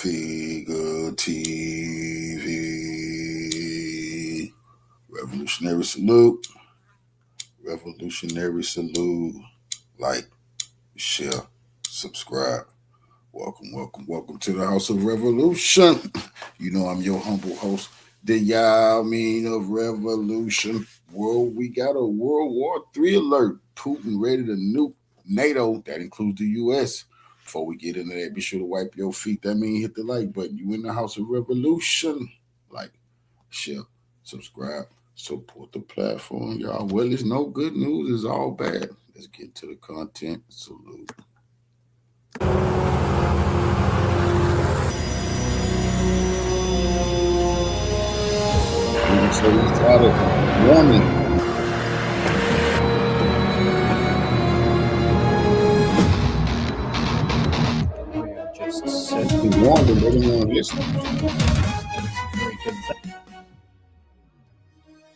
Figure TV. Revolutionary salute. Revolutionary salute. Like, share, subscribe. Welcome to the House of Revolution. You know I'm your humble host, the Yamin of Revolution. World, we got a World War III alert. Putin ready to nuke NATO. That includes the U.S. Before we get into that, be sure to wipe your feet. That means hit the like button. You in the House of Revolution. Like, share, subscribe, support the platform, y'all. Well, it's no good news. It's all bad. Let's get to the content. Salute. So we started warning. We warned them, they didn't want to listen.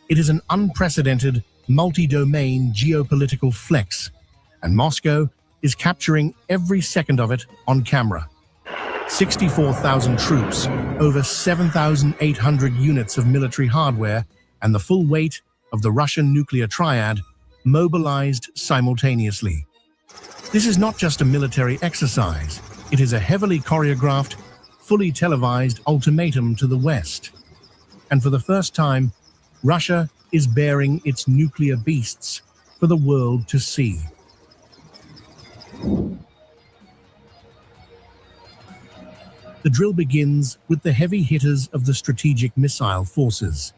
It is an unprecedented, multi-domain geopolitical flex, and Moscow is capturing every second of it on camera. 64,000 troops, over 7,800 units of military hardware, and the full weight of the Russian nuclear triad mobilized simultaneously. This is not just a military exercise, it is a heavily choreographed, fully televised ultimatum to the West. And for the first time, Russia is bearing its nuclear beasts for the world to see. The drill begins with the heavy hitters of the strategic missile forces.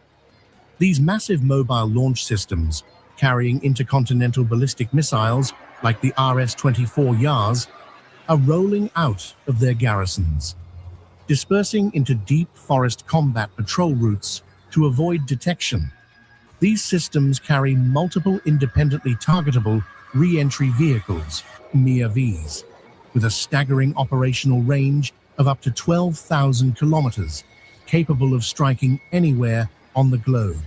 These massive mobile launch systems, carrying intercontinental ballistic missiles like the RS-24 Yars, are rolling out of their garrisons, dispersing into deep forest combat patrol routes to avoid detection. These systems carry multiple independently targetable re-entry vehicles, MIA-Vs, with a staggering operational range of up to 12,000 kilometers, capable of striking anywhere on the globe.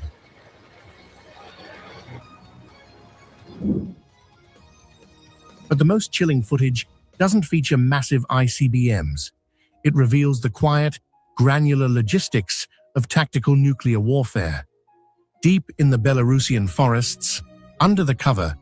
But the most chilling footage doesn't feature massive ICBMs. It reveals the quiet, granular logistics of tactical nuclear warfare. Deep in the Belarusian forests, under the cover,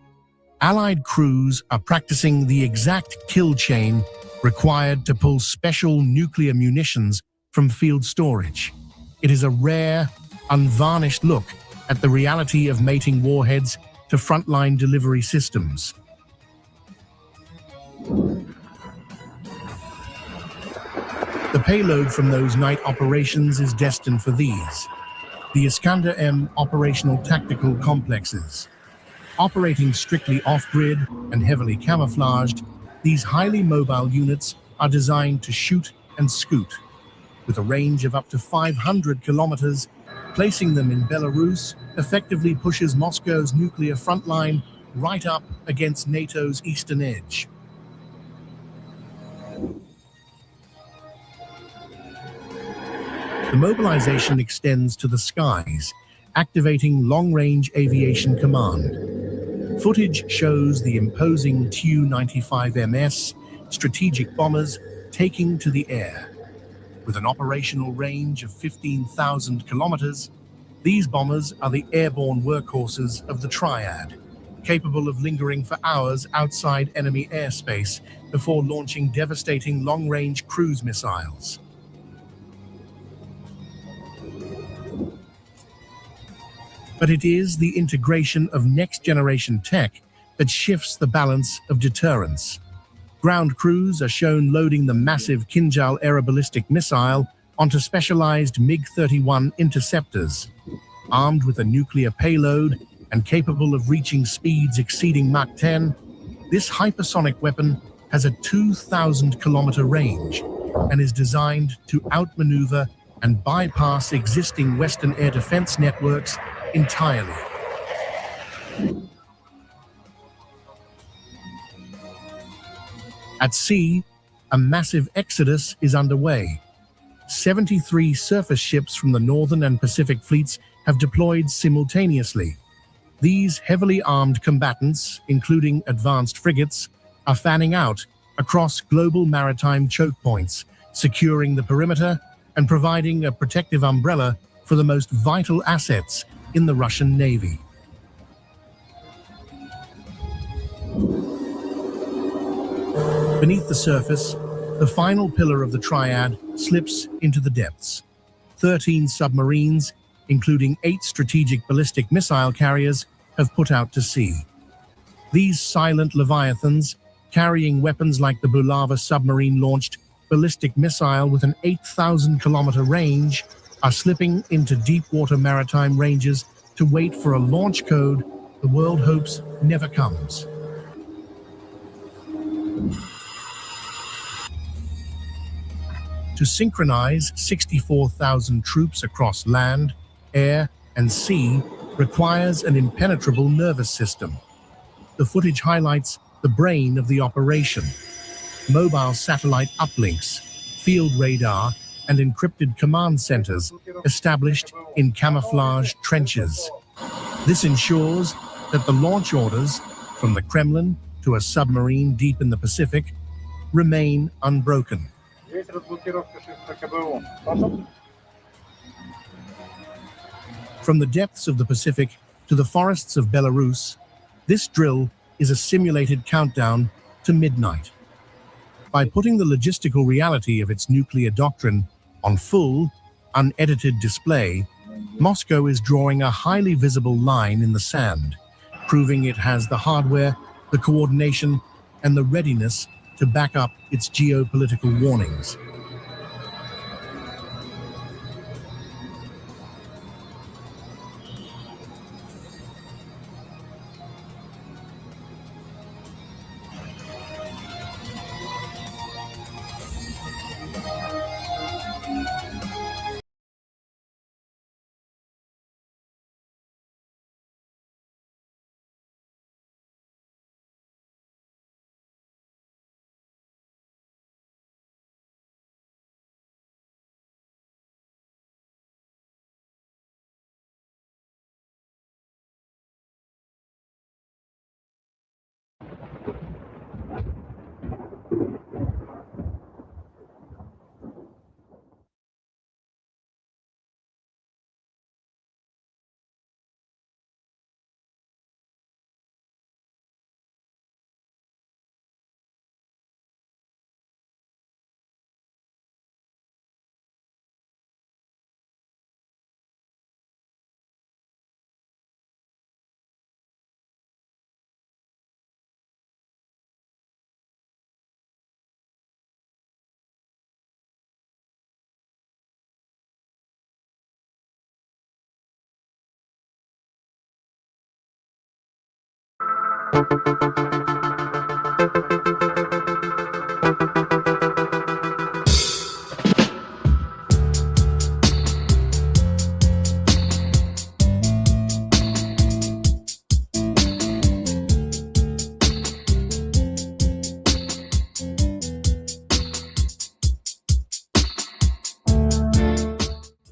Allied crews are practicing the exact kill chain required to pull special nuclear munitions from field storage. It is a rare, unvarnished look at the reality of mating warheads to frontline delivery systems. The payload from those night operations is destined for these, the Iskander-M operational tactical complexes. Operating strictly off-grid and heavily camouflaged, these highly mobile units are designed to shoot and scoot. With a range of up to 500 kilometers, placing them in Belarus effectively pushes Moscow's nuclear frontline right up against NATO's eastern edge. The mobilization extends to the skies, activating long-range aviation command. Footage shows the imposing Tu-95MS strategic bombers taking to the air. With an operational range of 15,000 kilometers, these bombers are the airborne workhorses of the Triad, capable of lingering for hours outside enemy airspace before launching devastating long-range cruise missiles. But it is the integration of next-generation tech that shifts the balance of deterrence. Ground crews are shown loading the massive Kinjal aeroballistic missile onto specialized MiG-31 interceptors. Armed with a nuclear payload and capable of reaching speeds exceeding Mach 10, this hypersonic weapon has a 2,000-kilometer range and is designed to outmaneuver and bypass existing Western air defense networks entirely. At sea, a massive exodus is underway. 73 surface ships from the Northern and Pacific fleets have deployed simultaneously. These heavily armed combatants, including advanced frigates, are fanning out across global maritime choke points securing the perimeter and providing a protective umbrella for the most vital assets in the Russian Navy. Beneath the surface, the final pillar of the Triad slips into the depths. 13 submarines, including 8 strategic ballistic missile carriers, have put out to sea. These silent leviathans, carrying weapons like the Bulava submarine-launched ballistic missile with an 8,000-kilometer range, are slipping into deep-water maritime ranges to wait for a launch code the world hopes never comes. To synchronize 64,000 troops across land, air, and sea requires an impenetrable nervous system. The footage highlights the brain of the operation: mobile satellite uplinks, field radar, and encrypted command centers established in camouflage trenches. This ensures that the launch orders, from the Kremlin to a submarine deep in the Pacific, remain unbroken. From the depths of the Pacific to the forests of Belarus, this drill is a simulated countdown to midnight. By putting the logistical reality of its nuclear doctrine on full, unedited display, Moscow is drawing a highly visible line in the sand, proving it has the hardware, the coordination, and the readiness to back up its geopolitical warnings.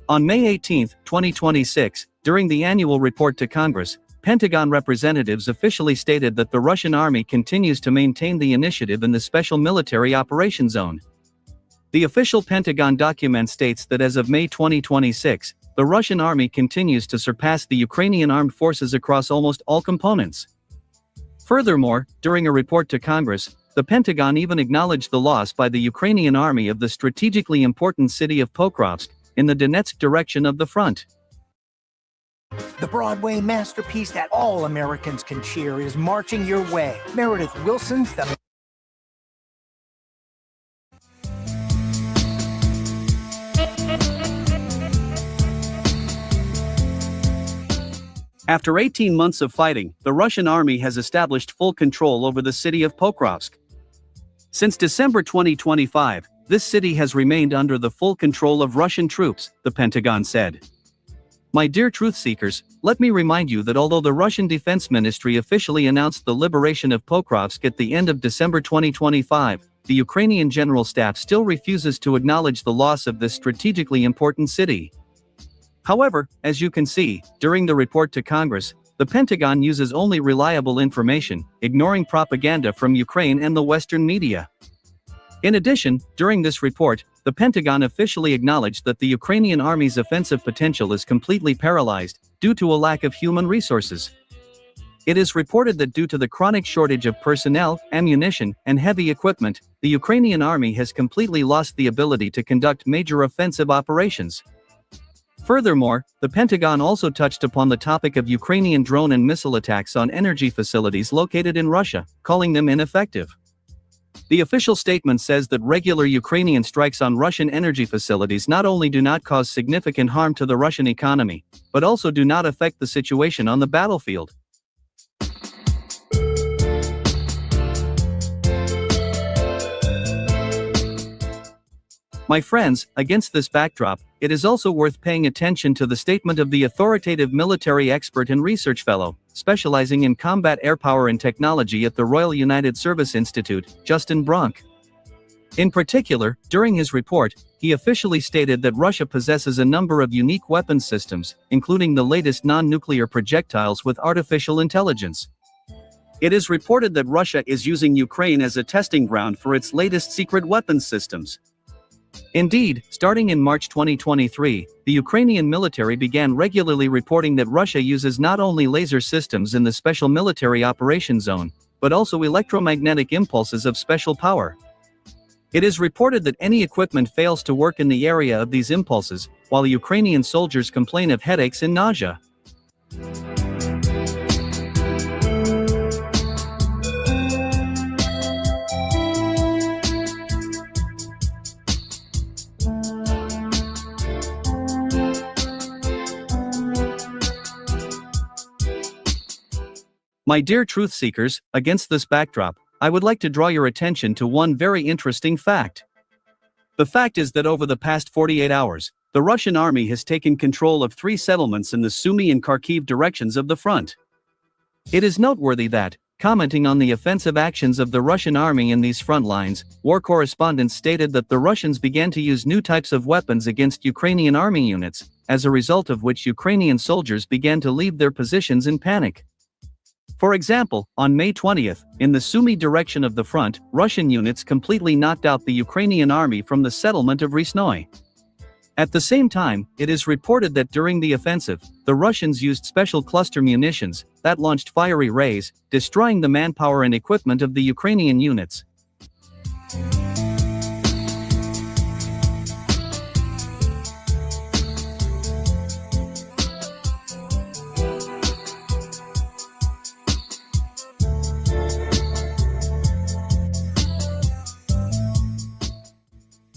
On May 18, 2026, during the annual report to Congress, Pentagon representatives officially stated that the Russian army continues to maintain the initiative in the Special Military Operation Zone. The official Pentagon document states that as of May 2026, the Russian army continues to surpass the Ukrainian armed forces across almost all components. Furthermore, during a report to Congress, the Pentagon even acknowledged the loss by the Ukrainian army of the strategically important city of Pokrovsk, in the Donetsk direction of the front. The Broadway masterpiece that all Americans can cheer is marching your way. Meredith Wilson's The... After 18 months of fighting, the Russian army has established full control over the city of Pokrovsk. Since December 2025, this city has remained under the full control of Russian troops, the Pentagon said. My dear truth seekers, let me remind you that although the Russian Defense Ministry officially announced the liberation of Pokrovsk at the end of December 2025, the Ukrainian General Staff still refuses to acknowledge the loss of this strategically important city. However, as you can see, during the report to Congress, the Pentagon uses only reliable information, ignoring propaganda from Ukraine and the Western media. In addition, during this report, the Pentagon officially acknowledged that the Ukrainian army's offensive potential is completely paralyzed due to a lack of human resources. It is reported that due to the chronic shortage of personnel, ammunition, and heavy equipment, the Ukrainian army has completely lost the ability to conduct major offensive operations. Furthermore, the Pentagon also touched upon the topic of Ukrainian drone and missile attacks on energy facilities located in Russia, calling them ineffective. The official statement says that regular Ukrainian strikes on Russian energy facilities not only do not cause significant harm to the Russian economy, but also do not affect the situation on the battlefield. My friends, against this backdrop, it is also worth paying attention to the statement of the authoritative military expert and research fellow, specializing in combat air power and technology at the Royal United Service Institute, Justin Bronk. In particular, during his report, he officially stated that Russia possesses a number of unique weapons systems, including the latest non-nuclear projectiles with artificial intelligence. It is reported that Russia is using Ukraine as a testing ground for its latest secret weapons systems. Indeed, starting in March 2023, the Ukrainian military began regularly reporting that Russia uses not only laser systems in the Special Military Operations Zone, but also electromagnetic impulses of special power. It is reported that any equipment fails to work in the area of these impulses, while Ukrainian soldiers complain of headaches and nausea. My dear truth seekers, against this backdrop, I would like to draw your attention to one very interesting fact. The fact is that over the past 48 hours, the Russian army has taken control of 3 settlements in the Sumy and Kharkiv directions of the front. It is noteworthy that, commenting on the offensive actions of the Russian army in these front lines, war correspondents stated that the Russians began to use new types of weapons against Ukrainian army units, as a result of which Ukrainian soldiers began to leave their positions in panic. For example, on May 20th, in the Sumy direction of the front, Russian units completely knocked out the Ukrainian army from the settlement of Resnoy. At the same time, it is reported that during the offensive, the Russians used special cluster munitions that launched fiery rays, destroying the manpower and equipment of the Ukrainian units.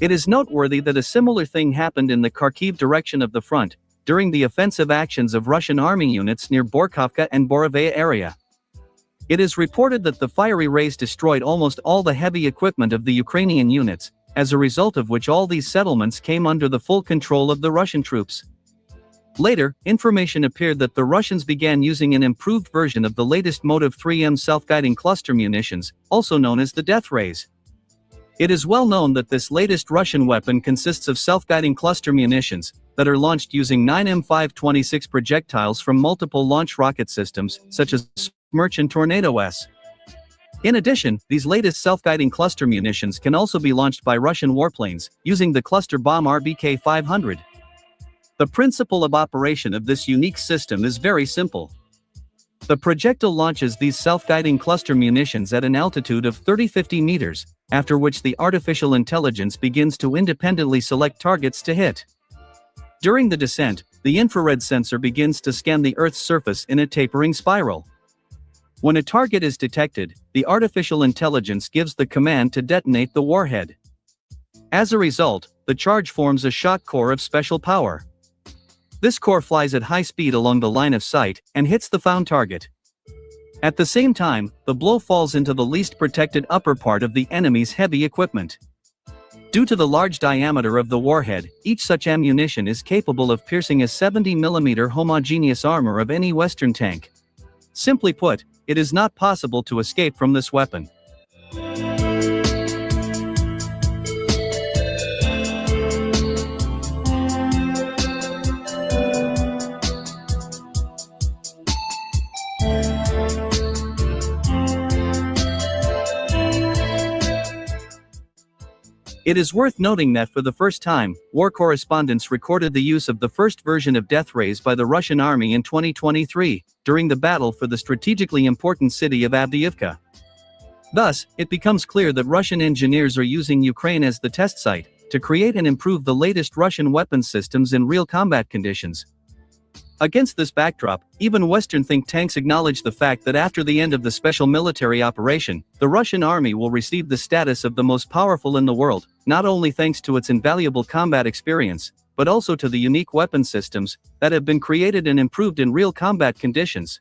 It is noteworthy that a similar thing happened in the Kharkiv direction of the front, during the offensive actions of Russian army units near Borkovka and Borovaya area. It is reported that the fiery rays destroyed almost all the heavy equipment of the Ukrainian units, as a result of which all these settlements came under the full control of the Russian troops. Later, information appeared that the Russians began using an improved version of the latest WW3 self-guiding cluster munitions, also known as the death rays. It is well known that this latest Russian weapon consists of self-guiding cluster munitions that are launched using 9 M526 projectiles from multiple launch rocket systems, such as Smerch and Tornado-S. In addition, these latest self-guiding cluster munitions can also be launched by Russian warplanes, using the cluster bomb RBK-500. The principle of operation of this unique system is very simple. The projectile launches these self-guiding cluster munitions at an altitude of 30-50 meters, after which the artificial intelligence begins to independently select targets to hit. During the descent, the infrared sensor begins to scan the Earth's surface in a tapering spiral. When a target is detected, the artificial intelligence gives the command to detonate the warhead. As a result, the charge forms a shock core of special power. This core flies at high speed along the line of sight and hits the found target. At the same time, the blow falls into the least protected upper part of the enemy's heavy equipment. Due to the large diameter of the warhead, each such ammunition is capable of piercing a 70mm homogeneous armor of any Western tank. Simply put, it is not possible to escape from this weapon. It is worth noting that for the first time, war correspondents recorded the use of the first version of death rays by the Russian army in 2023, during the battle for the strategically important city of Avdiivka. Thus, it becomes clear that Russian engineers are using Ukraine as the test site, to create and improve the latest Russian weapons systems in real combat conditions. Against this backdrop, even Western think tanks acknowledge the fact that after the end of the special military operation, the Russian army will receive the status of the most powerful in the world, not only thanks to its invaluable combat experience, but also to the unique weapon systems that have been created and improved in real combat conditions.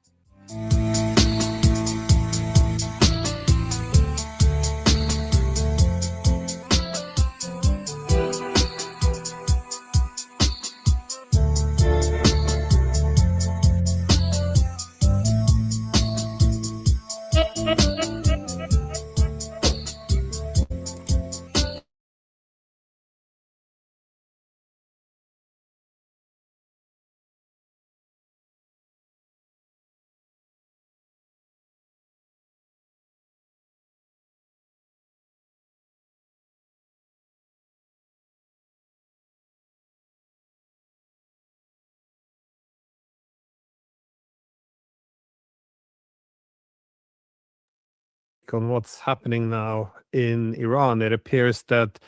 On what's happening now in Iran, it appears that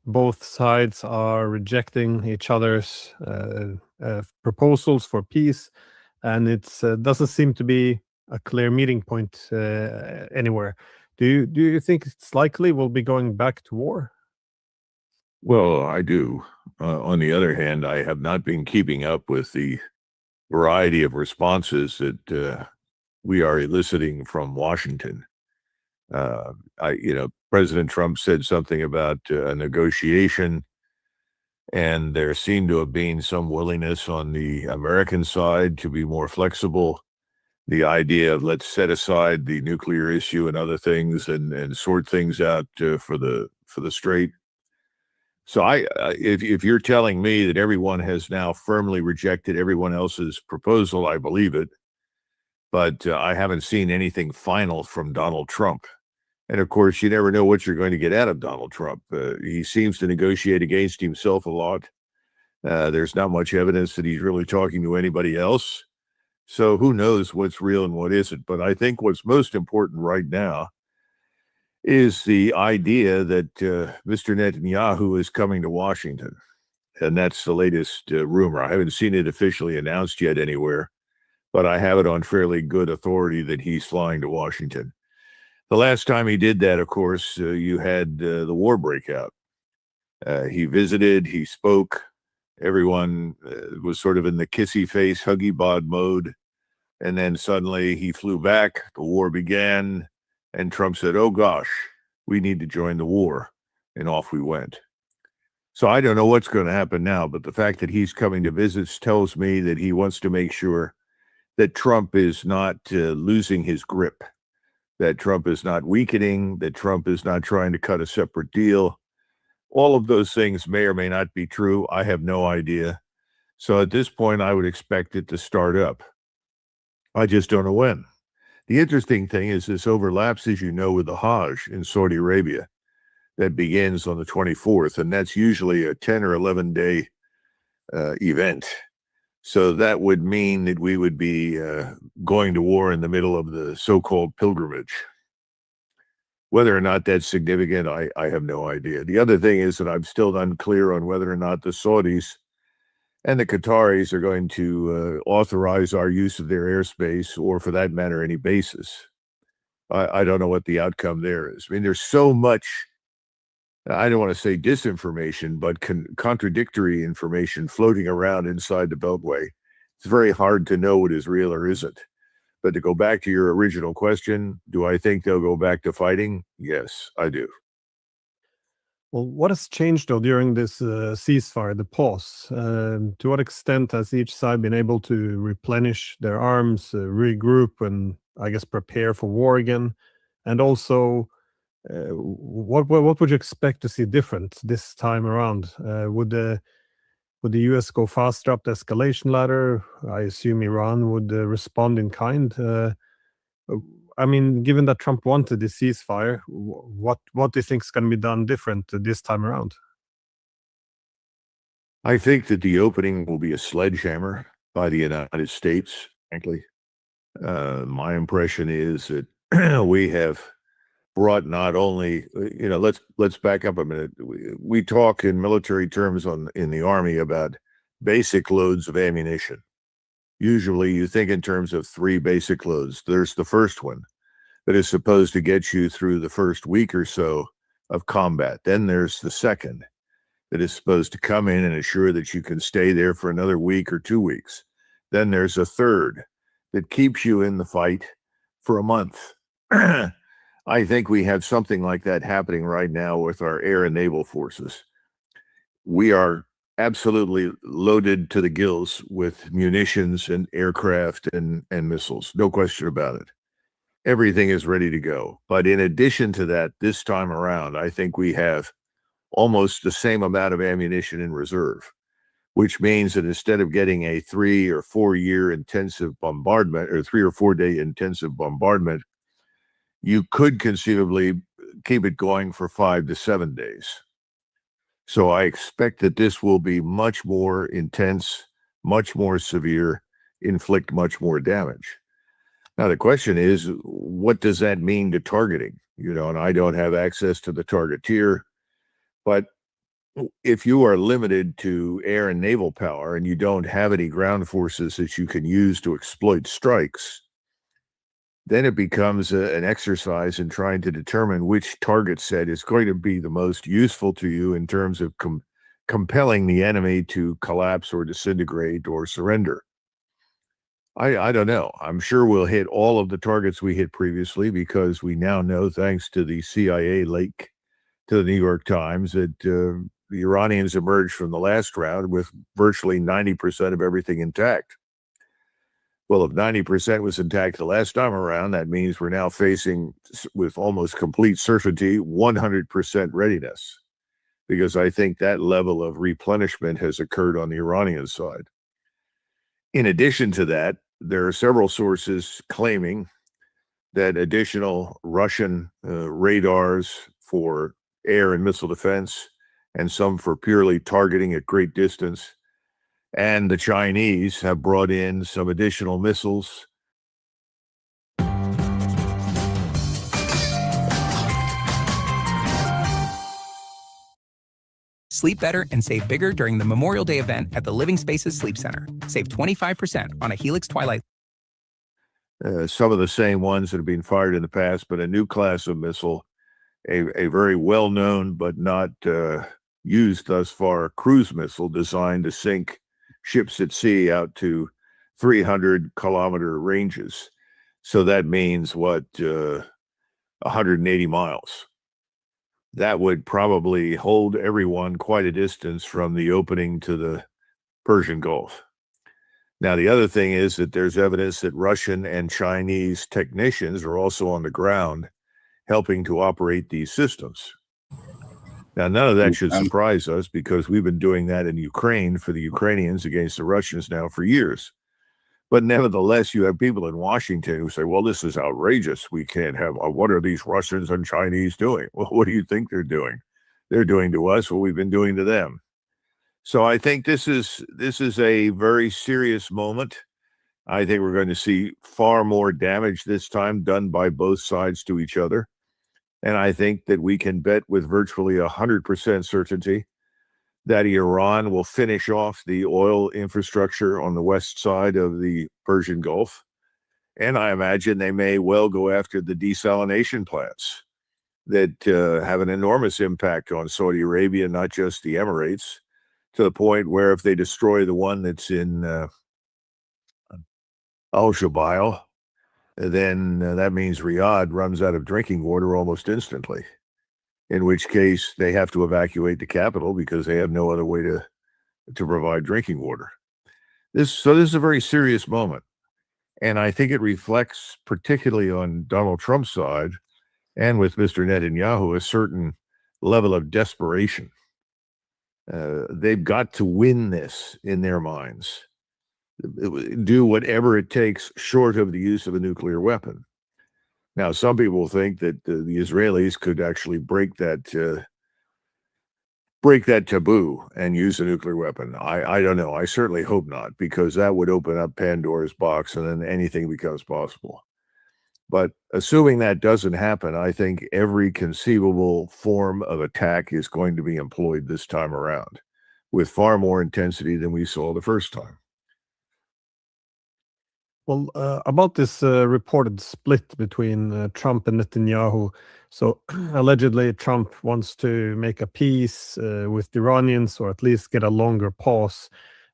both sides are rejecting each other's proposals for peace, and it doesn't seem to be a clear meeting point anywhere. Do you think it's likely we'll be going back to war? Well, I do. On the other hand, I have not been keeping up with the variety of responses that we are eliciting from Washington. President Trump said something about a negotiation, and there seemed to have been some willingness on the American side to be more flexible. The idea of let's set aside the nuclear issue and other things and sort things out for the strait. So if you're telling me that everyone has now firmly rejected everyone else's proposal, I believe it. But I haven't seen anything final from Donald Trump. And of course, you never know what you're going to get out of Donald Trump. He seems to negotiate against himself a lot. There's not much evidence that he's really talking to anybody else. So who knows what's real and what isn't. But I think what's most important right now is the idea that Mr. Netanyahu is coming to Washington. And that's the latest rumor. I haven't seen it officially announced yet anywhere, but I have it on fairly good authority that he's flying to Washington. The last time he did that, of course, you had the war breakout. He visited, he spoke. Everyone was sort of in the kissy face, huggy bod mode. And then suddenly he flew back, the war began, and Trump said, oh gosh, we need to join the war. And off we went. So I don't know what's going to happen now, but the fact that he's coming to visit tells me that he wants to make sure that Trump is not losing his grip, that Trump is not weakening, that Trump is not trying to cut a separate deal. All of those things may or may not be true. I have no idea. So at this point, I would expect it to start up. I just don't know when. The interesting thing is this overlaps, as you know, with the Hajj in Saudi Arabia that begins on the 24th, and that's usually a 10 or 11 day event. So that would mean that we would be going to war in the middle of the so-called pilgrimage. Whether or not that's significant, I have no idea. The other thing is that I'm still unclear on whether or not the Saudis and the Qataris are going to authorize our use of their airspace, or for that matter, any bases. I don't know what the outcome there is. I mean, there's so much, I don't want to say disinformation, but contradictory information floating around inside the Beltway. It's very hard to know what is real or isn't. But to go back to your original question, do I think they'll go back to fighting? Yes, I do. Well, what has changed, though, during this ceasefire, the pause? To what extent has each side been able to replenish their arms, regroup, and I guess prepare for war again? And also, what would you expect to see different this time around? Would the US go faster up the escalation ladder? I assume Iran would respond in kind. I mean, given that Trump wanted the ceasefire, what do you think is going to be done different this time around? I think that the opening will be a sledgehammer by the United States, frankly. My impression is that we have brought not only, let's back up a minute. We talk in military terms in the Army about basic loads of ammunition. Usually you think in terms of 3 basic loads. There's the first one that is supposed to get you through the first week or so of combat. Then there's the second that is supposed to come in and assure that you can stay there for another week or 2 weeks. Then there's a third that keeps you in the fight for a month. I think we have something like that happening right now with our air and naval forces. We are absolutely loaded to the gills with munitions and aircraft and missiles. No question about it. Everything is ready to go. But in addition to that, this time around, I think we have almost the same amount of ammunition in reserve, which means that instead of getting a 3 or 4 year intensive bombardment or 3 or 4 day intensive bombardment, you could conceivably keep it going for 5 to 7 days. So I expect that this will be much more intense, much more severe, inflict much more damage. Now, the question is, what does that mean to targeting? And I don't have access to the targeteer, but if you are limited to air and naval power and you don't have any ground forces that you can use to exploit strikes, then it becomes an exercise in trying to determine which target set is going to be the most useful to you in terms of compelling the enemy to collapse or disintegrate or surrender. I don't know. I'm sure we'll hit all of the targets we hit previously because we now know, thanks to the CIA leak to the New York Times, that the Iranians emerged from the last round with virtually 90% of everything intact. Well, if 90% was intact the last time around, that means we're now facing, with almost complete certainty, 100% readiness, because I think that level of replenishment has occurred on the Iranian side. In addition to that, there are several sources claiming that additional Russian radars for air and missile defense, and some for purely targeting at great distance, and the Chinese have brought in some additional missiles. Sleep better and save bigger during the Memorial Day event at the Living Spaces Sleep Center. Save 25% on a Helix Twilight. Some of the same ones that have been fired in the past, but a new class of missile, a very well-known but not used thus far cruise missile designed to sink ships at sea out to 300-kilometer ranges. So that means 180 miles. That would probably hold everyone quite a distance from the opening to the Persian Gulf. Now, the other thing is that there's evidence that Russian and Chinese technicians are also on the ground helping to operate these systems. Now, none of that should surprise us because we've been doing that in Ukraine for the Ukrainians against the Russians now for years. But nevertheless, you have people in Washington who say, well, this is outrageous. We can't have, what are these Russians and Chinese doing? Well, what do you think they're doing? They're doing to us what we've been doing to them. So I think this is a very serious moment. I think we're going to see far more damage this time done by both sides to each other. And I think that we can bet with virtually 100% certainty that Iran will finish off the oil infrastructure on the west side of the Persian Gulf. And I imagine they may well go after the desalination plants that have an enormous impact on Saudi Arabia, not just the Emirates, to the point where if they destroy the one that's in Al-Shabail, then that means Riyadh runs out of drinking water almost instantly, in which case they have to evacuate the capital because they have no other way to provide drinking water. This is a very serious moment. And I think it reflects, particularly on Donald Trump's side and with Mr. Netanyahu, a certain level of desperation. They've got to win this in their minds. Do whatever it takes short of the use of a nuclear weapon. Now, some people think that the Israelis could actually break that taboo and use a nuclear weapon. I don't know. I certainly hope not, because that would open up Pandora's box and then anything becomes possible. But assuming that doesn't happen, I think every conceivable form of attack is going to be employed this time around with far more intensity than we saw the first time. Well, about this reported split between Trump and Netanyahu. So allegedly, Trump wants to make a peace with the Iranians, or at least get a longer pause.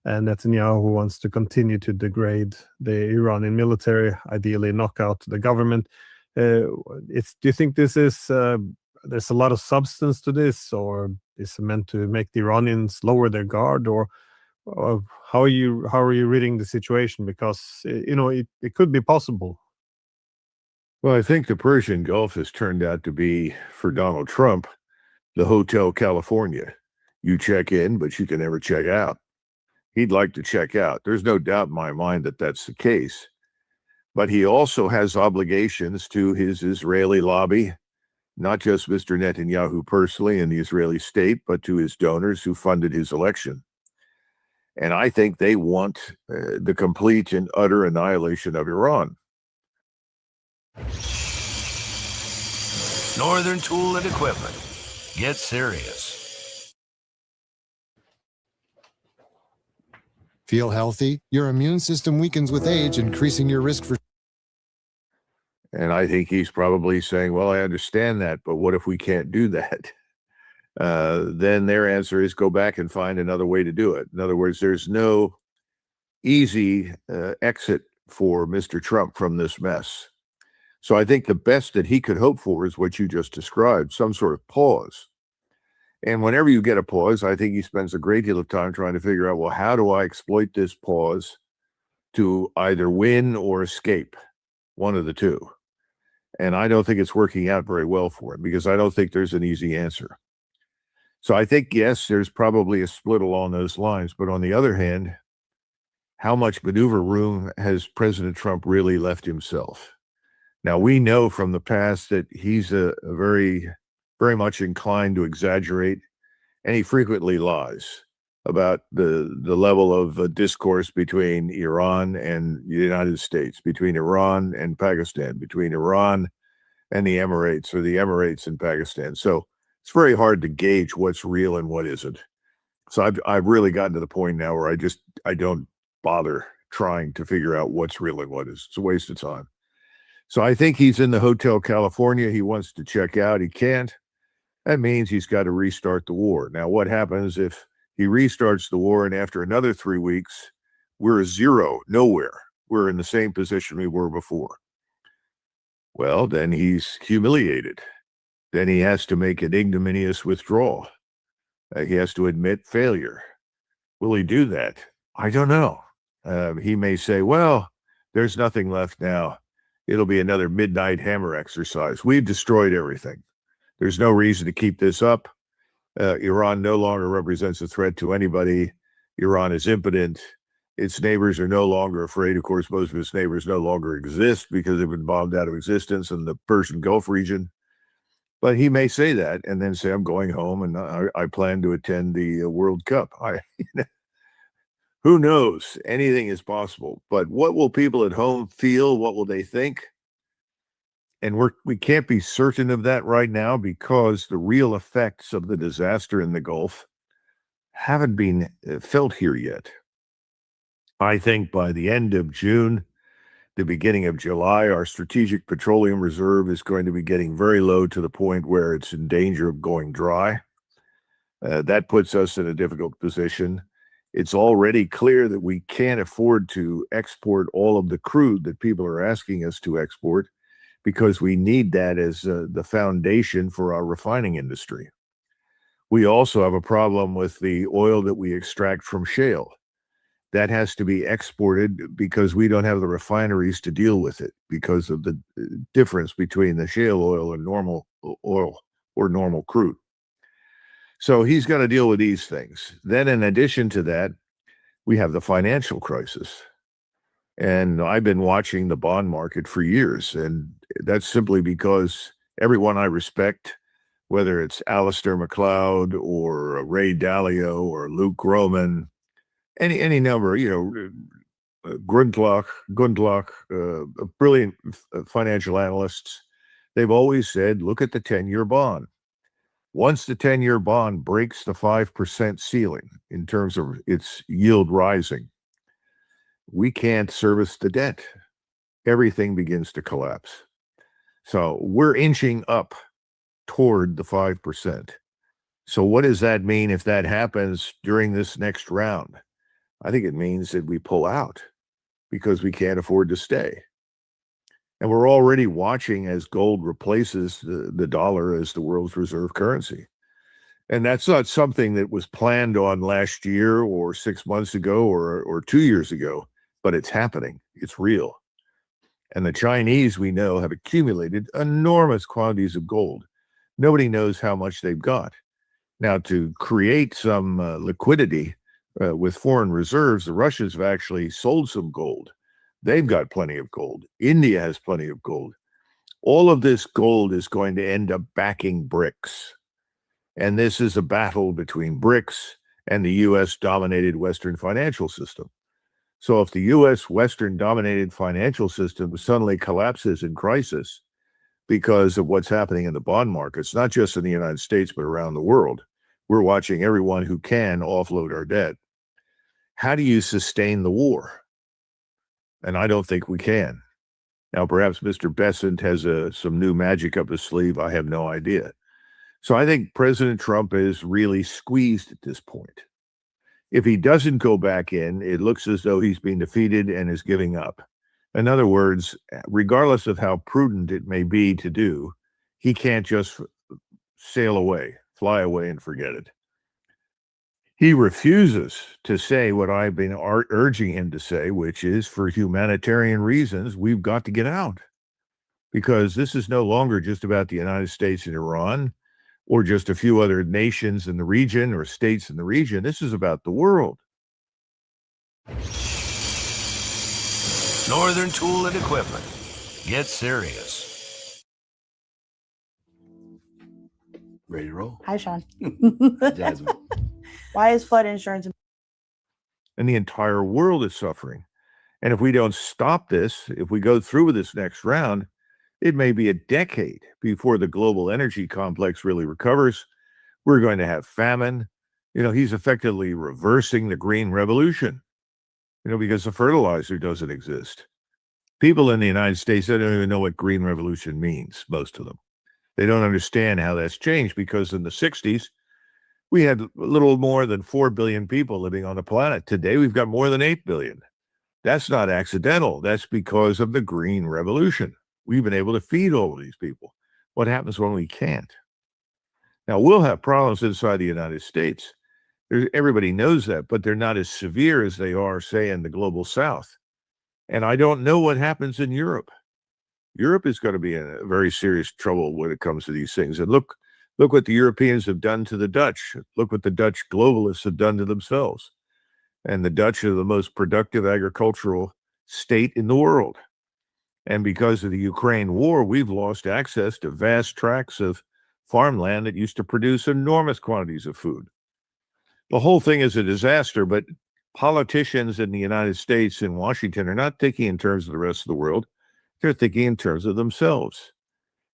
And Netanyahu wants to continue to degrade the Iranian military, ideally knock out the government. Do you think this is there's a lot of substance to this, or is it meant to make the Iranians lower their guard, or how are you reading the situation? Because it could be possible. Well, I think the Persian Gulf has turned out to be, for Donald Trump, the Hotel California. You check in, but you can never check out. He'd like to check out. There's no doubt in my mind that that's the case. But he also has obligations to his Israeli lobby, not just Mr. Netanyahu personally and the Israeli state, but to his donors who funded his election. And I think they want the complete and utter annihilation of Iran. Northern Tool and Equipment. Get serious. Feel healthy? Your immune system weakens with age, increasing your risk for... And I think he's probably saying, well, I understand that, but what if we can't do that? Then their answer is go back and find another way to do it. In other words, there's no easy exit for Mr. Trump from this mess. So I think the best that he could hope for is what you just described, some sort of pause. And whenever you get a pause, I think he spends a great deal of time trying to figure out, well, how do I exploit this pause to either win or escape? One of the two. And I don't think it's working out very well for him, because I don't think there's an easy answer. So I think, yes, there's probably a split along those lines. But on the other hand, how much maneuver room has President Trump really left himself? Now, we know from the past that he's a very, very much inclined to exaggerate, and he frequently lies about the level of discourse between Iran and the United States, between Iran and Pakistan, between Iran and the Emirates, or the Emirates and Pakistan. So it's very hard to gauge what's real and what isn't. So I've really gotten to the point now where I don't bother trying to figure out what's real and what is. It's a waste of time. So I think he's in the Hotel California. He wants to check out. He can't. That means he's got to restart the war. Now, what happens if he restarts the war and after another 3 weeks, we're a zero, nowhere? We're in the same position we were before. Well, then he's humiliated. Then he has to make an ignominious withdrawal. He has to admit failure. Will he do that? I don't know. He may say, well, there's nothing left now. It'll be another midnight hammer exercise. We've destroyed everything. There's no reason to keep this up. Iran no longer represents a threat to anybody. Iran is impotent. Its neighbors are no longer afraid. Of course, most of its neighbors no longer exist because they've been bombed out of existence in the Persian Gulf region. But he may say that and then say, I'm going home and I plan to attend the World Cup. Who knows? Anything is possible. But what will people at home feel? What will they think? And we can't be certain of that right now, because the real effects of the disaster in the Gulf haven't been felt here yet. I think by the end of June, the beginning of July, our strategic petroleum reserve is going to be getting very low, to the point where it's in danger of going dry. That puts us in a difficult position. It's already clear that we can't afford to export all of the crude that people are asking us to export, because we need that as the foundation for our refining industry. We also have a problem with the oil that we extract from shale. That has to be exported because we don't have the refineries to deal with it, because of the difference between the shale oil and normal oil or normal crude. So he's got to deal with these things. Then in addition to that, we have the financial crisis. And I've been watching the bond market for years, and that's simply because everyone I respect, whether it's Alistair MacLeod or Ray Dalio or Luke Groman, any number, Gundlach, brilliant financial analysts, they've always said, look at the 10-year bond. Once the 10-year bond breaks the 5% ceiling in terms of its yield rising, we can't service the debt. Everything begins to collapse. So we're inching up toward the 5%. So what does that mean if that happens during this next round? I think it means that we pull out because we can't afford to stay. And we're already watching as gold replaces the dollar as the world's reserve currency. And that's not something that was planned on last year or 6 months ago or 2 years ago, but it's happening. It's real. And the Chinese, we know, have accumulated enormous quantities of gold. Nobody knows how much they've got. Now, to create some liquidity with foreign reserves, the Russians have actually sold some gold. They've got plenty of gold. India has plenty of gold. All of this gold is going to end up backing BRICS. And this is a battle between BRICS and the U.S.-dominated Western financial system. So if the U.S. Western-dominated financial system suddenly collapses in crisis because of what's happening in the bond markets, not just in the United States, but around the world, we're watching everyone who can offload our debt. How do you sustain the war? And I don't think we can. Now, perhaps Mr. Bessent has some new magic up his sleeve. I have no idea. So I think President Trump is really squeezed at this point. If he doesn't go back in, it looks as though he's been defeated and is giving up. In other words, regardless of how prudent it may be to do, he can't just sail away, fly away and forget it. He refuses to say what I've been urging him to say, which is for humanitarian reasons, we've got to get out. Because this is no longer just about the United States and Iran or just a few other nations in the region or states in the region. This is about the world. Northern Tool and Equipment. Get serious. Ready to roll? Hi, Sean. Jasmine. Why is flood insurance? And the entire world is suffering. And if we don't stop this, if we go through with this next round, it may be a decade before the global energy complex really recovers. We're going to have famine. He's effectively reversing the green revolution, because the fertilizer doesn't exist. People in the United States, they don't even know what green revolution means, most of them. They don't understand how that's changed because in the 60s, we had a little more than 4 billion people living on the planet. Today, we've got more than 8 billion. That's not accidental. That's because of the green revolution. We've been able to feed all of these people. What happens when we can't? Now, we'll have problems inside the United States. Everybody knows that, but they're not as severe as they are, say, in the global south. And I don't know what happens in Europe. Europe is going to be in very serious trouble when it comes to these things. And look what the Europeans have done to the Dutch. Look what the Dutch globalists have done to themselves. And the Dutch are the most productive agricultural state in the world. And because of the Ukraine war, we've lost access to vast tracts of farmland that used to produce enormous quantities of food. The whole thing is a disaster, but politicians in the United States and Washington are not thinking in terms of the rest of the world. They're thinking in terms of themselves.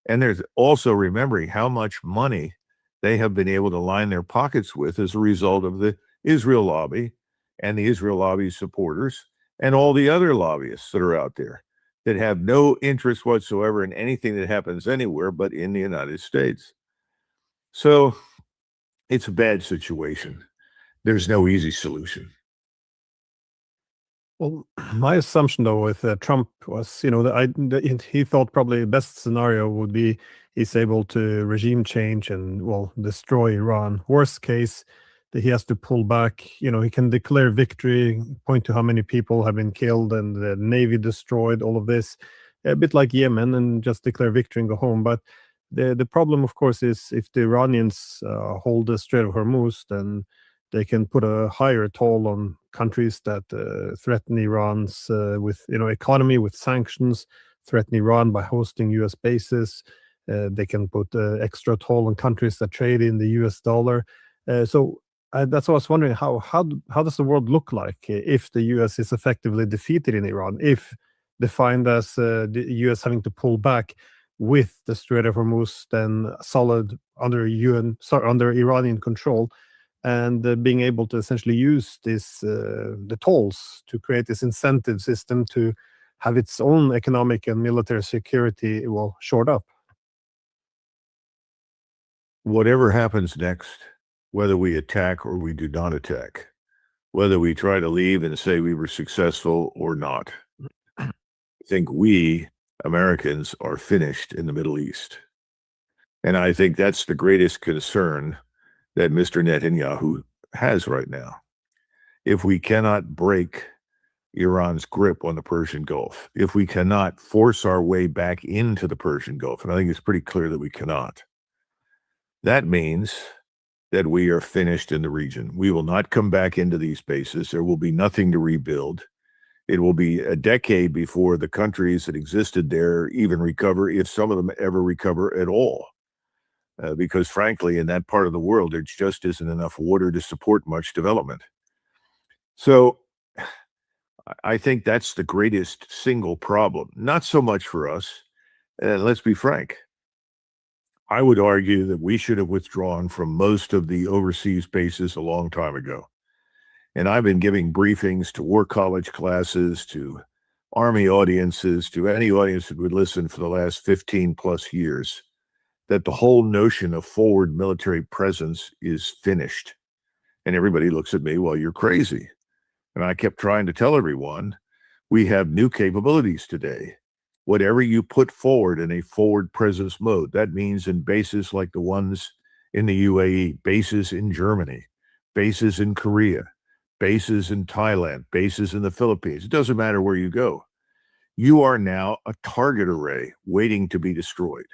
And they're also remembering how much money they have been able to line their pockets with as a result of the Israel lobby and the Israel lobby supporters and all the other lobbyists that are out there that have no interest whatsoever in anything that happens anywhere but in the United States. So it's a bad situation. There's no easy solution. Well, my assumption, though, with Trump was, he thought probably the best scenario would be he's able to regime change and, destroy Iran. Worst case, that he has to pull back. He can declare victory, point to how many people have been killed and the Navy destroyed, all of this, a bit like Yemen, and just declare victory and go home. But the problem, of course, is if the Iranians hold the Strait of Hormuz, then they can put a higher toll on countries that threaten Iran's with economy, with sanctions, threaten Iran by hosting US bases. They can put extra toll on countries that trade in the US dollar. So that's what I was wondering, how does the world look like if the US is effectively defeated in Iran, if defined as the US having to pull back with the Strait of Hormuz then solid under Iranian control, and being able to essentially use this the tolls to create this incentive system to have its own economic and military security shored up. Whatever happens next, whether we attack or we do not attack, whether we try to leave and say we were successful or not, I think we Americans are finished in the Middle East. And I think that's the greatest concern that Mr. Netanyahu has right now. If we cannot break Iran's grip on the Persian Gulf, if we cannot force our way back into the Persian Gulf, and I think it's pretty clear that we cannot, that means that we are finished in the region. We will not come back into these bases. There will be nothing to rebuild. It will be a decade before the countries that existed there even recover, if some of them ever recover at all. Because frankly, in that part of the world, there just isn't enough water to support much development. So I think that's the greatest single problem. Not so much for us. Let's be frank. I would argue that we should have withdrawn from most of the overseas bases a long time ago. And I've been giving briefings to war college classes, to Army audiences, to any audience that would listen for the last 15 plus years, that the whole notion of forward military presence is finished. And everybody looks at me, well, you're crazy. And I kept trying to tell everyone, we have new capabilities today. Whatever you put forward in a forward presence mode, that means in bases like the ones in the UAE, bases in Germany, bases in Korea, bases in Thailand, bases in the Philippines. It doesn't matter where you go. You are now a target array waiting to be destroyed.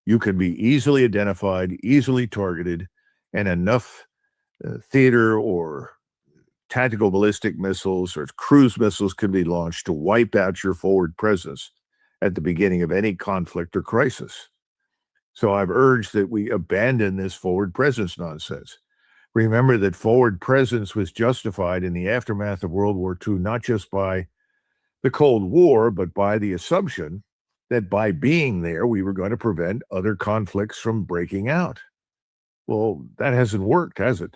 You can be easily identified, easily targeted, and enough theater or tactical ballistic missiles or cruise missiles can be launched to wipe out your forward presence at the beginning of any conflict or crisis. So I've urged that we abandon this forward presence nonsense. Remember that forward presence was justified in the aftermath of World War II, not just by the Cold War, but by the assumption that by being there, we were going to prevent other conflicts from breaking out. Well, that hasn't worked, has it?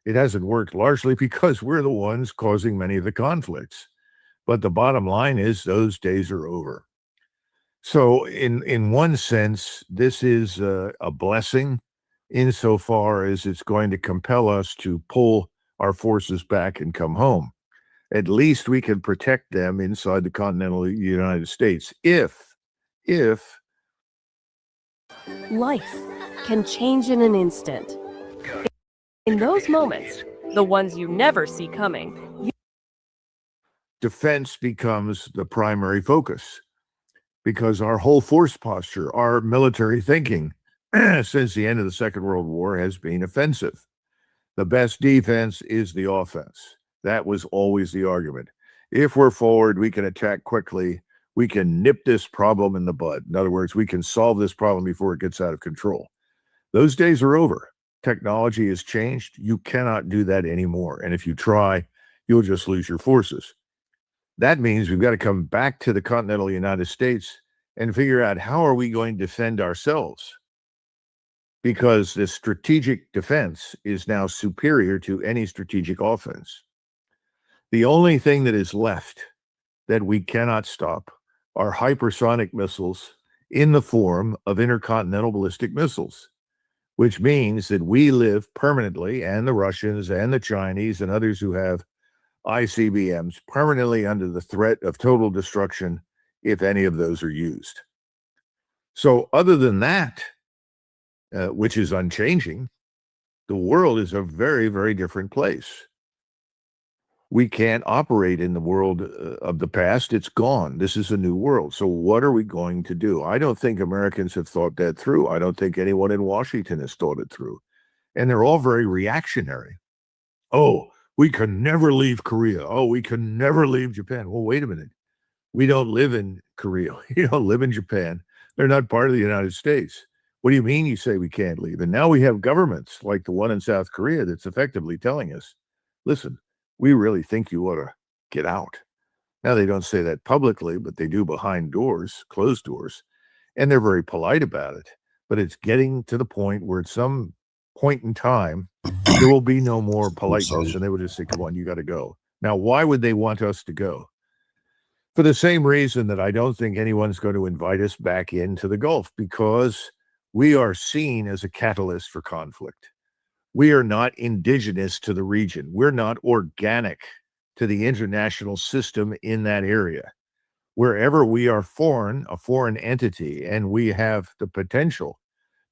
It hasn't worked largely because we're the ones causing many of the conflicts. But the bottom line is those days are over. So in one sense, this is a blessing insofar as it's going to compel us to pull our forces back and come home. At least we can protect them inside the continental United States if life can change in an instant. In those moments, the ones you never see coming, defense becomes the primary focus, because our whole force posture, our military thinking since the end of the Second World War has been offensive. The best defense is the offense. That was always the argument. If we're forward, we can attack quickly. We can nip this problem in the bud. In other words, we can solve this problem before it gets out of control. Those days are over. Technology has changed. You cannot do that anymore. And if you try, you'll just lose your forces. That means we've got to come back to the continental United States and figure out how are we going to defend ourselves? Because the strategic defense is now superior to any strategic offense. The only thing that is left that we cannot stop are hypersonic missiles in the form of intercontinental ballistic missiles, which means that we live permanently, and the Russians and the Chinese and others who have ICBMs permanently under the threat of total destruction if any of those are used. So other than that, which is unchanging, the world is a very, very different place. We can't operate in the world of the past. It's gone. This is a new world. So what are we going to do? I don't think Americans have thought that through. I don't think anyone in Washington has thought it through. And they're all very reactionary. Oh, we can never leave Korea. Oh, we can never leave Japan. Well, wait a minute. We don't live in Korea. You don't live in Japan. They're not part of the United States. What do you mean you say we can't leave? And now we have governments like the one in South Korea that's effectively telling us, listen, we really think you ought to get out. Now, they don't say that publicly, but they do behind doors, closed doors, and they're very polite about it. But it's getting to the point where at some point in time, there will be no more politeness, and they will just say, come on, you got to go. Now, why would they want us to go? For the same reason that I don't think anyone's going to invite us back into the Gulf, because we are seen as a catalyst for conflict. We are not indigenous to the region. We're not organic to the international system in that area. Wherever we are foreign, a foreign entity, and we have the potential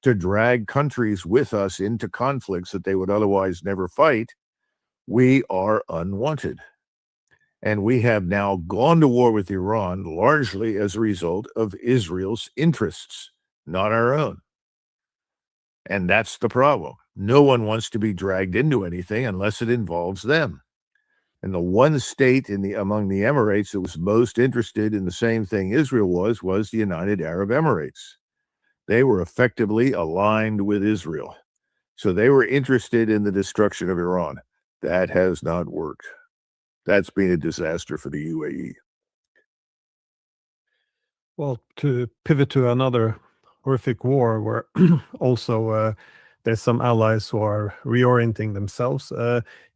to drag countries with us into conflicts that they would otherwise never fight, we are unwanted. And we have now gone to war with Iran largely as a result of Israel's interests, not our own. And that's the problem. No one wants to be dragged into anything unless it involves them. And the one state among the Emirates that was most interested in the same thing Israel was the United Arab Emirates. They were effectively aligned with Israel. So they were interested in the destruction of Iran. That has not worked. That's been a disaster for the UAE. Well, to pivot to another horrific war where also there's some allies who are reorienting themselves.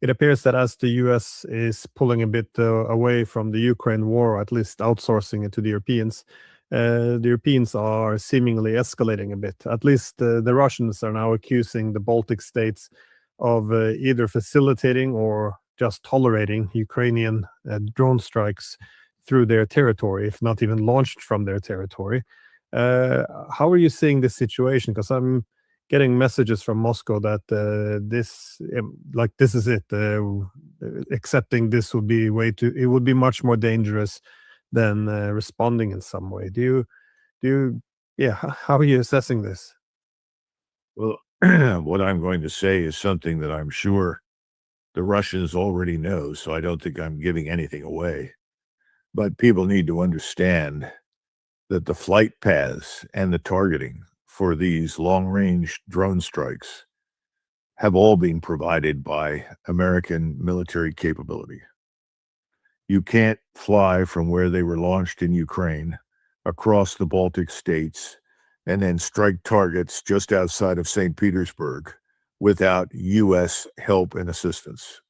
It appears that as the US is pulling a bit away from the Ukraine war, or at least outsourcing it to the Europeans are seemingly escalating a bit. At least the Russians are now accusing the Baltic states of either facilitating or just tolerating Ukrainian drone strikes through their territory, if not even launched from their territory. How are you seeing this situation? Because I'm getting messages from Moscow that this is it. Accepting this would be it would be much more dangerous than responding in some way. How are you assessing this? Well, what I'm going to say is something that I'm sure the Russians already know, so I don't think I'm giving anything away. But people need to understand that the flight paths and the targeting for these long-range drone strikes have all been provided by American military capability. You can't fly from where they were launched in Ukraine across the Baltic states and then strike targets just outside of St. Petersburg without U.S. help and assistance.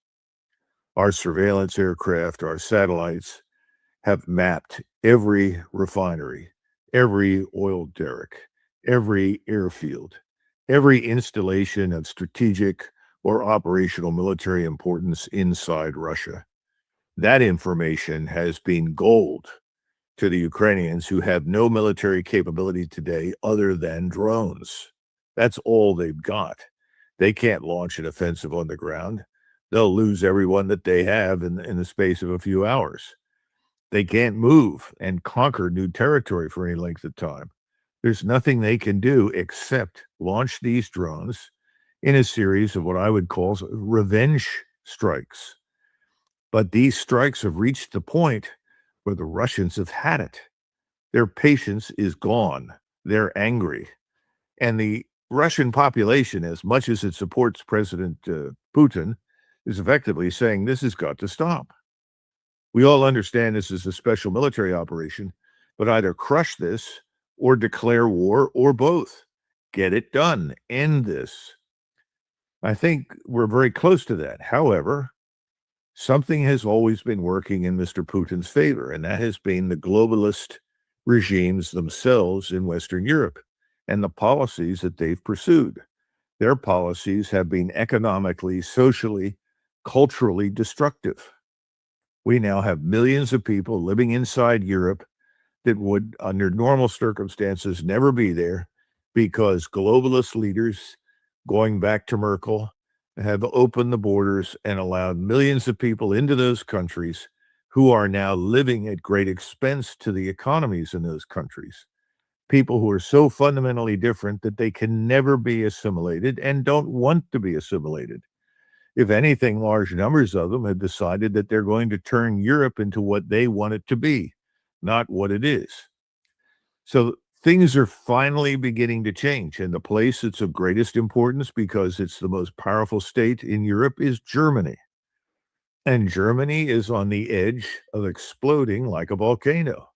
Our surveillance aircraft, our satellites, have mapped every refinery, every oil derrick, every airfield, every installation of strategic or operational military importance inside Russia. That information has been gold to the Ukrainians, who have no military capability today other than drones. That's all they've got. They can't launch an offensive on the ground. They'll lose everyone that they have in the space of a few hours. They can't move and conquer new territory for any length of time. There's nothing they can do except launch these drones in a series of what I would call revenge strikes. But these strikes have reached the point where the Russians have had it. Their patience is gone. They're angry. And the Russian population, as much as it supports President Putin, is effectively saying this has got to stop. We all understand this is a special military operation, but either crush this or declare war, or both. Get it done. End this. I think we're very close to that. However, something has always been working in Mr. Putin's favor, and that has been the globalist regimes themselves in Western Europe and the policies that they've pursued. Their policies have been economically, socially, culturally destructive. We now have millions of people living inside Europe that would, under normal circumstances, never be there, because globalist leaders, going back to Merkel, have opened the borders and allowed millions of people into those countries who are now living at great expense to the economies in those countries. People who are so fundamentally different that they can never be assimilated and don't want to be assimilated. If anything, large numbers of them have decided that they're going to turn Europe into what they want it to be, not what it is. So things are finally beginning to change. And the place that's of greatest importance, because it's the most powerful state in Europe, is Germany. And Germany is on the edge of exploding like a volcano.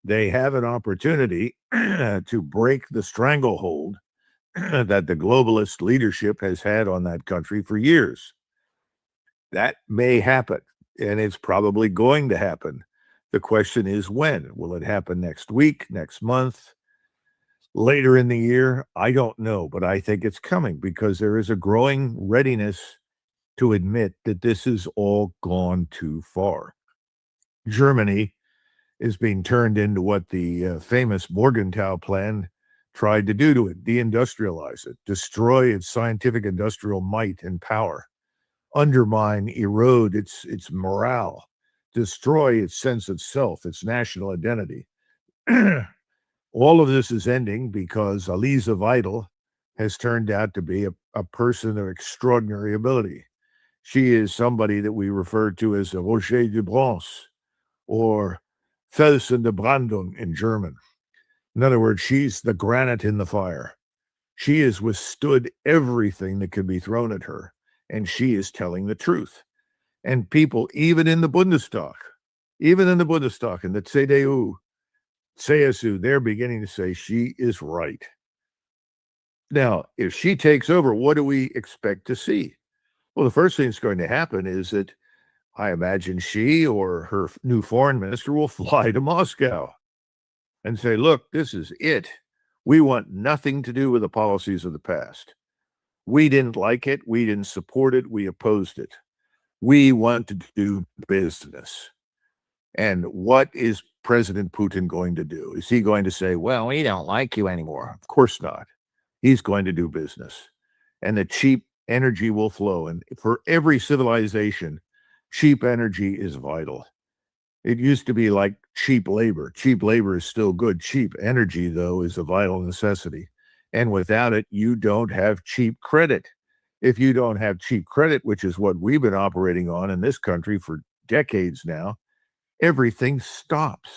They have an opportunity to break the stranglehold that the globalist leadership has had on that country for years. That may happen, and it's probably going to happen. The question is when. Will it happen next week, next month, later in the year? I don't know, but I think it's coming because there is a growing readiness to admit that this has all gone too far. Germany is being turned into what the famous Morgenthau plan tried to do to it: deindustrialize it, destroy its scientific industrial might and power, undermine, erode its morale, destroy its sense of self, its national identity. All of this is ending because Elise Vital has turned out to be a person of extraordinary ability. She is somebody that we refer to as a Rocher de Bronze, or Felsen de Brandung in German. In other words, she's the granite in the fire. She has withstood everything that could be thrown at her, and she is telling the truth. And people, even in the Bundestag, in the CDU, CSU, they're beginning to say she is right. Now, if she takes over, what do we expect to see? Well, the first thing that's going to happen is that I imagine she or her new foreign minister will fly to Moscow and say, look, this is it. We want nothing to do with the policies of the past. We didn't like it. We didn't support it. We opposed it. We want to do business. And what is President Putin going to do? Is he going to say, well, we don't like you anymore? Of course not. He's going to do business. And the cheap energy will flow. And for every civilization, cheap energy is vital. It used to be like cheap labor. Cheap labor is still good. Cheap energy, though, is a vital necessity. And without it, you don't have cheap credit. If you don't have cheap credit, which is what we've been operating on in this country for decades now, everything stops.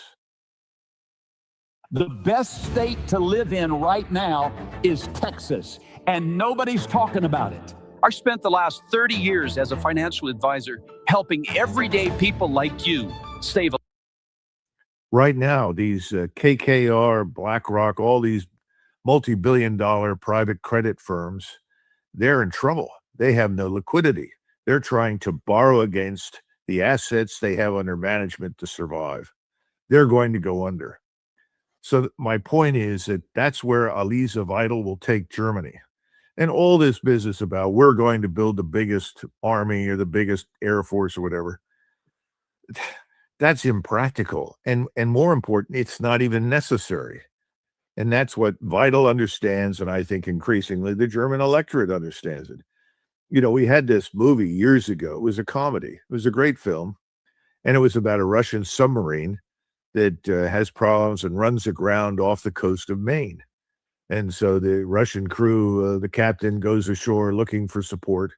The best state to live in right now is Texas, and nobody's talking about it. I spent the last 30 years as a financial advisor helping everyday people like you save a right now. These KKR, BlackRock, all these multi-billion-dollar private credit firms, they're in trouble. They have no liquidity. They're trying to borrow against the assets they have under management to survive. They're going to go under. So my point is that that's where Elise Vital will take Germany. And all this business about we're going to build the biggest army or the biggest air force or whatever, that's impractical. And more important, it's not even necessary. And that's what Vital understands, and I think increasingly the German electorate understands it. You know, we had this movie years ago. It was a comedy. It was a great film. And it was about a Russian submarine that has problems and runs aground off the coast of Maine. And so the Russian crew, the captain goes ashore looking for support.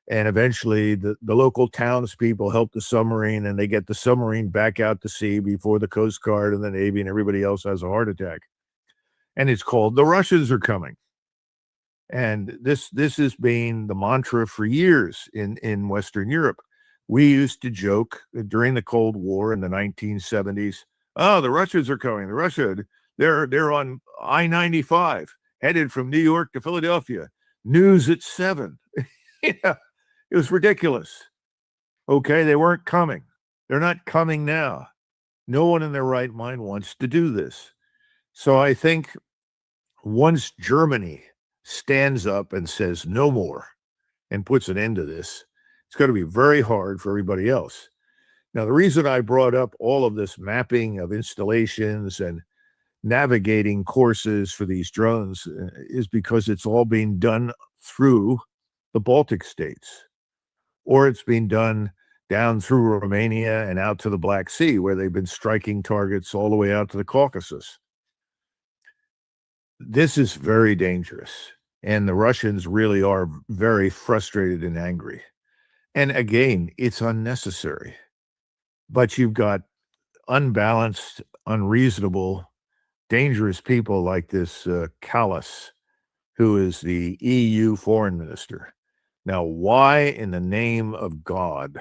And eventually the local townspeople help the submarine, and they get the submarine back out to sea before the Coast Guard and the Navy and everybody else has a heart attack. And it's called The Russians Are Coming. And this has been the mantra for years in Western Europe. We used to joke during the Cold War in the 1970s, oh, the Russians are coming. The Russia, they're on I-95, headed from New York to Philadelphia. News at 7. Yeah, it was ridiculous. Okay, they weren't coming. They're not coming now. No one in their right mind wants to do this. So I think once Germany stands up and says no more and puts an end to this, it's going to be very hard for everybody else. Now, the reason I brought up all of this mapping of installations and navigating courses for these drones is because it's all being done through the Baltic states, or it's being done down through Romania and out to the Black Sea, where they've been striking targets all the way out to the Caucasus. This is very dangerous, and the Russians really are very frustrated and angry. And again, it's unnecessary. But you've got unbalanced, unreasonable, dangerous people like this Callas, who is the EU foreign minister. Now, why in the name of God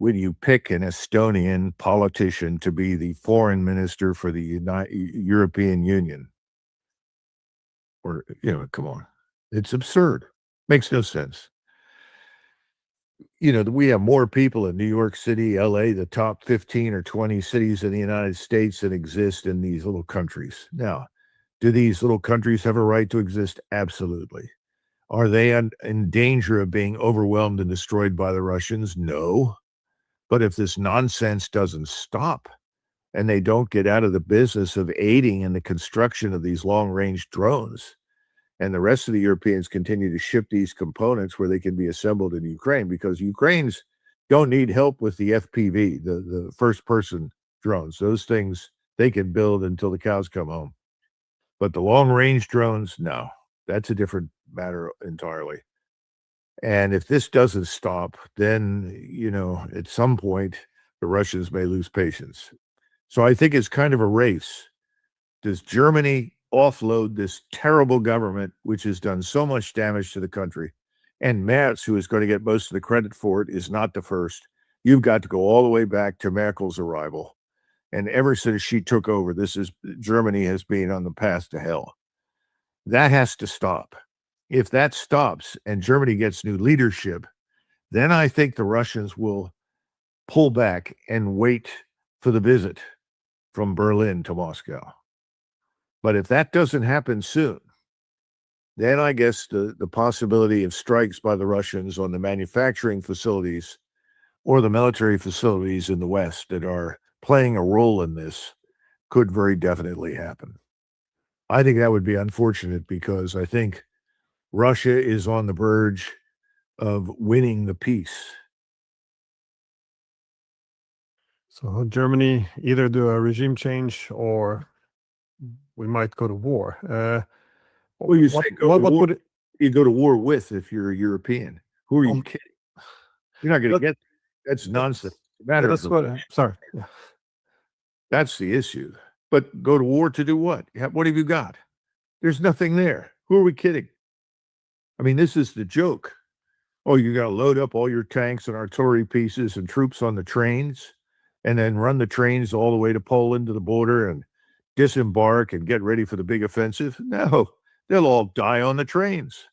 would you pick an Estonian politician to be the foreign minister for the European Union? Or, come on. It's absurd. Makes no sense. We have more people in New York City, LA, the top 15 or 20 cities in the United States that exist in these little countries. Now, do these little countries have a right to exist? Absolutely. Are they in danger of being overwhelmed and destroyed by the Russians? No. But if this nonsense doesn't stop and they don't get out of the business of aiding in the construction of these long-range drones, and the rest of the Europeans continue to ship these components where they can be assembled in Ukraine, because Ukrainians don't need help with the FPV, the first-person drones. Those things they can build until the cows come home. But the long-range drones, no, that's a different matter entirely. And if this doesn't stop, then, at some point, the Russians may lose patience. So I think it's kind of a race. Does Germany offload this terrible government, which has done so much damage to the country? And Merz, who is going to get most of the credit for it, is not the first. You've got to go all the way back to Merkel's arrival. And ever since she took over, Germany has been on the path to hell. That has to stop. If that stops and Germany gets new leadership, then I think the Russians will pull back and wait for the visit from Berlin to Moscow. But if that doesn't happen soon, then I guess the possibility of strikes by the Russians on the manufacturing facilities or the military facilities in the West that are playing a role in this could very definitely happen. I think that would be unfortunate, because I think Russia is on the verge of winning the peace. So Germany either do a regime change or we might go to war. Well, you you go to war with if you're a European. Who are you kidding? You're not going to get that's nonsense. That's what. Sorry. Yeah. That's the issue. But go to war to do what? What have you got? There's nothing there. Who are we kidding? I mean, this is the joke. Oh, you got to load up all your tanks and artillery pieces and troops on the trains, and then run the trains all the way to Poland to the border and disembark and get ready for the big offensive? No, they'll all die on the trains.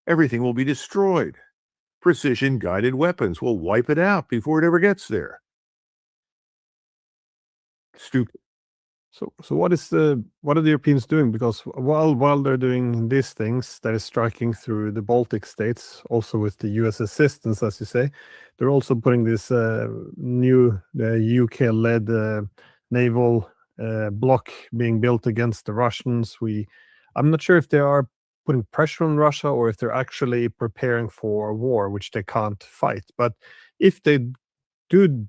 Everything will be destroyed. Precision-guided weapons will wipe it out before it ever gets there. Stupid. So what are the Europeans doing? Because while they're doing these things, that is striking through the Baltic states, also with the US assistance, as you say, they're also putting this new UK-led naval block being built against the Russians. I'm not sure if they are putting pressure on Russia or if they're actually preparing for a war, which they can't fight. But if they do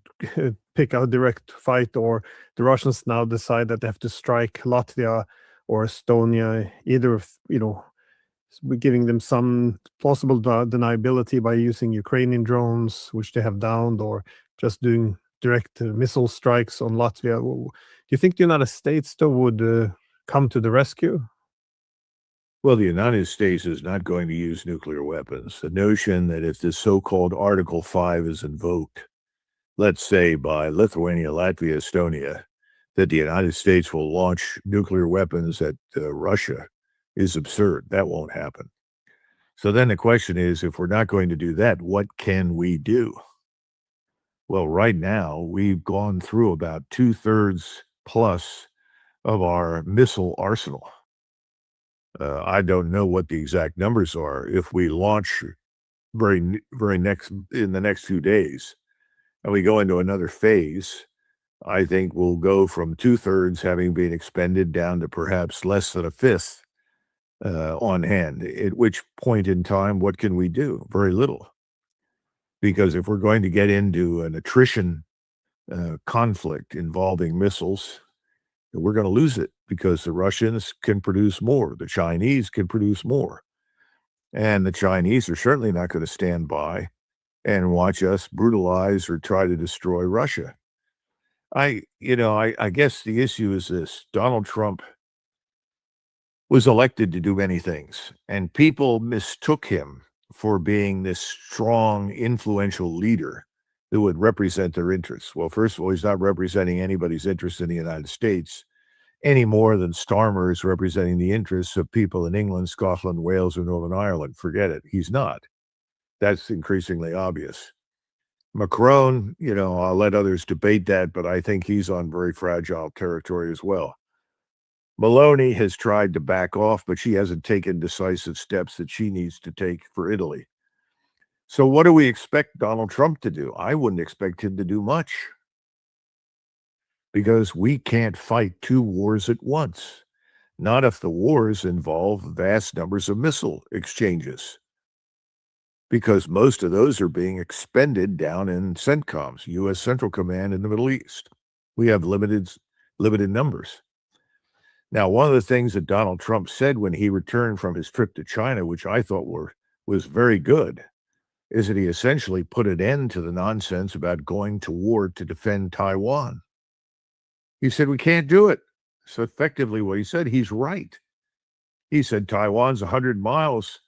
pick a direct fight, or the Russians now decide that they have to strike Latvia or Estonia, either of, we're giving them some plausible deniability by using Ukrainian drones, which they have downed, or just doing direct missile strikes on Latvia. Do you think the United States, though, would come to the rescue? Well, the United States is not going to use nuclear weapons. The notion that if this so-called Article 5 is invoked, let's say by Lithuania, Latvia, Estonia, that the United States will launch nuclear weapons at Russia is absurd. That won't happen. So then the question is, if we're not going to do that, what can we do? Well, right now, we've gone through about 2/3 plus of our missile arsenal. I don't know what the exact numbers are. If we launch in the next few days, and we go into another phase, I think we'll go from 2/3 having been expended down to perhaps less than a fifth on hand. At which point in time, what can we do? Very little. Because if we're going to get into an attrition conflict involving missiles, we're going to lose it, because the Russians can produce more. The Chinese can produce more. And the Chinese are certainly not going to stand by and watch us brutalize or try to destroy Russia. I guess the issue is this. Donald Trump was elected to do many things, and people mistook him for being this strong, influential leader who would represent their interests. Well, first of all, he's not representing anybody's interest in the United States any more than Starmer is representing the interests of people in England, Scotland, Wales, or Northern Ireland. Forget it. He's not. That's increasingly obvious. Macron, I'll let others debate that, but I think he's on very fragile territory as well. Meloni has tried to back off, but she hasn't taken decisive steps that she needs to take for Italy. So what do we expect Donald Trump to do? I wouldn't expect him to do much, because we can't fight two wars at once. Not if the wars involve vast numbers of missile exchanges, because most of those are being expended down in CENTCOMs, U.S. Central Command in the Middle East. We have limited numbers. Now, one of the things that Donald Trump said when he returned from his trip to China, which I thought was very good, is that he essentially put an end to the nonsense about going to war to defend Taiwan. He said, we can't do it. So effectively what he said, he's right. He said Taiwan's 100 miles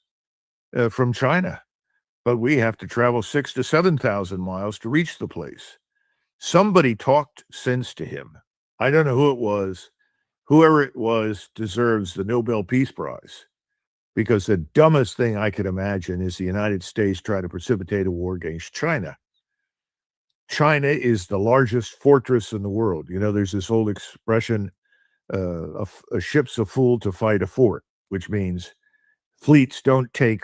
from China, but we have to travel 6,000 to 7,000 miles to reach the place. Somebody talked sense to him. I don't know who it was. Whoever it was deserves the Nobel Peace Prize, because the dumbest thing I could imagine is the United States trying to precipitate a war against China. China is the largest fortress in the world. There's this old expression, a ship's a fool to fight a fort, which means fleets don't take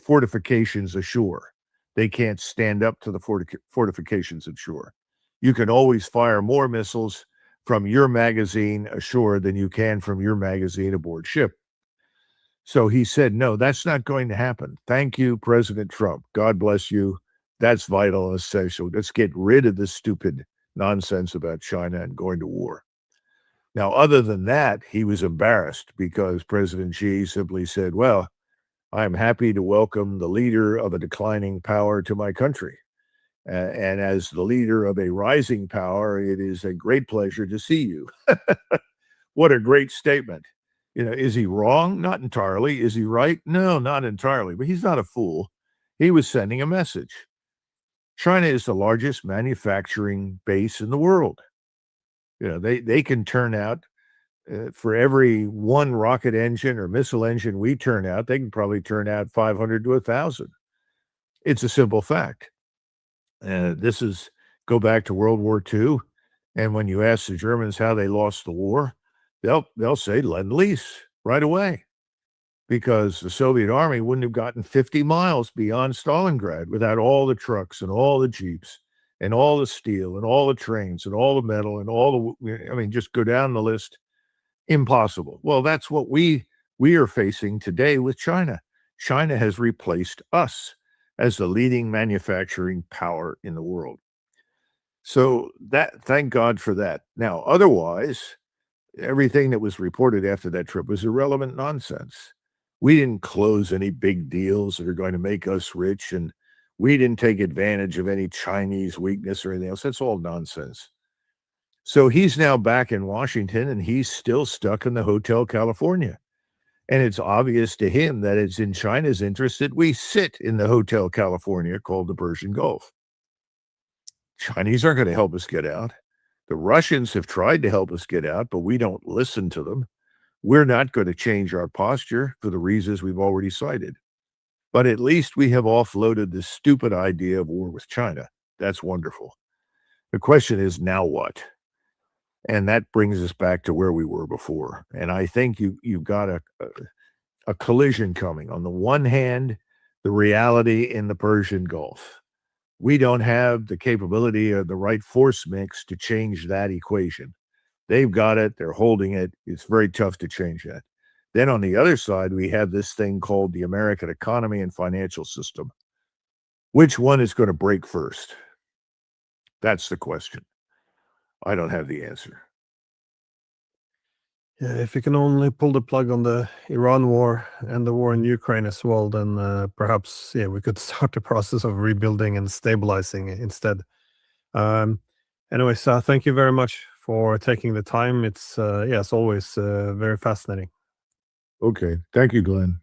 fortifications ashore. They can't stand up to the fortifications ashore. You can always fire more missiles from your magazine ashore than you can from your magazine aboard ship. So he said, no, that's not going to happen. Thank you, President Trump. God bless you. That's vital and essential. Let's get rid of this stupid nonsense about China and going to war. Now, other than that, he was embarrassed because President Xi simply said, well, I'm happy to welcome the leader of a declining power to my country. And as the leader of a rising power, it is a great pleasure to see you. What a great statement. Is he wrong? Not entirely. Is he right? No, not entirely. But he's not a fool. He was sending a message. China is the largest manufacturing base in the world. They can turn out, for every one rocket engine or missile engine we turn out, they can probably turn out 500 to 1,000. It's a simple fact. Go back to World War II, and when you ask the Germans how they lost the war, they'll say Lend-Lease right away, because the Soviet army wouldn't have gotten 50 miles beyond Stalingrad without all the trucks and all the jeeps and all the steel and all the trains and all the metal and just go down the list. Impossible. Well, that's what we are facing today with China. China has replaced us as the leading manufacturing power in the world. So thank God for that. Now, otherwise, everything that was reported after that trip was irrelevant nonsense. We didn't close any big deals that are going to make us rich, and we didn't take advantage of any Chinese weakness or anything else. That's all nonsense. So he's now back in Washington, and he's still stuck in the Hotel California. And it's obvious to him that it's in China's interest that we sit in the Hotel California called the Persian Gulf. Chinese aren't going to help us get out. The Russians have tried to help us get out, but we don't listen to them. We're not going to change our posture for the reasons we've already cited. But at least we have offloaded this stupid idea of war with China. That's wonderful. The question is, now what? And that brings us back to where we were before. And I think you've got a collision coming. On the one hand, the reality in the Persian Gulf. We don't have the capability or the right force mix to change that equation. They've got it. They're holding it. It's very tough to change that. Then on the other side, we have this thing called the American economy and financial system. Which one is going to break first? That's the question. I don't have the answer. Yeah, if you can only pull the plug on the Iran war and the war in Ukraine as well, then perhaps we could start the process of rebuilding and stabilizing instead. And Anyways, thank you very much for taking the time. It's as always very fascinating. Okay, thank you, Glenn.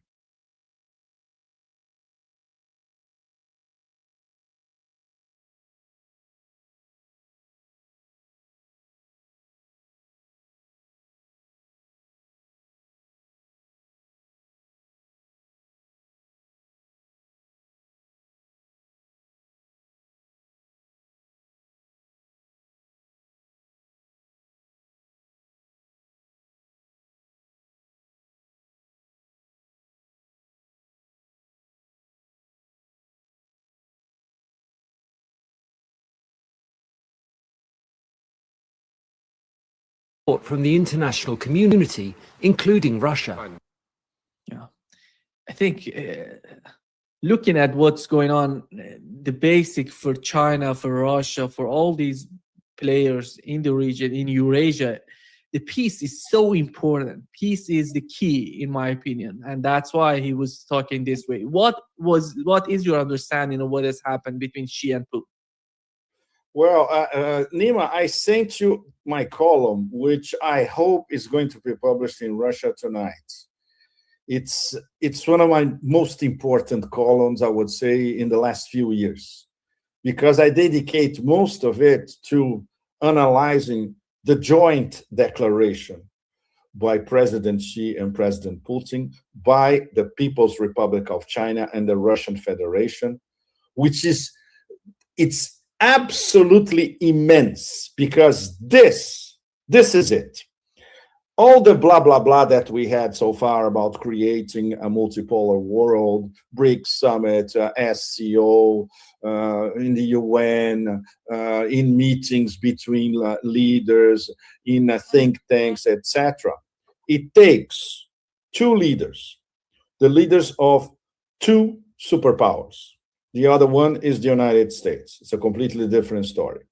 From the international community, including Russia. Yeah, I think looking at what's going on, the basic for China, for Russia, for all these players in the region, in Eurasia, the peace is so important. Peace is the key, in my opinion, and that's why he was talking this way. What is your understanding of what has happened between Xi and Putin? Well, Nima, I sent you my column, which I hope is going to be published in Russia tonight. It's one of my most important columns, I would say, in the last few years, because I dedicate most of it to analyzing the joint declaration by President Xi and President Putin, by the People's Republic of China and the Russian Federation, which is, it's absolutely immense, because this is it. All the blah, blah, blah that we had so far about creating a multipolar world, BRICS summit, SCO, in the UN, in meetings between leaders, in think tanks, etc. It takes two leaders, the leaders of two superpowers. The other one is the United States. It's a completely different story.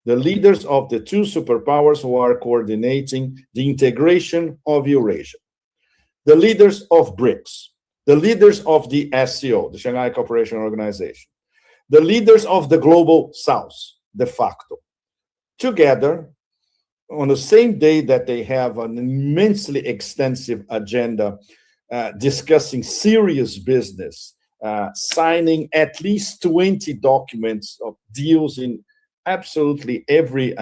The leaders of the two superpowers who are coordinating the integration of Eurasia. The leaders of BRICS. The leaders of the SCO, the Shanghai Cooperation Organization. The leaders of the Global South, de facto. Together, on the same day that they have an immensely extensive agenda discussing serious business, signing at least 20 documents of deals in absolutely every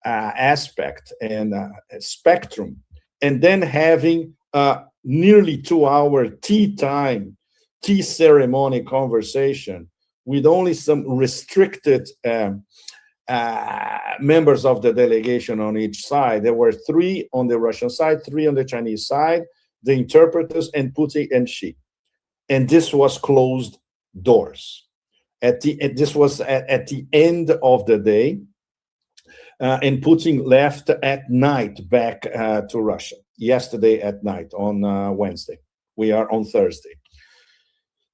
aspect and spectrum, and then having a nearly 2-hour tea ceremony conversation with only some restricted members of the delegation on each side. There were 3 on the Russian side, 3 on the Chinese side, the interpreters, and Putin and Xi. And this was closed doors. This was at the end of the day, and Putin left at night back to Russia, yesterday at night on Wednesday. We are on Thursday.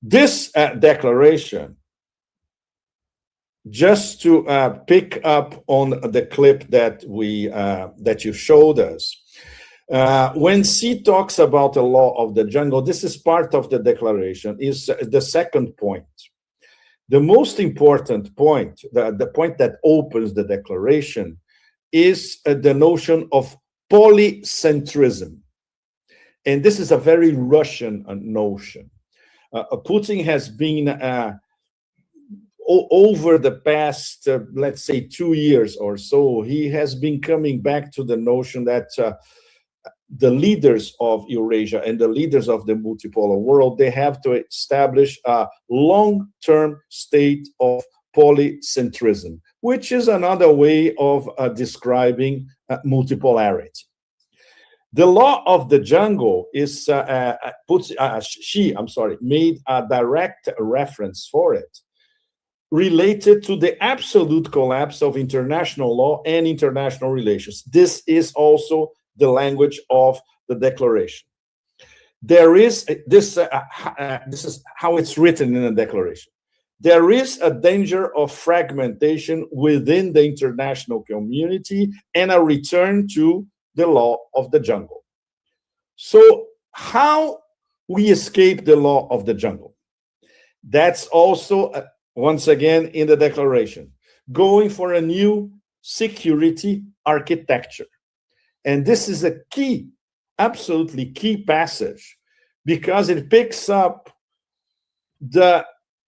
This declaration, just to pick up on the clip that you showed us, when Xi talks about the law of the jungle, this is part of the declaration, is the second point. The most important point, the point that opens the declaration, is the notion of polycentrism. And this is a very Russian notion. Putin has been, over the past, let's say, 2 years or so, he has been coming back to the notion that the leaders of Eurasia and the leaders of the multipolar world, they have to establish a long-term state of polycentrism, which is another way of describing multipolarity. The law of the jungle is made a direct reference for it, related to the absolute collapse of international law and international relations. This is also the language of the declaration. There is this is how it's written in the declaration. There is a danger of fragmentation within the international community and a return to the law of the jungle. So how we escape the law of the jungle? That's also once again in the declaration. going for a new security architecture. And this is a key, absolutely key passage, because it picks up the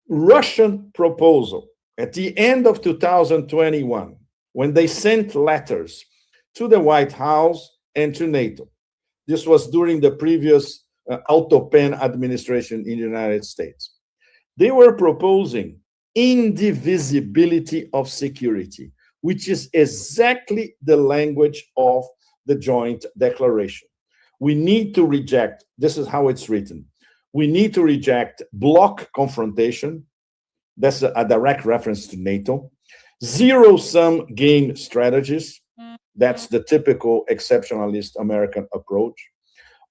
Russian proposal at the end of 2021, when they sent letters to the White House and to NATO. This was during the previous Auto-Pen administration in the United States. They were proposing indivisibility of security, which is exactly the language of the joint declaration. We need to reject, this is how it's written, we need to reject bloc confrontation, that's a direct reference to NATO, zero-sum game strategies, that's the typical exceptionalist American approach,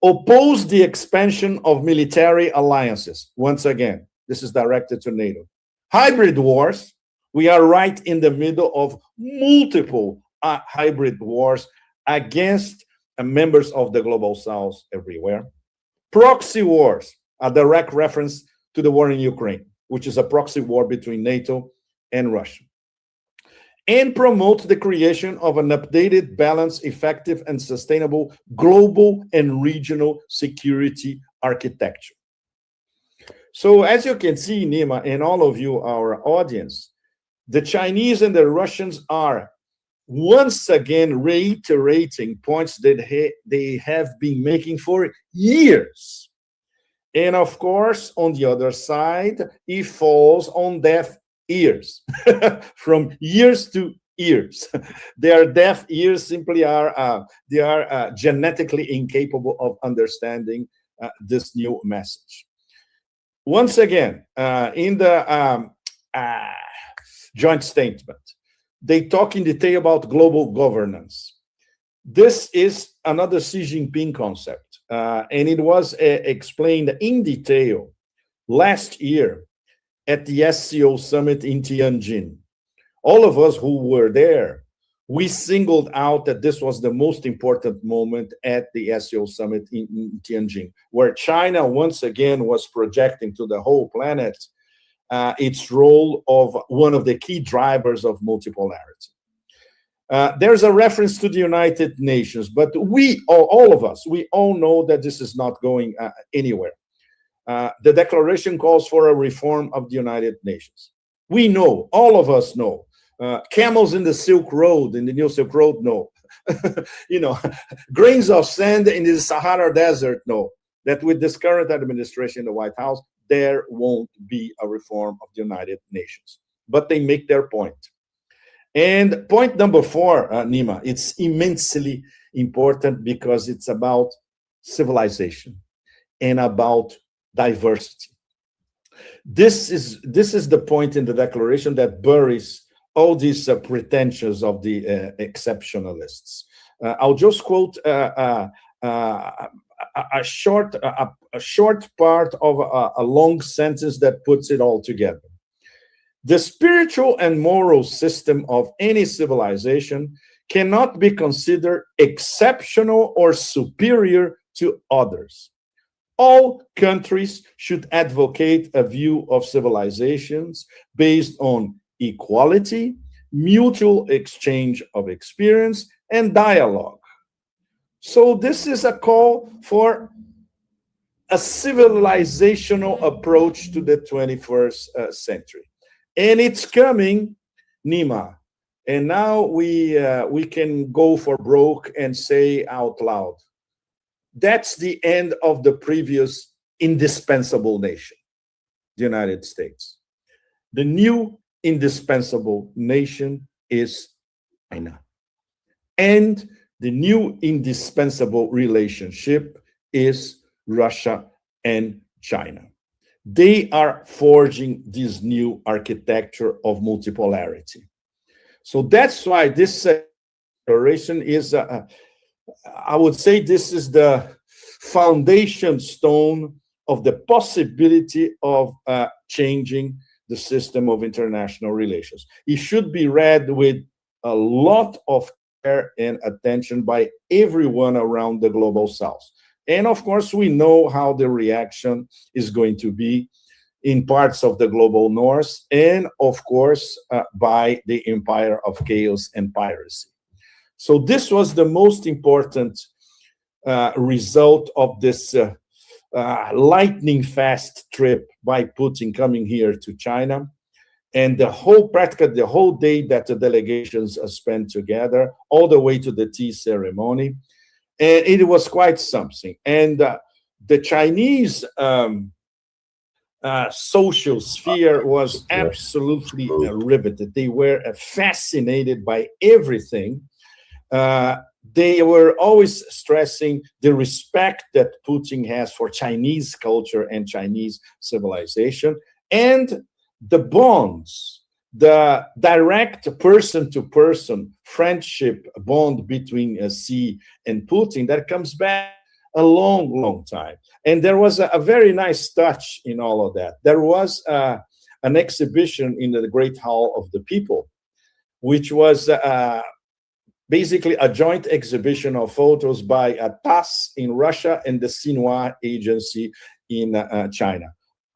oppose the expansion of military alliances, once again, this is directed to NATO, hybrid wars, we are right in the middle of multiple hybrid wars against members of the global south everywhere. Proxy wars, a direct reference to the war in Ukraine, which is a proxy war between NATO and Russia. And promote the creation of an updated, balanced, effective, and sustainable global and regional security architecture. So as you can see, Nima, and all of you, our audience, the Chinese and the Russians are once again reiterating points that they have been making for years. And of course, on the other side, it falls on deaf ears from years to years. Their deaf ears simply are genetically incapable of understanding this new message. Once again, in the joint statement, they talk in detail about global governance. This is another Xi Jinping concept, and it was explained in detail last year at the SCO summit in Tianjin. All of us who were there, we singled out that this was the most important moment at the SCO summit in Tianjin, where China once again was projecting to the whole planet its role of one of the key drivers of multipolarity. There's a reference to the United Nations, but we, all of us, we all know that this is not going anywhere. The declaration calls for a reform of the United Nations. We know, all of us know, camels in the Silk Road, in the New Silk Road, no. You know, grains of sand in the Sahara Desert, no. That with this current administration in the White House, there won't be a reform of the United Nations. But they make their point. And point number 4, Nima, it's immensely important because it's about civilization and about diversity. This is the point in the declaration that buries all these pretensions of the exceptionalists. I'll just quote a short part of a long sentence that puts it all together. The spiritual and moral system of any civilization cannot be considered exceptional or superior to others. All countries should advocate a view of civilizations based on equality, mutual exchange of experience, and dialogue. So this is a call for a civilizational approach to the 21st century. And it's coming, Nima. And now we can go for broke and say out loud, that's the end of the previous indispensable nation, the United States. The new indispensable nation is China. And the new indispensable relationship is Russia and China. They are forging this new architecture of multipolarity. So that's why this declaration is, I would say this is the foundation stone of the possibility of changing the system of international relations. It should be read with a lot of care and attention by everyone around the global south. And of course, we know how the reaction is going to be in parts of the global north, and of course by the empire of chaos and piracy. So this was the most important result of this lightning fast trip by Putin coming here to China. And practically the whole day that the delegations spent together, all the way to the tea ceremony. And it was quite something. And the Chinese social sphere was absolutely riveted. They were fascinated by everything. They were always stressing the respect that Putin has for Chinese culture and Chinese civilization, and the bonds, the direct person-to-person friendship bond between Xi and Putin that comes back a long, long time. And there was a very nice touch in all of that. There was an exhibition in the Great Hall of the People, which was basically a joint exhibition of photos by TASS in Russia and the Xinhua agency in China.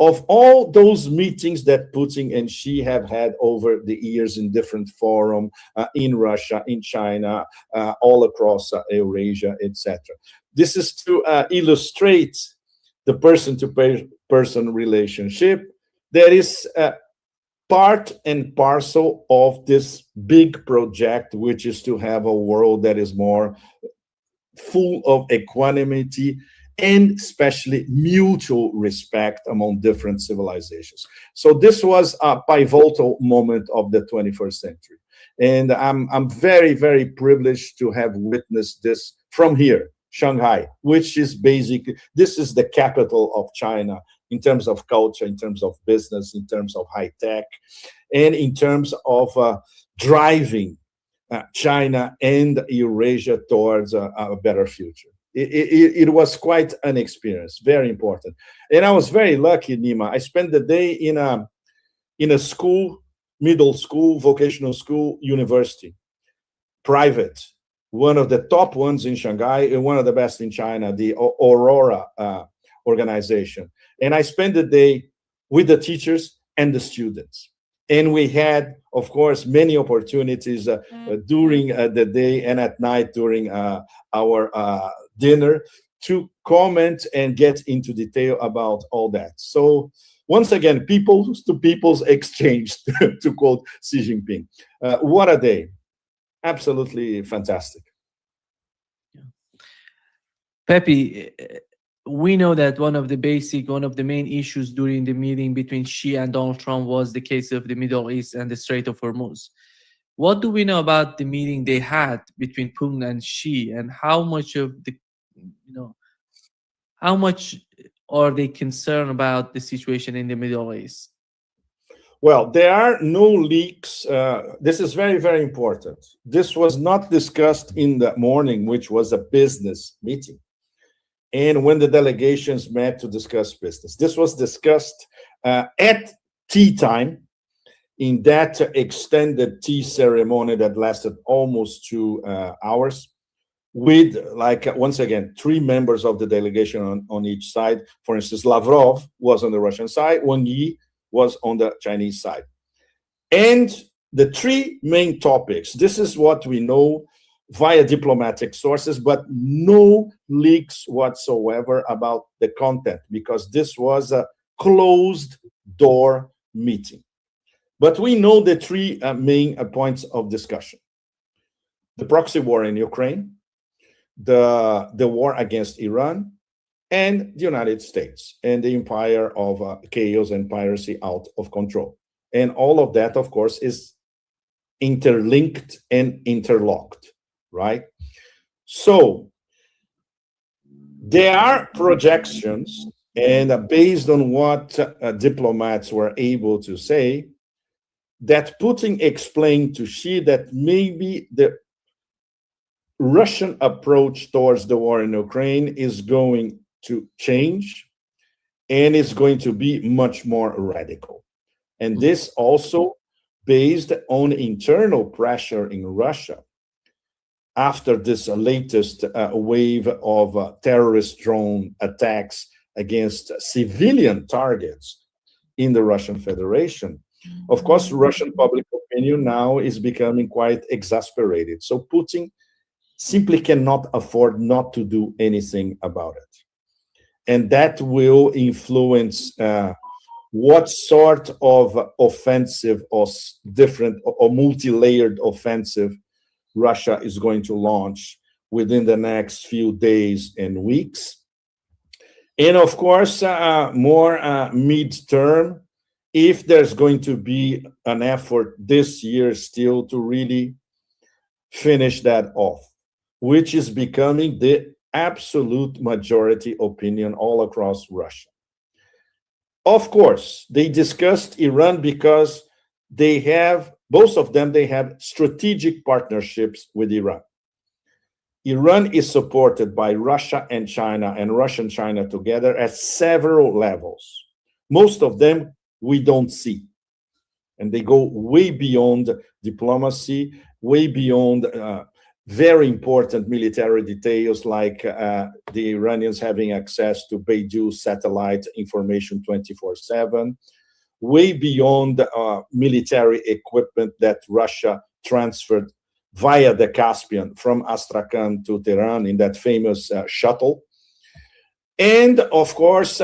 Of all those meetings that Putin and Xi have had over the years in different forums in Russia, in China, all across Eurasia, etc. This is to illustrate the person-to-person relationship that is part and parcel of this big project, which is to have a world that is more full of equanimity and especially mutual respect among different civilizations. So this was a pivotal moment of the 21st century. And I'm very, very privileged to have witnessed this from here, Shanghai, which is basically, this is the capital of China in terms of culture, in terms of business, in terms of high tech, and in terms of driving China and Eurasia towards a better future. It was quite an experience, very important. And I was very lucky, Nima. I spent the day in a school, middle school, vocational school, university, private, one of the top ones in Shanghai and one of the best in China, the Aurora organization. And I spent the day with the teachers and the students. And we had, of course, many opportunities during the day and at night during our dinner to comment and get into detail about all that. So once again, peoples to peoples exchange, to quote Xi Jinping. What a day. Absolutely fantastic. Pepe, we know that one of the main issues during the meeting between Xi and Donald Trump was the case of the Middle East and the Strait of Hormuz. What do we know about the meeting they had between Putin and Xi, and how much of the, how much are they concerned about the situation in the Middle East? Well, there are no leaks. This is very, very important. This was not discussed in the morning, which was a business meeting. And when the delegations met to discuss business, this was discussed at tea time in that extended tea ceremony that lasted almost 2 hours with, like, once again, 3 members of the delegation on each side. For instance, Lavrov was on the Russian side, Wang Yi was on the Chinese side. And the 3 main topics, this is what we know via diplomatic sources, but no leaks whatsoever about the content, because this was a closed door meeting. But we know the 3 main points of discussion: the proxy war in Ukraine, the war against Iran, and the United States and the empire of chaos and piracy out of control. And all of that, of course, is interlinked and interlocked, right? So there are projections, and based on what diplomats were able to say, that Putin explained to Xi that maybe the Russian approach towards the war in Ukraine is going to change, and it's going to be much more radical. And this also based on internal pressure in Russia after this latest wave of terrorist drone attacks against civilian targets in the Russian Federation. Of course, Russian public opinion now is becoming quite exasperated. So Putin simply cannot afford not to do anything about it. And that will influence what sort of offensive or different or multi-layered offensive Russia is going to launch within the next few days and weeks. And of course, more midterm, if there's going to be an effort this year still to really finish that off, which is becoming the absolute majority opinion all across Russia. Of course, they discussed Iran because they have, both of them, they have strategic partnerships with Iran. Iran is supported by Russia and China, and Russia and China together at several levels. Most of them we don't see. And they go way beyond diplomacy, way beyond very important military details like the Iranians having access to Beidou satellite information 24/7, way beyond military equipment that Russia transferred via the Caspian from Astrakhan to Tehran in that famous shuttle. And of course,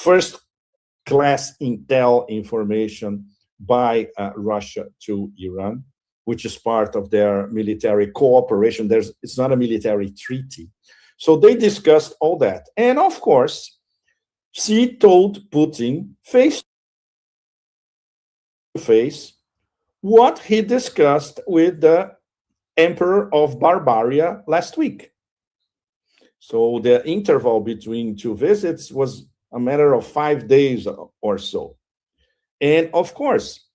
first-class intel information by Russia to Iran, which is part of their military cooperation. It's not a military treaty. So they discussed all that. And of course, Xi told Putin face to face what he discussed with the Emperor of Barbaria last week. So the interval between two visits was a matter of 5 days or so. And of course,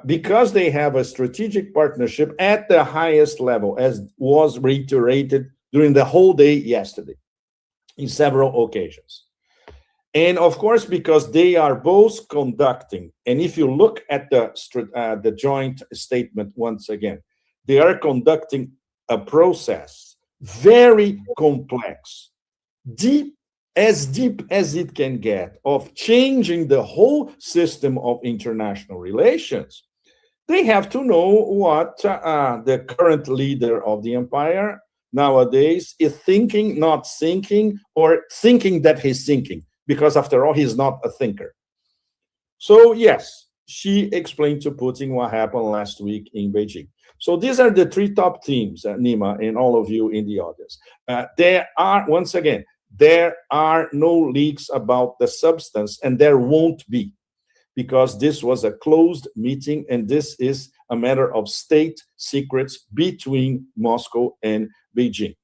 because they have a strategic partnership at the highest level, as was reiterated during the whole day yesterday, in several occasions. And of course, because they are both conducting, and if you look at the joint statement once again, they are conducting a process very complex, deep as it can get, of changing the whole system of international relations. They have to know what the current leader of the empire nowadays is thinking, not thinking, or thinking that he's thinking, because after all, he's not a thinker. So yes, she explained to Putin what happened last week in Beijing. So these are the three top themes, Nima, and all of you in the audience. There are, once again, there are no leaks about the substance, and there won't be, because this was a closed meeting, and this is a matter of state secrets between Moscow and Beijing.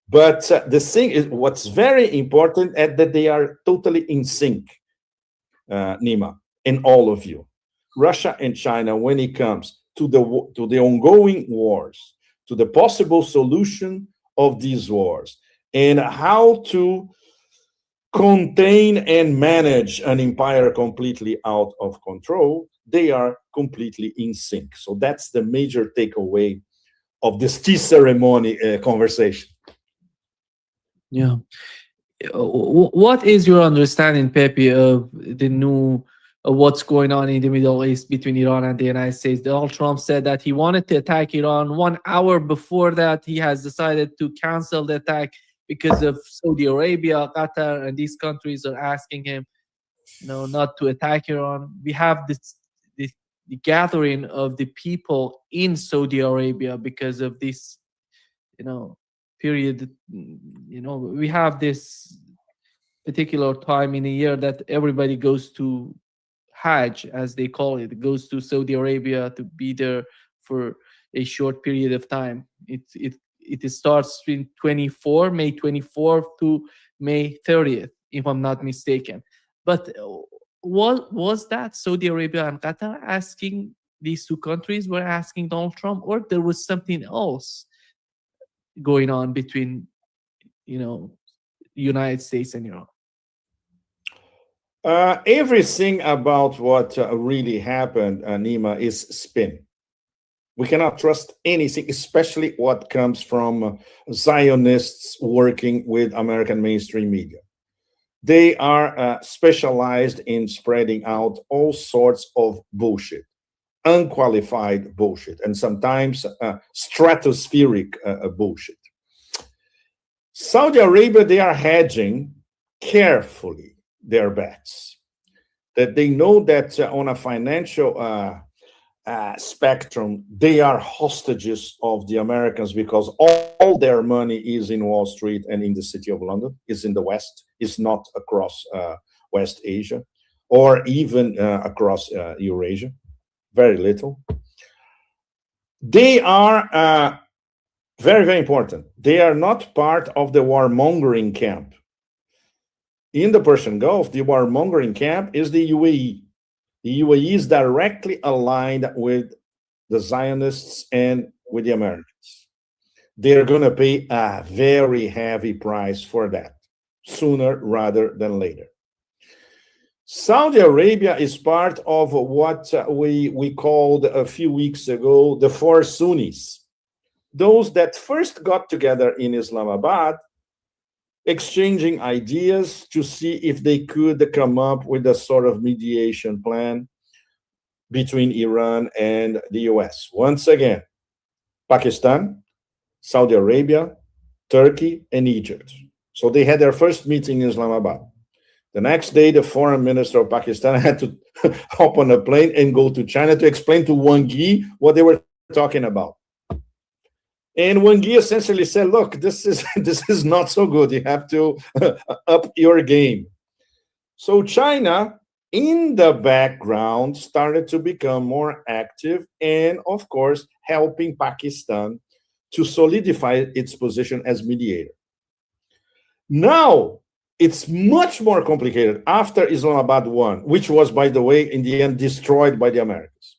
But the thing is, what's very important is that they are totally in sync, Nima, and all of you. Russia and China, when it comes to the ongoing wars, to the possible solution of these wars, and how to contain and manage an empire completely out of control, they are completely in sync. So that's the major takeaway of this tea ceremony conversation. Yeah. What is your understanding, Pepe, of the new what's going on in the Middle East between Iran and the United States? Donald Trump said that he wanted to attack Iran. 1 hour before that, he has decided to cancel the attack because of Saudi Arabia, Qatar, and these countries are asking him, not to attack Iran. We have the gathering of the people in Saudi Arabia because of this, period. We have this particular time in a year that everybody goes to Hajj, as they call it, goes to Saudi Arabia to be there for a short period of time. It starts in May 24th to May 30th, if I'm not mistaken. But what was that Saudi Arabia and Qatar asking, these two countries were asking Donald Trump, or there was something else going on between, United States and Iran? Everything about what really happened, Nima, is spin. We cannot trust anything, especially what comes from Zionists working with American mainstream media. They are specialized in spreading out all sorts of bullshit, unqualified bullshit, and sometimes stratospheric bullshit. Saudi Arabia, they are hedging carefully their bets. That they know that on a financial spectrum, they are hostages of the Americans because all their money is in Wall Street and in the city of London, is in the West, is not across West Asia or even across Eurasia, very little. They are very, very important. They are not part of the warmongering camp. In the Persian Gulf, the warmongering camp is the UAE. The UAE is directly aligned with the Zionists and with the Americans. They're going to pay a very heavy price for that, sooner rather than later. Saudi Arabia is part of what we called a few weeks ago the four Sunnis, those that first got together in Islamabad, exchanging ideas to see if they could come up with a sort of mediation plan between Iran and the US. Once again, Pakistan, Saudi Arabia, Turkey, and Egypt. So they had their first meeting in Islamabad. The next day, the foreign minister of Pakistan had to hop on a plane and go to China to explain to Wang Yi what they were talking about. And Wang Yi essentially said, look, this is not so good. You have to up your game. So China, in the background, started to become more active and, of course, helping Pakistan to solidify its position as mediator. Now, it's much more complicated after Islamabad 1, which was, by the way, in the end, destroyed by the Americans.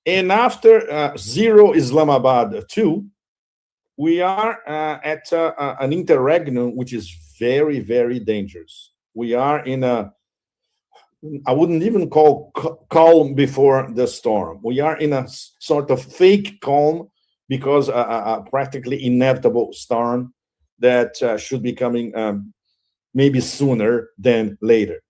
And after Zero Islamabad 2, we are at an interregnum, which is very, very dangerous. We are in a, I wouldn't even call calm before the storm. We are in a sort of fake calm because a practically inevitable storm that should be coming maybe sooner than later.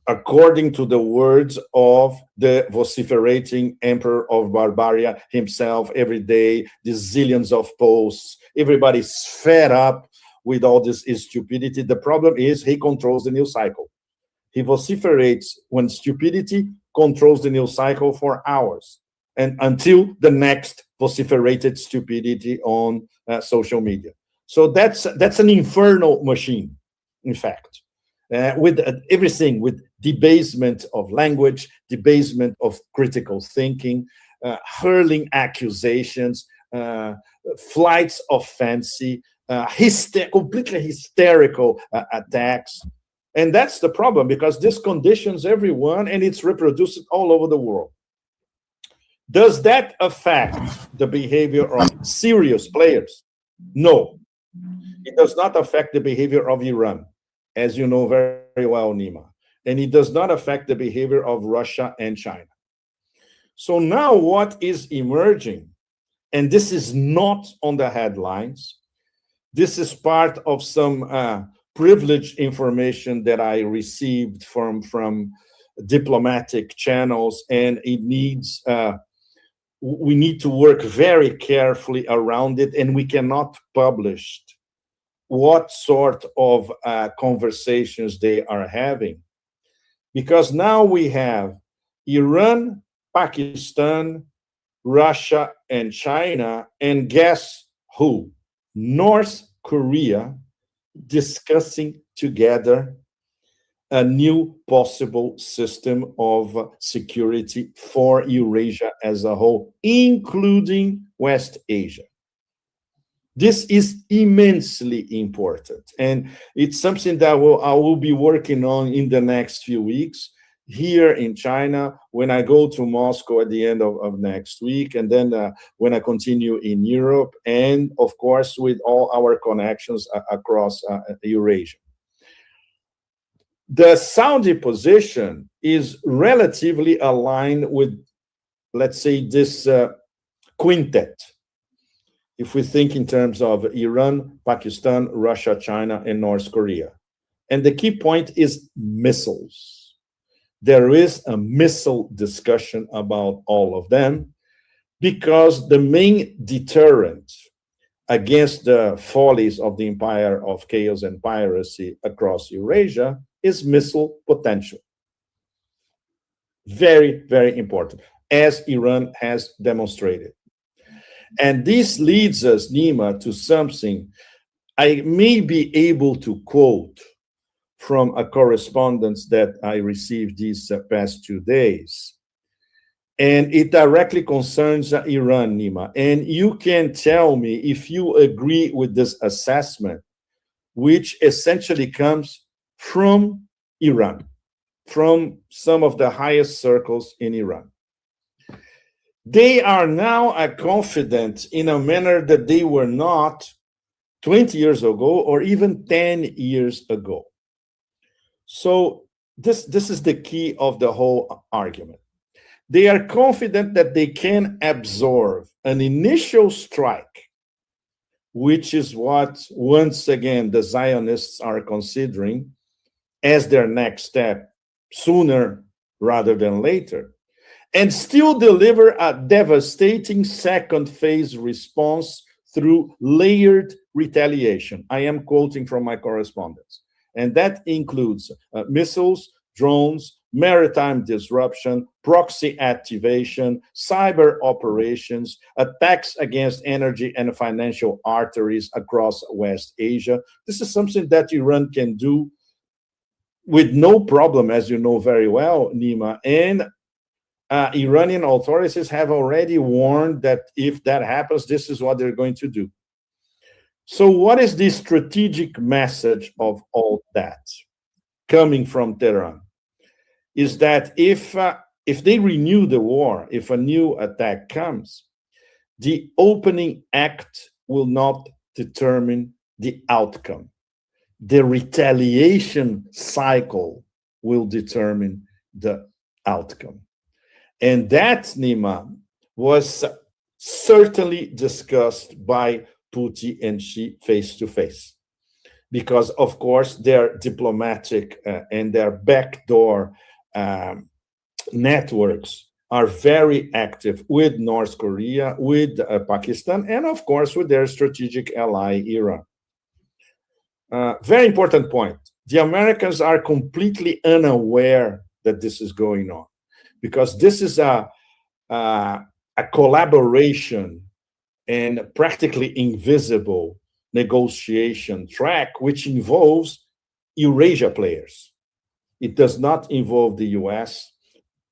According to the words of the vociferating emperor of Barbaria himself, every day, the zillions of posts, everybody's fed up with all this stupidity. The problem is he controls the news cycle. He vociferates when stupidity controls the news cycle for hours and until the next vociferated stupidity on social media. So that's an infernal machine, in fact. With everything, with debasement of language, debasement of critical thinking, hurling accusations, flights of fancy, completely hysterical attacks. And that's the problem, because this conditions everyone and it's reproduced all over the world. Does that affect the behavior of serious players? No. It does not affect the behavior of Iran, as you know very well, Nima. And it does not affect the behavior of Russia and China. So now what is emerging, and this is not on the headlines, this is part of some privileged information that I received from diplomatic channels, and it needs, we need to work very carefully around it, and we cannot publish what sort of conversations they are having. Because now we have Iran, Pakistan, Russia, and China, and guess who? North Korea discussing together a new possible system of security for Eurasia as a whole, including West Asia. This is immensely important, and it's something that I will be working on in the next few weeks here in China, when I go to Moscow at the end of next week, and then when I continue in Europe, and of course with all our connections across Eurasia. The Saudi position is relatively aligned with, let's say, this quintet. If we think in terms of Iran, Pakistan, Russia, China, and North Korea. And the key point is missiles. There is a missile discussion about all of them, because the main deterrent against the follies of the empire of chaos and piracy across Eurasia is missile potential. Very, very important, as Iran has demonstrated. And this leads us, Nima, to something I may be able to quote from a correspondence that I received these past 2 days. And it directly concerns Iran, Nima. And you can tell me if you agree with this assessment, which essentially comes from Iran, from some of the highest circles in Iran. They are now confident in a manner that they were not 20 years ago or even 10 years ago. So this is the key of the whole argument. They are confident that they can absorb an initial strike, which is what, once again, the Zionists are considering as their next step, sooner rather than later, and still deliver a devastating second phase response through layered retaliation. I am quoting from my correspondence. And that includes missiles, drones, maritime disruption, proxy activation, cyber operations, attacks against energy and financial arteries across West Asia. This is something that Iran can do with no problem, as you know very well, Nima. And Iranian authorities have already warned that if that happens, this is what they're going to do. So what is the strategic message of all that coming from Tehran? Is that if they renew the war, if a new attack comes, the opening act will not determine the outcome. The retaliation cycle will determine the outcome. And that, Nima, was certainly discussed by Putin and Xi face to face. Because, of course, their diplomatic and their backdoor networks are very active with North Korea, with Pakistan, and, of course, with their strategic ally, Iran. Very important point. The Americans are completely unaware that this is going on, because this is a collaboration and practically invisible negotiation track, which involves Eurasia players. It does not involve the US,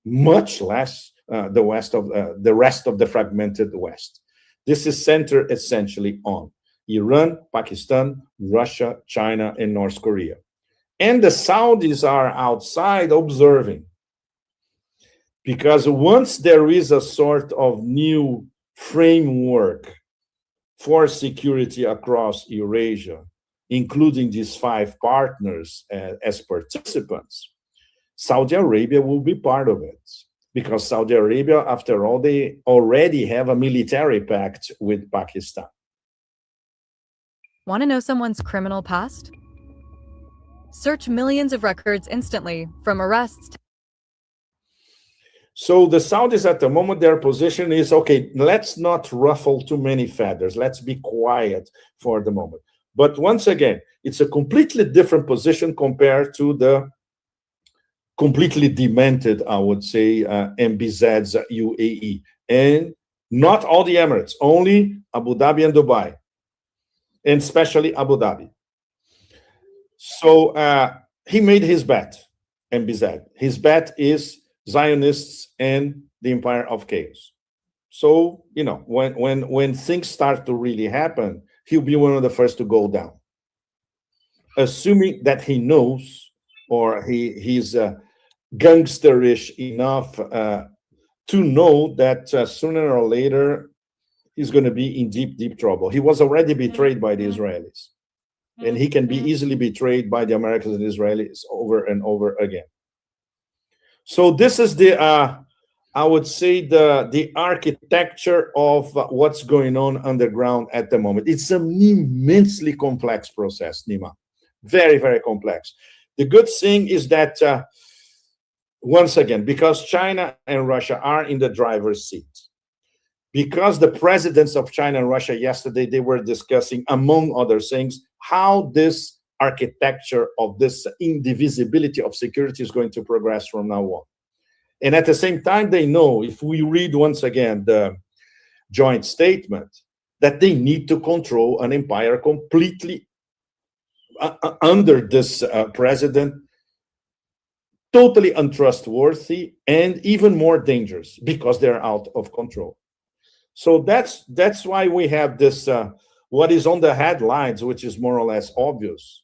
much less the rest of the fragmented West. This is centered essentially on Iran, Pakistan, Russia, China, and North Korea. And the Saudis are outside observing. Because once there is a sort of new framework for security across Eurasia, including these 5 partners as participants, Saudi Arabia will be part of it. Because Saudi Arabia, after all, they already have a military pact with Pakistan. Want to know someone's criminal past? Search millions of records instantly, from arrests to... So the Saudis at the moment, their position is, okay, let's not ruffle too many feathers. Let's be quiet for the moment. But once again, it's a completely different position compared to the completely demented, I would say, MBZ's UAE. And not all the Emirates, only Abu Dhabi and Dubai, and especially Abu Dhabi. So he made his bet, MBZ. His bet is Zionists and the Empire of Chaos. So, you know, when things start to really happen, he'll be one of the first to go down. Assuming that he knows, or he's gangsterish enough to know that sooner or later he's going to be in deep, deep trouble. He was already betrayed by the Israelis. And he can be easily betrayed by the Americans and Israelis over and over again. So this is the, I would say, the architecture of what's going on underground at the moment. It's an immensely complex process, Nima. Very, very complex. The good thing is that, once again, because China and Russia are in the driver's seat, because the presidents of China and Russia yesterday, they were discussing, among other things, how this architecture of this indivisibility of security is going to progress from now on. And at the same time, they know, if we read once again the joint statement, that they need to control an empire completely under this president, totally untrustworthy and even more dangerous because they're out of control. So that's why we have this, what is on the headlines, which is more or less obvious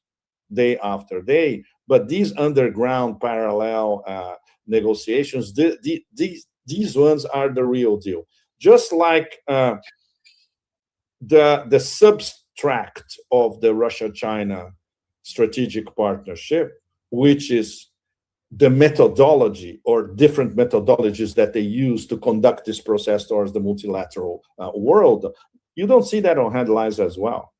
day after day, but these underground parallel negotiations, these ones are the real deal. Just like the subtract of the Russia-China strategic partnership, which is the methodology or different methodologies that they use to conduct this process towards the multilateral world. You don't see that on headlines as well.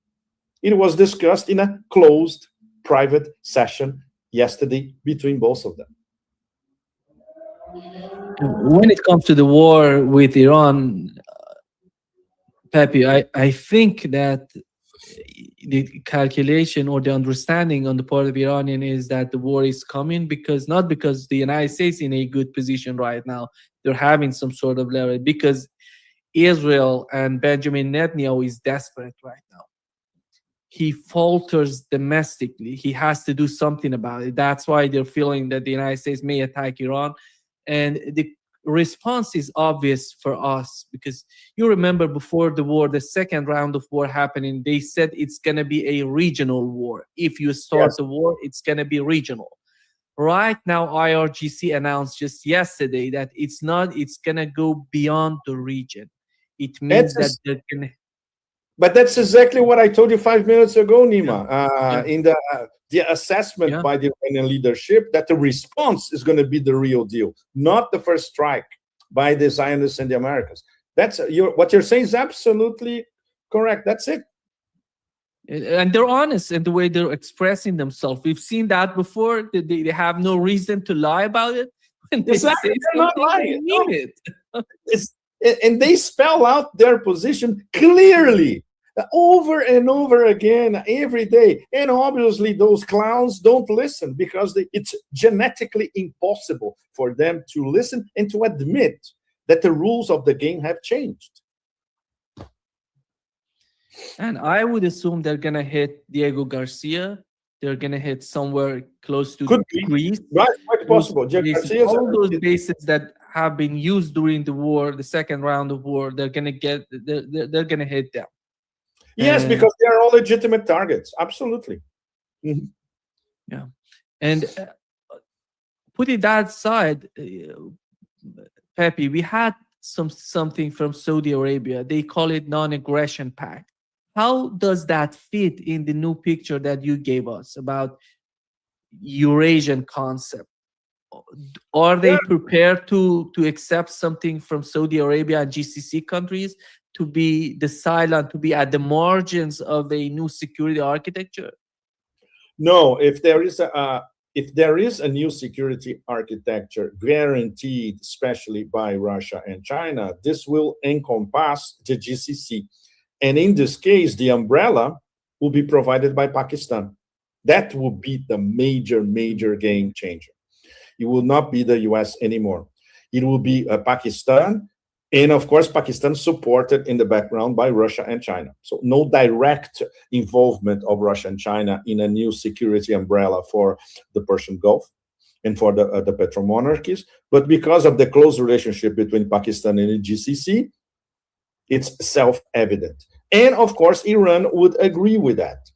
It was discussed in a closed private session yesterday between both of them. When it comes to the war with Iran, Pepe, I think that the calculation or the understanding on the part of Iranian is that the war is coming not because the United States in a good position right now, they're having some sort of leverage, because Israel and Benjamin Netanyahu is desperate right now. He falters domestically. He has to do something about it. That's why they're feeling that the United States may attack Iran. And the response is obvious for us, because you remember before the war, the second round of war happening, they said it's going to be a regional war. If you start the war, it's going to be regional. Right now, IRGC announced just yesterday that it's not, it's going to go beyond the region. It means that they're going to... But that's exactly what I told you 5 minutes ago, Nima, in the assessment by the Iranian leadership, that the response is going to be the real deal, not the first strike by the Zionists and the Americans. That's what you're saying is absolutely correct. That's it. And they're honest in the way they're expressing themselves. We've seen that before. They have no reason to lie about it. When they exactly, say they're not lying. They mean it. And they spell out their position clearly, over and over again, every day. And obviously, those clowns don't listen, because it's genetically impossible for them to listen and to admit that the rules of the game have changed. And I would assume they're going to hit Diego Garcia. They're going to hit somewhere close to Greece. Right, quite possible. All those bases that have been used during the war, the second round of war, they're going to get, they're going to hit them. Yes, because they are all legitimate targets. Absolutely. Mm-hmm. Yeah. And putting that aside, Pepe, we had something from Saudi Arabia. They call it non-aggression pact. How does that fit in the new picture that you gave us about Eurasian concept? Are they prepared to accept something from Saudi Arabia and GCC countries to be the silent, to be at the margins of a new security architecture? No, if there is a new security architecture guaranteed, especially by Russia and China, this will encompass the GCC. And in this case, the umbrella will be provided by Pakistan. That will be the major game changer. It will not be the US anymore. It will be Pakistan, and of course, Pakistan supported in the background by Russia and China. So no direct involvement of Russia and China in a new security umbrella for the Persian Gulf and for the petromonarchies. But because of the close relationship between Pakistan and the GCC, it's self-evident. And of course, Iran would agree with that,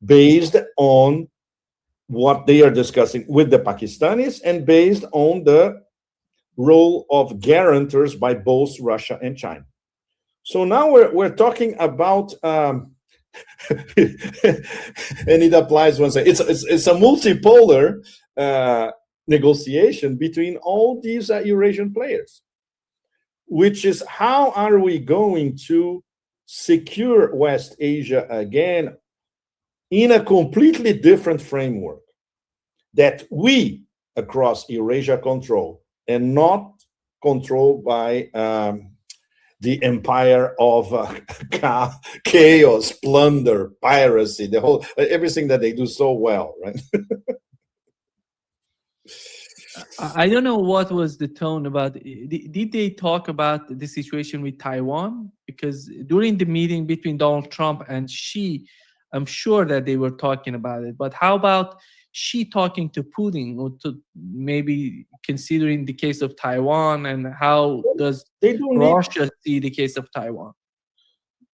based on what they are discussing with the Pakistanis and based on the role of guarantors by both Russia and China. So now we're talking about, and it applies once again, it's a multipolar negotiation between all these Eurasian players, which is how are we going to secure West Asia again in a completely different framework that we across Eurasia control, and not controlled by the empire of chaos, plunder, piracy, the whole everything that they do so well, right? I don't know what was the tone about. Did they talk about the situation with Taiwan? Because during the meeting between Donald Trump and Xi, I'm sure that they were talking about it. But how about Xi talking to Putin, or to maybe considering the case of Taiwan, and how does Russia see the case of Taiwan?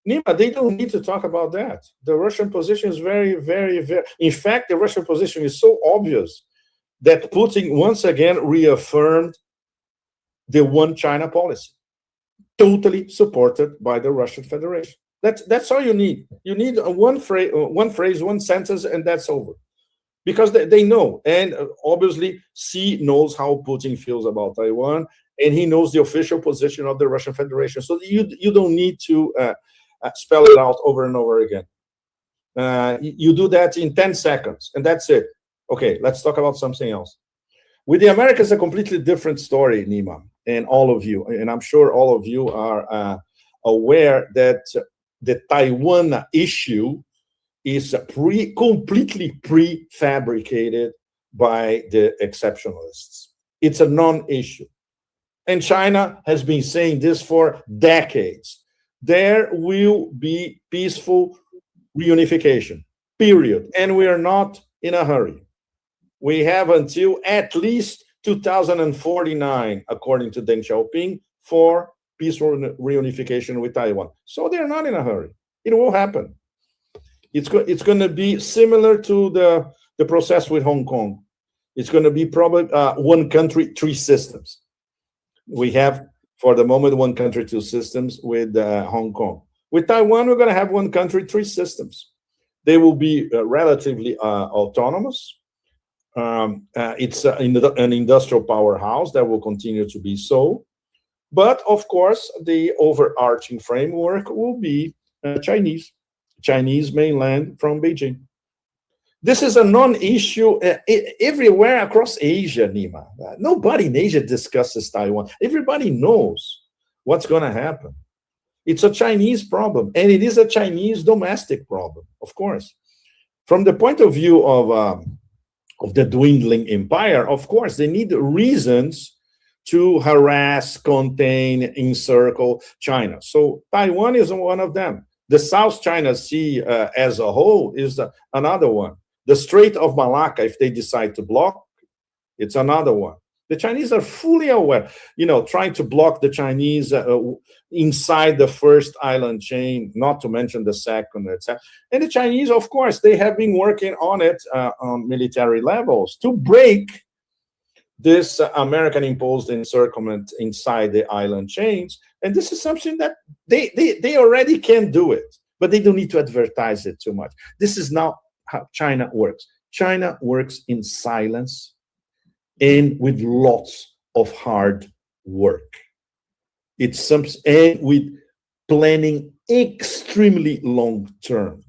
Nima, they don't need to talk about that. The Russian position is very, very, very. In fact, the Russian position is so obvious that Putin once again reaffirmed the one China policy, totally supported by the Russian Federation. That's all you need. You need one phrase, one sentence, and that's over. Because they know, and obviously Xi knows how Putin feels about Taiwan, and he knows the official position of the Russian Federation. So you don't need to spell it out over and over again. You do that in 10 seconds, and that's it. Okay, let's talk about something else. With the Americans, a completely different story, Nima, and all of you, and I'm sure all of you are aware that the Taiwan issue is completely prefabricated by the exceptionalists. It's a non-issue. And China has been saying this for decades. There will be peaceful reunification, period. And we are not in a hurry. We have until at least 2049, according to Deng Xiaoping, for peaceful reunification with Taiwan. So they're not in a hurry. It will happen. It's going to be similar to the process with Hong Kong. It's going to be probably one country, three systems. We have, for the moment, one country, two systems with Hong Kong. With Taiwan, we're going to have one country, three systems. They will be relatively autonomous. It's an industrial powerhouse that will continue to be so. But, of course, the overarching framework will be Chinese mainland from Beijing. This is a non-issue everywhere across Asia, Nima. Nobody in Asia discusses Taiwan. Everybody knows what's going to happen. It's a Chinese problem, and it is a Chinese domestic problem, of course. From the point of view of the dwindling empire, of course, they need reasons to harass, contain, encircle China. So Taiwan is one of them. The South China Sea as a whole is another one. The Strait of Malacca, if they decide to block, it's another one. The Chinese are fully aware, trying to block the Chinese inside the first island chain, not to mention the second, etc. And the Chinese, of course, they have been working on it on military levels to break this American-imposed encirclement inside the island chains. And this is something that they already can do it, but they don't need to advertise it too much. This is now how China works. China works in silence and with lots of hard work. It's something, and with planning extremely long term.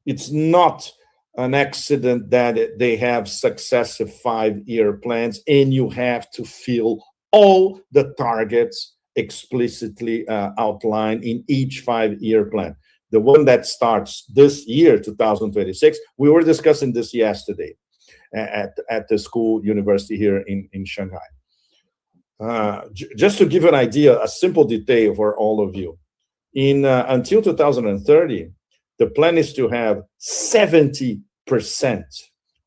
It's not an accident that they have successive 5-year plans and you have to fill all the targets explicitly outlined in each 5-year plan. The one that starts this year, 2026, we were discussing this yesterday at the school university here in Shanghai. Just to give an idea, a simple detail for all of you. Until 2030, the plan is to have 70%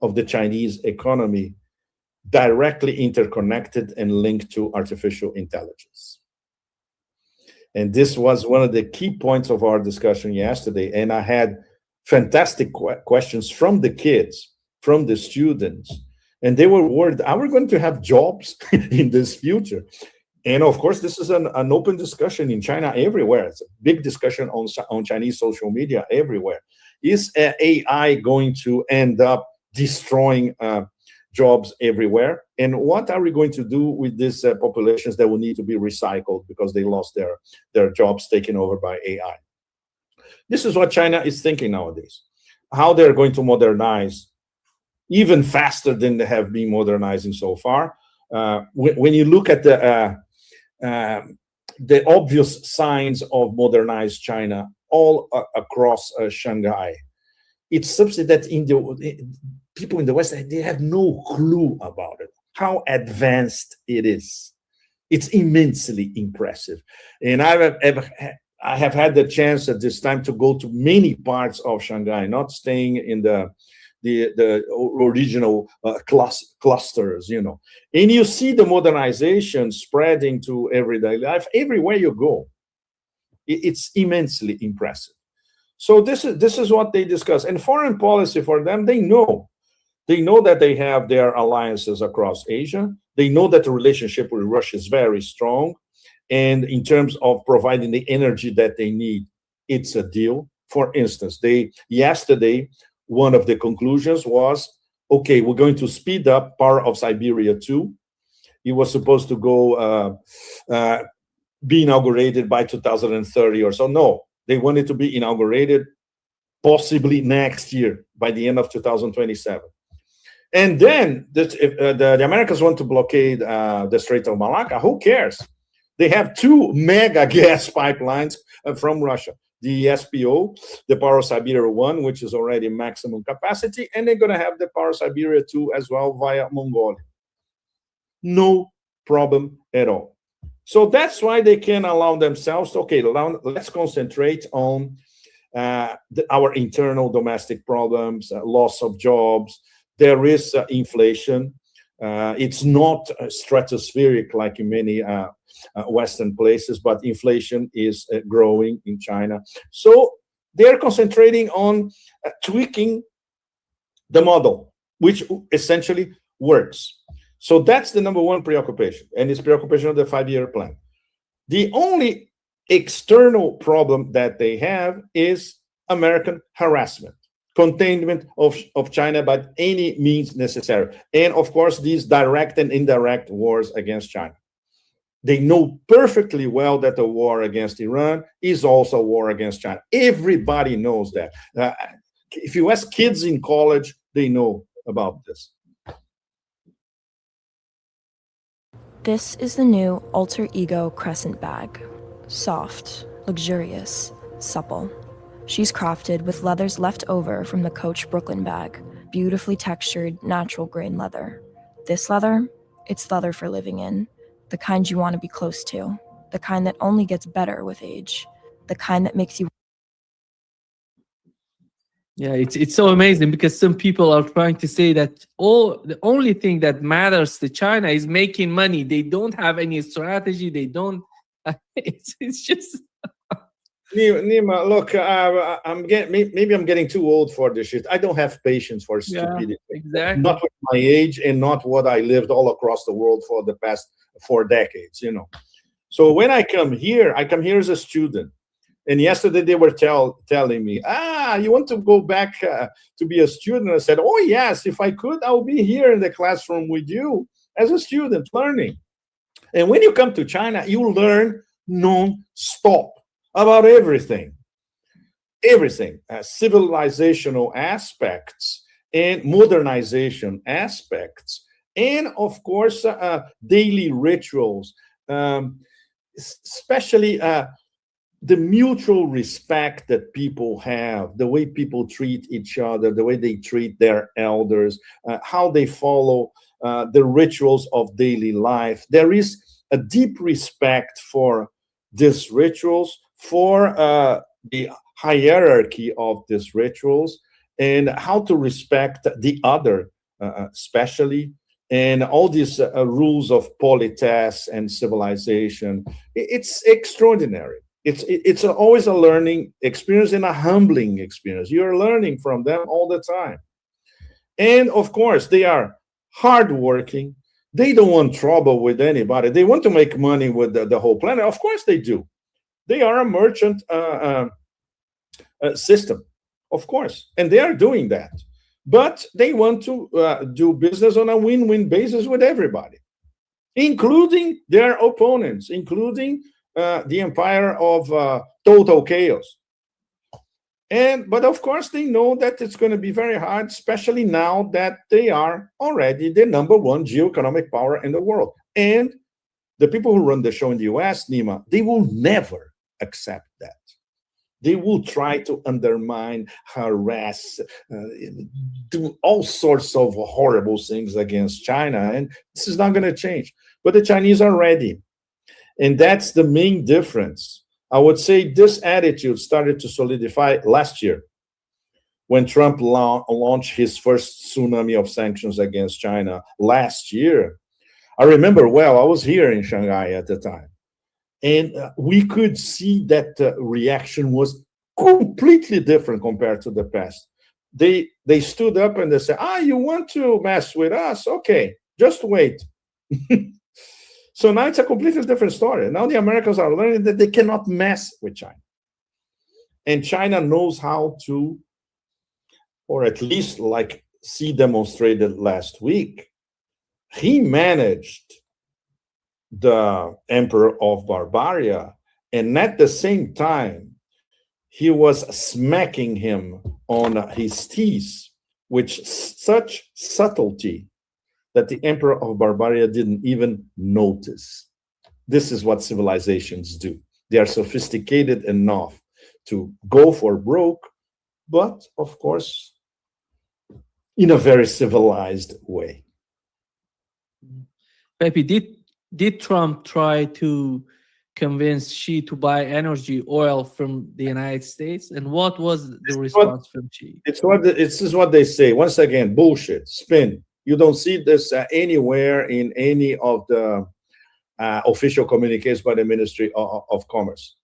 of the Chinese economy directly interconnected and linked to artificial intelligence. And this was one of the key points of our discussion yesterday. And I had fantastic questions from the kids, from the students. And they were worried, are we going to have jobs in this future? And of course, this is an open discussion in China everywhere. It's a big discussion on Chinese social media everywhere. Is AI going to end up destroying jobs everywhere? And what are we going to do with these populations that will need to be recycled because they lost their jobs taken over by AI? This is what China is thinking nowadays. how they're going to modernize even faster than they have been modernizing so far. When you look at the obvious signs of modernized China all across Shanghai, it's something that people in the West, they have no clue about it, how advanced it is. It's immensely impressive. And I have had the chance at this time to go to many parts of Shanghai, not staying in the original clusters, you know. And you see the modernization spreading to everyday life everywhere you go. It's immensely impressive. So this is what they discuss. And foreign policy for them, they know that they have their alliances across Asia. They know that the relationship with Russia is very strong. And in terms of providing the energy that they need, it's a deal. For instance, yesterday, one of the conclusions was, okay, we're going to speed up Power of Siberia 2. It was supposed to go be inaugurated by 2030 or so. No, they want it to be inaugurated possibly next year, by the end of 2027. And then if the Americans want to blockade the Strait of Malacca, who cares? They have 2 mega gas pipelines from Russia. The SPO, the Power of Siberia 1, which is already maximum capacity, and they're going to have the Power of Siberia 2 as well via Mongolia. No problem at all. So that's why they can allow themselves to, okay, let's concentrate on our internal domestic problems, loss of jobs. There is inflation. It's not stratospheric like in many Western places, but inflation is growing in China. So they're concentrating on tweaking the model, which essentially works. So that's the number one preoccupation, and it's preoccupation of the 5-year plan. The only external problem that they have is American harassment, containment of China by any means necessary. And of course, these direct and indirect wars against China. They know perfectly well that the war against Iran is also a war against China. Everybody knows that. If you ask kids in college, they know about this. This is the new Alter Ego Crescent bag. Soft, luxurious, supple. She's crafted with leathers left over from the Coach Brooklyn bag, beautifully textured, natural grain leather. This leather, it's leather for living in. The kind you want to be close to. The kind that only gets better with age. The kind that makes you... Yeah, it's so amazing because some people are trying to say that the only thing that matters to China is making money. They don't have any strategy. They don't. It's just. Nima, look, maybe I'm getting too old for this shit. I don't have patience for stupidity. Yeah, exactly. Not with my age and not what I lived all across the world for the past 4 decades. You know. So when I come here as a student. And yesterday they were telling me, you want to go back to be a student? I said, oh, yes, if I could, I'll be here in the classroom with you as a student learning. And when you come to China, you learn non-stop about everything. Everything, civilizational aspects and modernization aspects. And, of course, daily rituals, especially the mutual respect that people have, the way people treat each other, the way they treat their elders, how they follow the rituals of daily life. There is a deep respect for these rituals, for the hierarchy of these rituals, and how to respect the other, especially, and all these rules of politesse and civilization. It's extraordinary. It's always a learning experience and a humbling experience. You're learning from them all the time. And of course, they are hardworking. They don't want trouble with anybody. They want to make money with the whole planet. Of course they do. They are a merchant system, of course. And they are doing that. But they want to do business on a win-win basis with everybody, including their opponents, including the empire of total chaos. But of course, they know that it's going to be very hard, especially now that they are already the #1 geoeconomic power in the world. And the people who run the show in the US, Nima, they will never accept that. They will try to undermine, harass, do all sorts of horrible things against China. And this is not going to change. But the Chinese are ready. And that's the main difference. I would say this attitude started to solidify last year when Trump launched his first tsunami of sanctions against China last year. I remember well, I was here in Shanghai at the time. And we could see that reaction was completely different compared to the past. They stood up and they said, you want to mess with us? Okay, just wait. So now it's a completely different story. Now the Americans are learning that they cannot mess with China. And China knows how to, or at least like Xi demonstrated last week, he managed the Emperor of Barbaria, and at the same time, he was smacking him on his teeth with such subtlety that the Emperor of Barbaria didn't even notice. This is what civilizations do. They are sophisticated enough to go for broke, but of course, in a very civilized way. Pepe, did Trump try to convince Xi to buy energy oil from the United States? And what was the response from Xi? This is what they say. Once again, bullshit, spin. You don't see this anywhere in any of the official communiques by the Ministry of Commerce.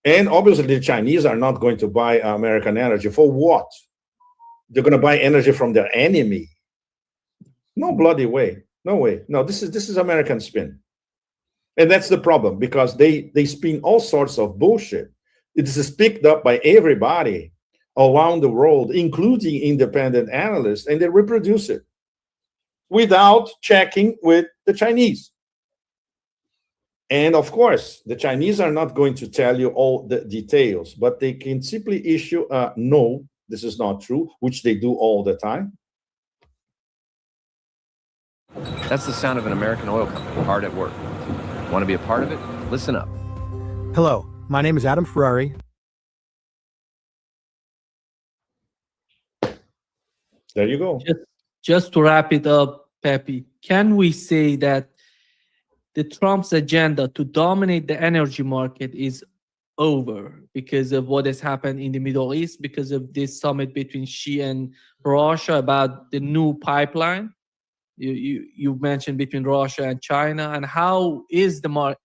And obviously, the Chinese are not going to buy American energy. For what? They're going to buy energy from their enemy. No bloody way. No way. No, this is American spin. And that's the problem, because they spin all sorts of bullshit. It is picked up by everybody around the world, including independent analysts, and they reproduce it without checking with the Chinese. And of course, the Chinese are not going to tell you all the details, but they can simply issue a no, this is not true, which they do all the time. That's the sound of an American oil company hard at work. Want to be a part of it? Listen up. Hello, my name is Adam Ferrari. There you go. Just to wrap it up, Pepe, can we say that the Trump's agenda to dominate the energy market is over because of what has happened in the Middle East, because of this summit between Xi and Russia about the new pipeline you mentioned between Russia and China, and how is the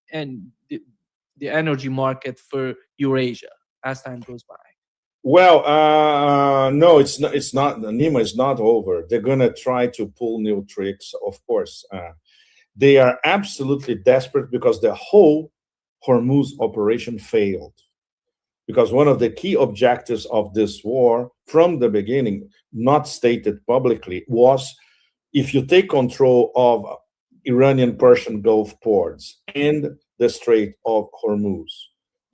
energy market for Eurasia as time goes by? Well, no, it's not. Nima is not over. They're gonna try to pull new tricks, of course. They are absolutely desperate because the whole Hormuz operation failed. Because one of the key objectives of this war from the beginning, not stated publicly, was if you take control of Iranian Persian Gulf ports and the Strait of Hormuz.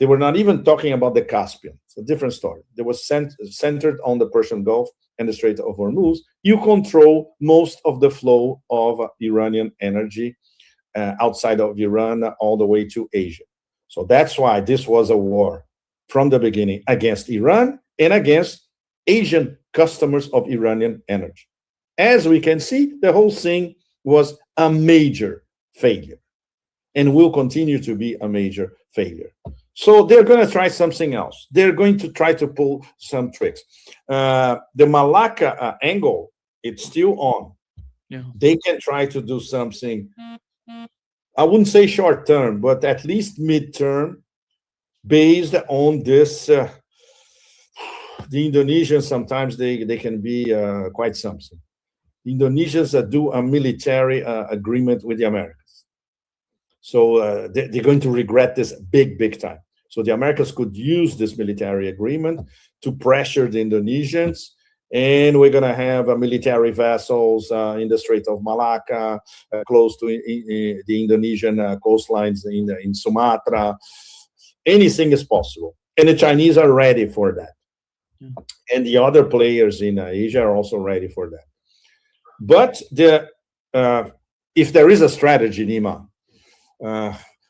They were not even talking about the Caspian. It's a different story. They were centered on the Persian Gulf and the Strait of Hormuz. You control most of the flow of Iranian energy outside of Iran all the way to Asia. So that's why this was a war from the beginning against Iran and against Asian customers of Iranian energy. As we can see, the whole thing was a major failure and will continue to be a major failure. So they're going to try something else. They're going to try to pull some tricks. The Malacca angle, it's still on. Yeah. They can try to do something, I wouldn't say short term, but at least midterm, based on this. The Indonesians, sometimes they can be quite something. The Indonesians do a military agreement with the Americans. So they're going to regret this big time. So the Americans could use this military agreement to pressure the Indonesians, and we're going to have military vessels in the Strait of Malacca, close to the Indonesian coastlines in Sumatra. Anything is possible. And the Chinese are ready for that. And the other players in Asia are also ready for that. But if there is a strategy, Nima,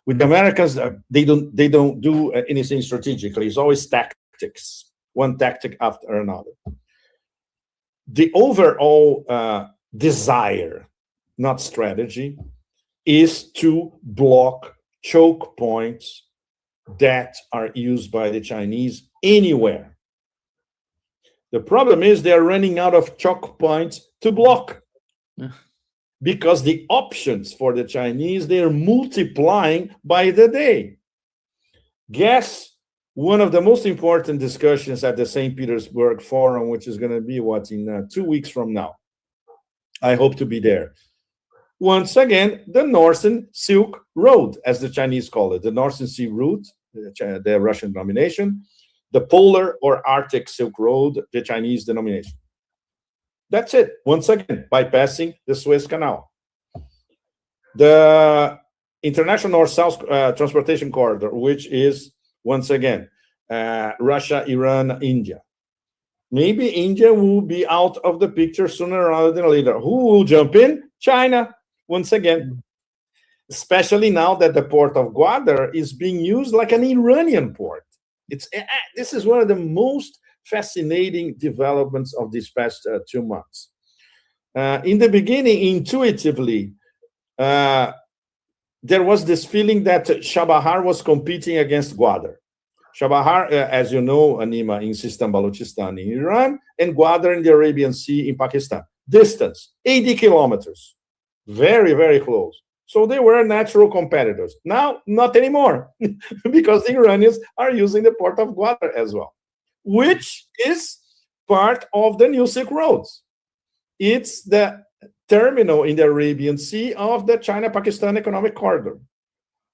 with the Americans, they don't do anything strategically. It's always tactics, one tactic after another. The overall desire, not strategy, is to block choke points that are used by the Chinese anywhere. The problem is they're running out of choke points to block. Because the options for the Chinese, they're multiplying by the day. Guess one of the most important discussions at the St. Petersburg Forum, which is going to be in 2 weeks from now. I hope to be there. Once again, the Northern Silk Road, as the Chinese call it, the Northern Sea Route, the Russian denomination, the Polar or Arctic Silk Road, the Chinese denomination. That's it. Once again, bypassing the Suez Canal. The International North-South Transportation Corridor, which is, once again, Russia, Iran, India. Maybe India will be out of the picture sooner rather than later. Who will jump in? China, once again. Especially now that the port of Gwadar is being used like an Iranian port. This is one of the most fascinating developments of these past 2 months. In the beginning, intuitively, there was this feeling that Chabahar was competing against Gwadar. Chabahar, as you know, Anima, in Sistan Balochistan in Iran, and Gwadar in the Arabian Sea in Pakistan. Distance, 80 kilometers. Very, very close. So they were natural competitors. Now, not anymore, because the Iranians are using the port of Gwadar as well, which is part of the new Silk Roads. It's the terminal in the Arabian Sea of the China-Pakistan Economic Corridor.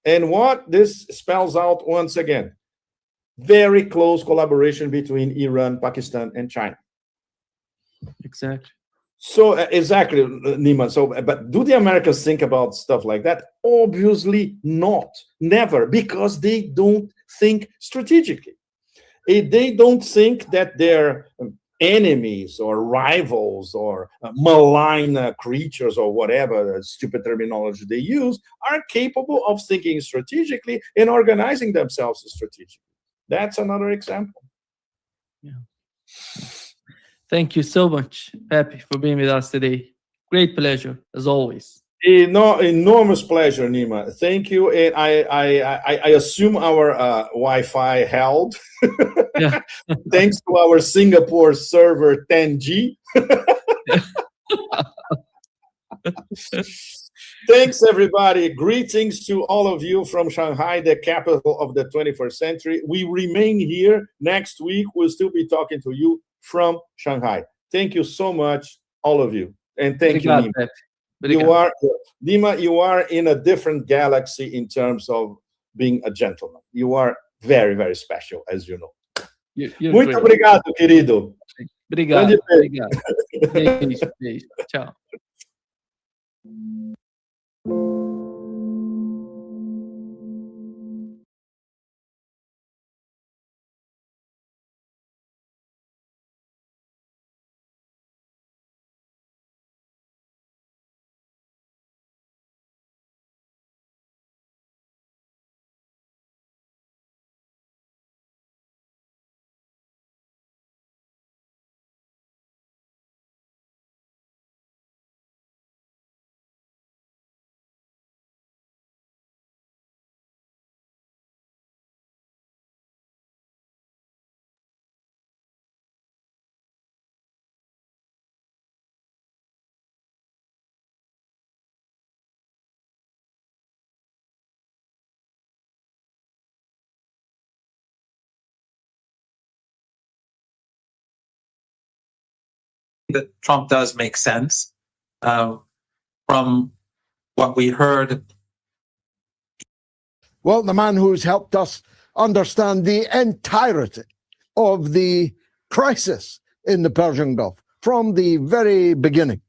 And what this spells out once again, very close collaboration between Iran, Pakistan, and China. Exactly. So exactly, Nima. So, but do the Americans think about stuff like that? Obviously not, never, because they don't think strategically. They don't think that their enemies or rivals or malign creatures or whatever stupid terminology they use are capable of thinking strategically and organizing themselves strategically. That's another example. Yeah. Thank you so much, Pepe, for being with us today. Great pleasure, as always. Enormous pleasure, Nima. Thank you. And I assume our Wi-Fi held. Yeah. Thanks to our Singapore server 10G. Thanks, everybody. Greetings to all of you from Shanghai, the capital of the 21st century. We remain here. Next week, we'll still be talking to you from Shanghai. Thank you so much, all of you. And thank you, Nima. Nima, you are in a different galaxy in terms of being a gentleman. You are very, very special, as you know. Muito obrigado, querido. Obrigado. Obrigado. Beijo, beijo. Tchau. That Trump does make sense from what we heard. Well, the man who's helped us understand the entirety of the crisis in the Persian Gulf from the very beginning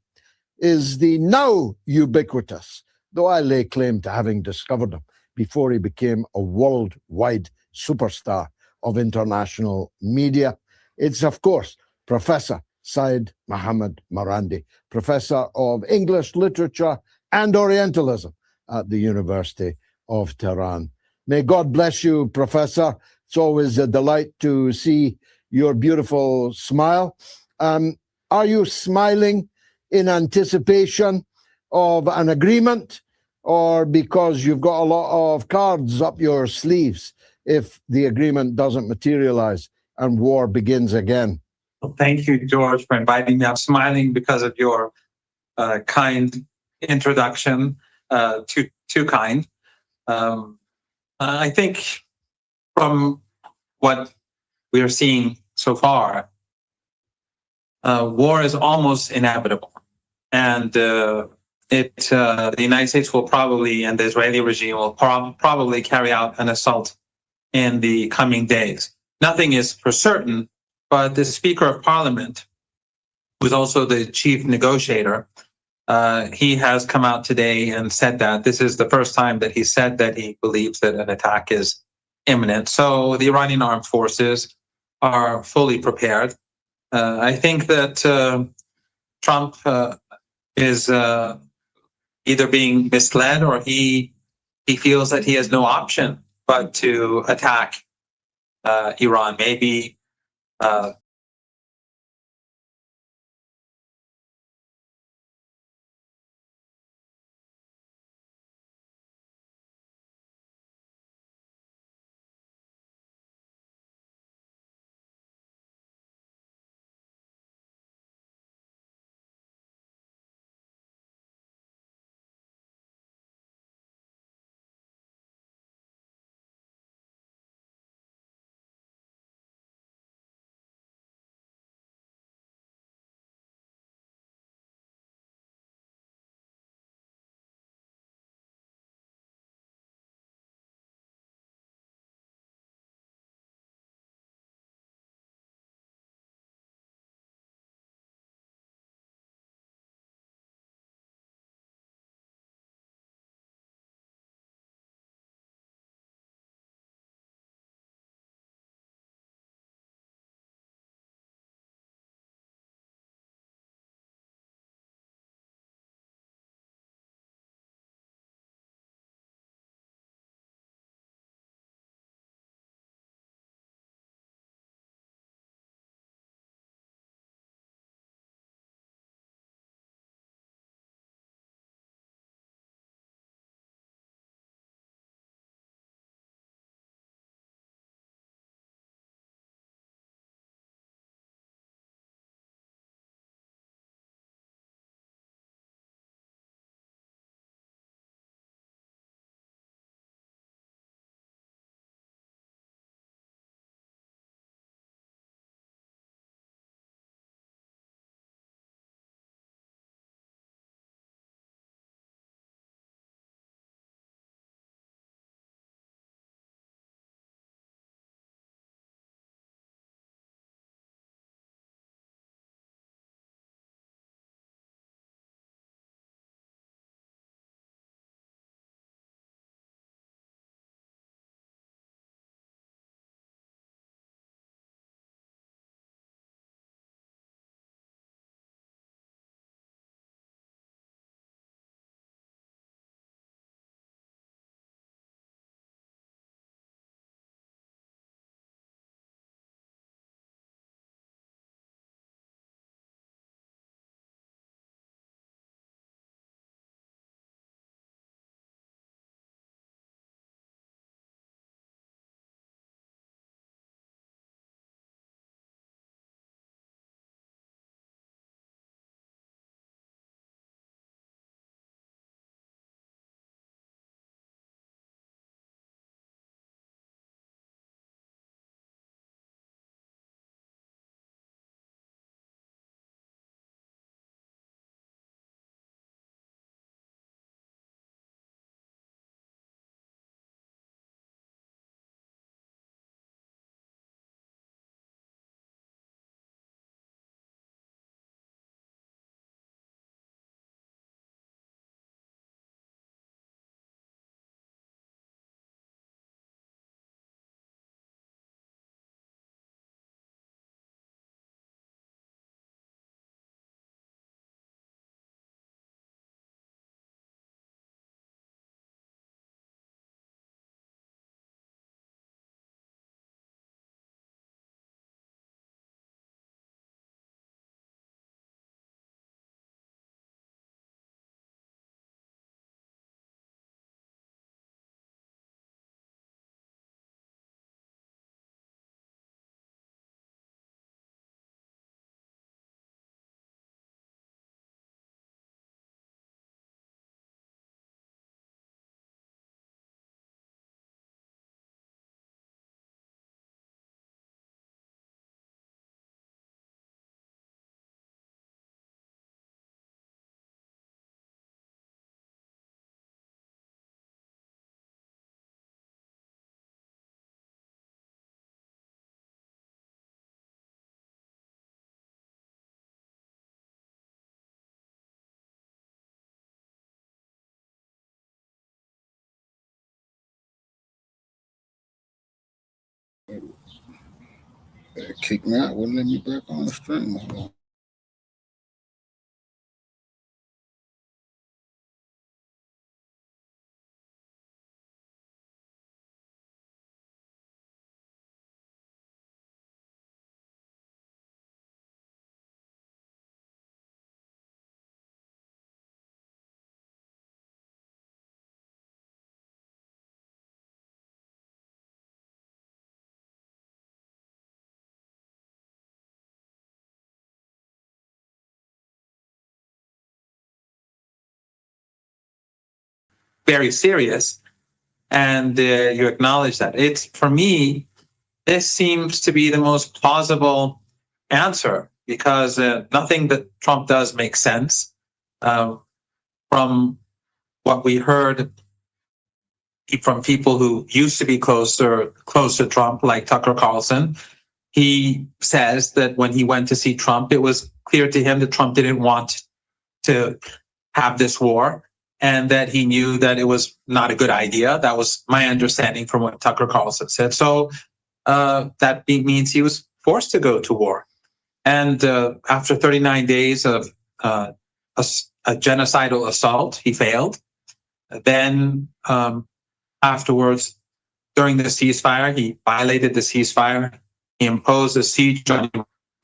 is the now ubiquitous, though I lay claim to having discovered him before he became a worldwide superstar of international media, It's, of course, Professor Said Mohammed Marandi, Professor of English Literature and Orientalism at the University of Tehran. May God bless you, Professor. It's always a delight to see your beautiful smile. Are you smiling in anticipation of an agreement, or because you've got a lot of cards up your sleeves if the agreement doesn't materialize and war begins again? Well, thank you, George, for inviting me. I'm smiling because of your kind introduction, too kind. I think from what we are seeing so far, war is almost inevitable. And the United States will probably, and the Israeli regime will probably carry out an assault in the coming days. Nothing is for certain, but the Speaker of Parliament, who's also the chief negotiator, he has come out today and said that this is the first time that he said that he believes that an attack is imminent. So the Iranian armed forces are fully prepared. I think that Trump is either being misled, or he feels that he has no option but to attack Iran. Maybe Kick me out, wouldn't let me back on the stream. Hold on. Very serious, and you acknowledge that. It's, for me, this seems to be the most plausible answer, because nothing that Trump does makes sense. From what we heard from people who used to be close to Trump, like Tucker Carlson, he says that when he went to see Trump, it was clear to him that Trump didn't want to have this war, and that he knew that it was not a good idea. That was my understanding from what Tucker Carlson said. So that means he was forced to go to war. And after 39 days of a genocidal assault, he failed. Then afterwards, during the ceasefire, he violated the ceasefire. He imposed a siege on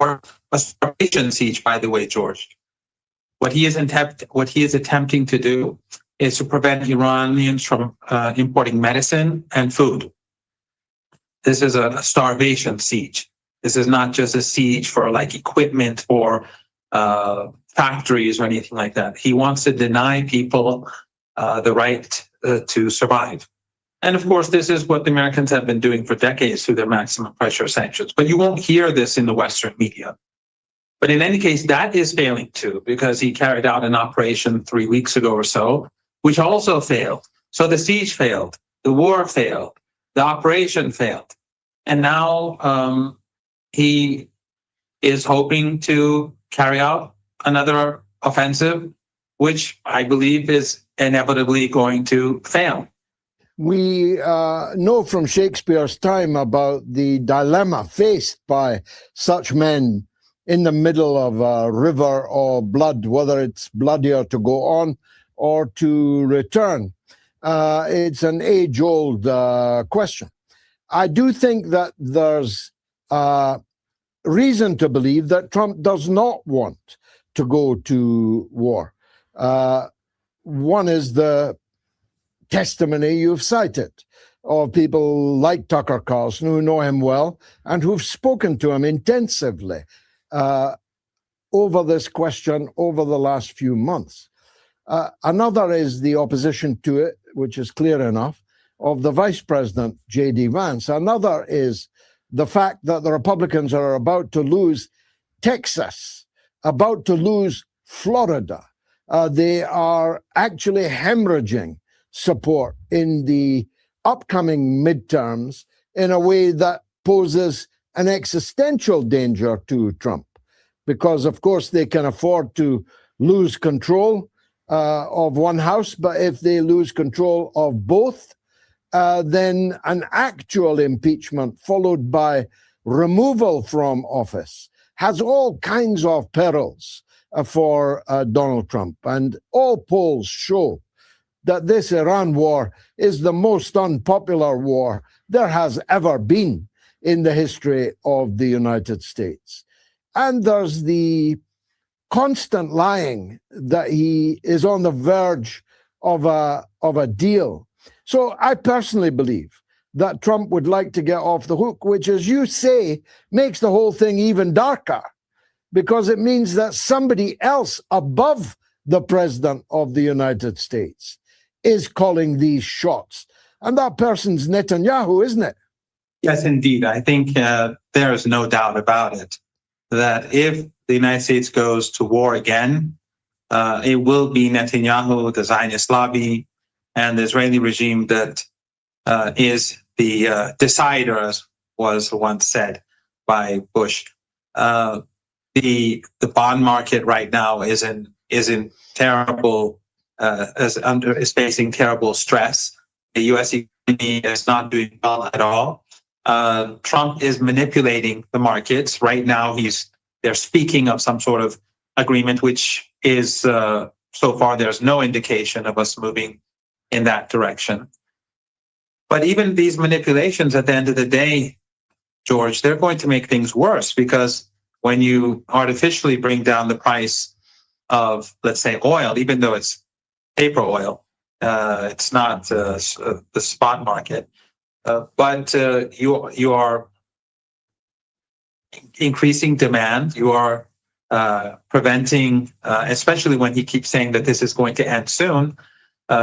a starvation siege, by the way, George. What he is attempting to do is to prevent Iranians from importing medicine and food. This is a starvation siege. This is not just a siege for like equipment or factories or anything like that. He wants to deny people the right to survive. And of course, this is what the Americans have been doing for decades through their maximum pressure sanctions. But you won't hear this in the Western media. But in any case, that is failing too, because he carried out an operation 3 weeks ago or so, which also failed. So the siege failed, the war failed, the operation failed. And now he is hoping to carry out another offensive, which I believe is inevitably going to fail. We know from Shakespeare's time about the dilemma faced by such men in the middle of a river of blood, whether it's bloodier to go on or to return. It's an age-old question. I do think that there's reason to believe that Trump does not want to go to war. One is the testimony you've cited of people like Tucker Carlson who know him well and who've spoken to him intensively over this question over the last few months. Another is the opposition to it, which is clear enough, of the Vice President, J.D. Vance. Another is the fact that the Republicans are about to lose Texas, about to lose Florida. They are actually hemorrhaging support in the upcoming midterms in a way that poses an existential danger to Trump, because, of course, they can afford to lose control of one house, but if they lose control of both, then an actual impeachment followed by removal from office has all kinds of perils for Donald Trump. And all polls show that this Iran war is the most unpopular war there has ever been in the history of the United States. And there's the constant lying that he is on the verge of a deal. So I personally believe that Trump would like to get off the hook, which, as you say, makes the whole thing even darker, because it means that somebody else above the President of the United States is calling these shots. And that person's Netanyahu, isn't it? Yes, indeed. I think there is no doubt about it, that if the United States goes to war again, it will be Netanyahu, the Zionist lobby, and the Israeli regime that is the decider, as was once said by Bush. The bond market right now is in terrible is facing terrible stress. The U.S. economy is not doing well at all. Trump is manipulating the markets. Right now, they're speaking of some sort of agreement, which is, so far, there's no indication of us moving in that direction. But even these manipulations, at the end of the day, George, they're going to make things worse, because when you artificially bring down the price of, let's say, oil, even though it's paper oil, it's not the spot market, but you are increasing demand. You are preventing, especially when he keeps saying that this is going to end soon,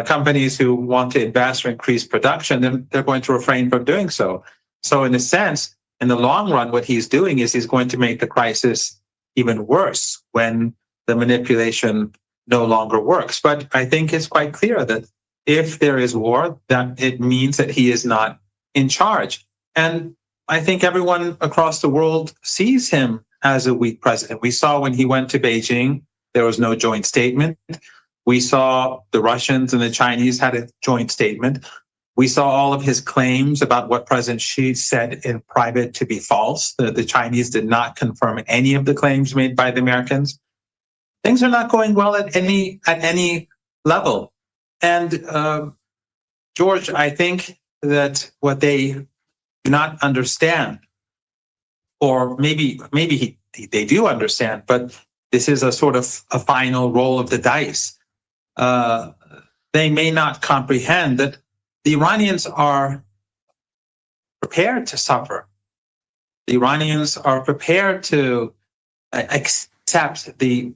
companies who want to invest or increase production, then they're going to refrain from doing so. So in a sense, in the long run, what he's doing is he's going to make the crisis even worse when the manipulation no longer works. But I think it's quite clear that if there is war, that it means that he is not in charge. And I think everyone across the world sees him as a weak president. We saw when he went to Beijing, there was no joint statement. We saw the Russians and the Chinese had a joint statement. We saw all of his claims about what President Xi said in private to be false. The Chinese did not confirm any of the claims made by the Americans. Things are not going well at any level. And George, I think that what they do not understand, or maybe they do understand, but this is a sort of a final roll of the dice. They may not comprehend that the Iranians are prepared to suffer. The Iranians are prepared to accept the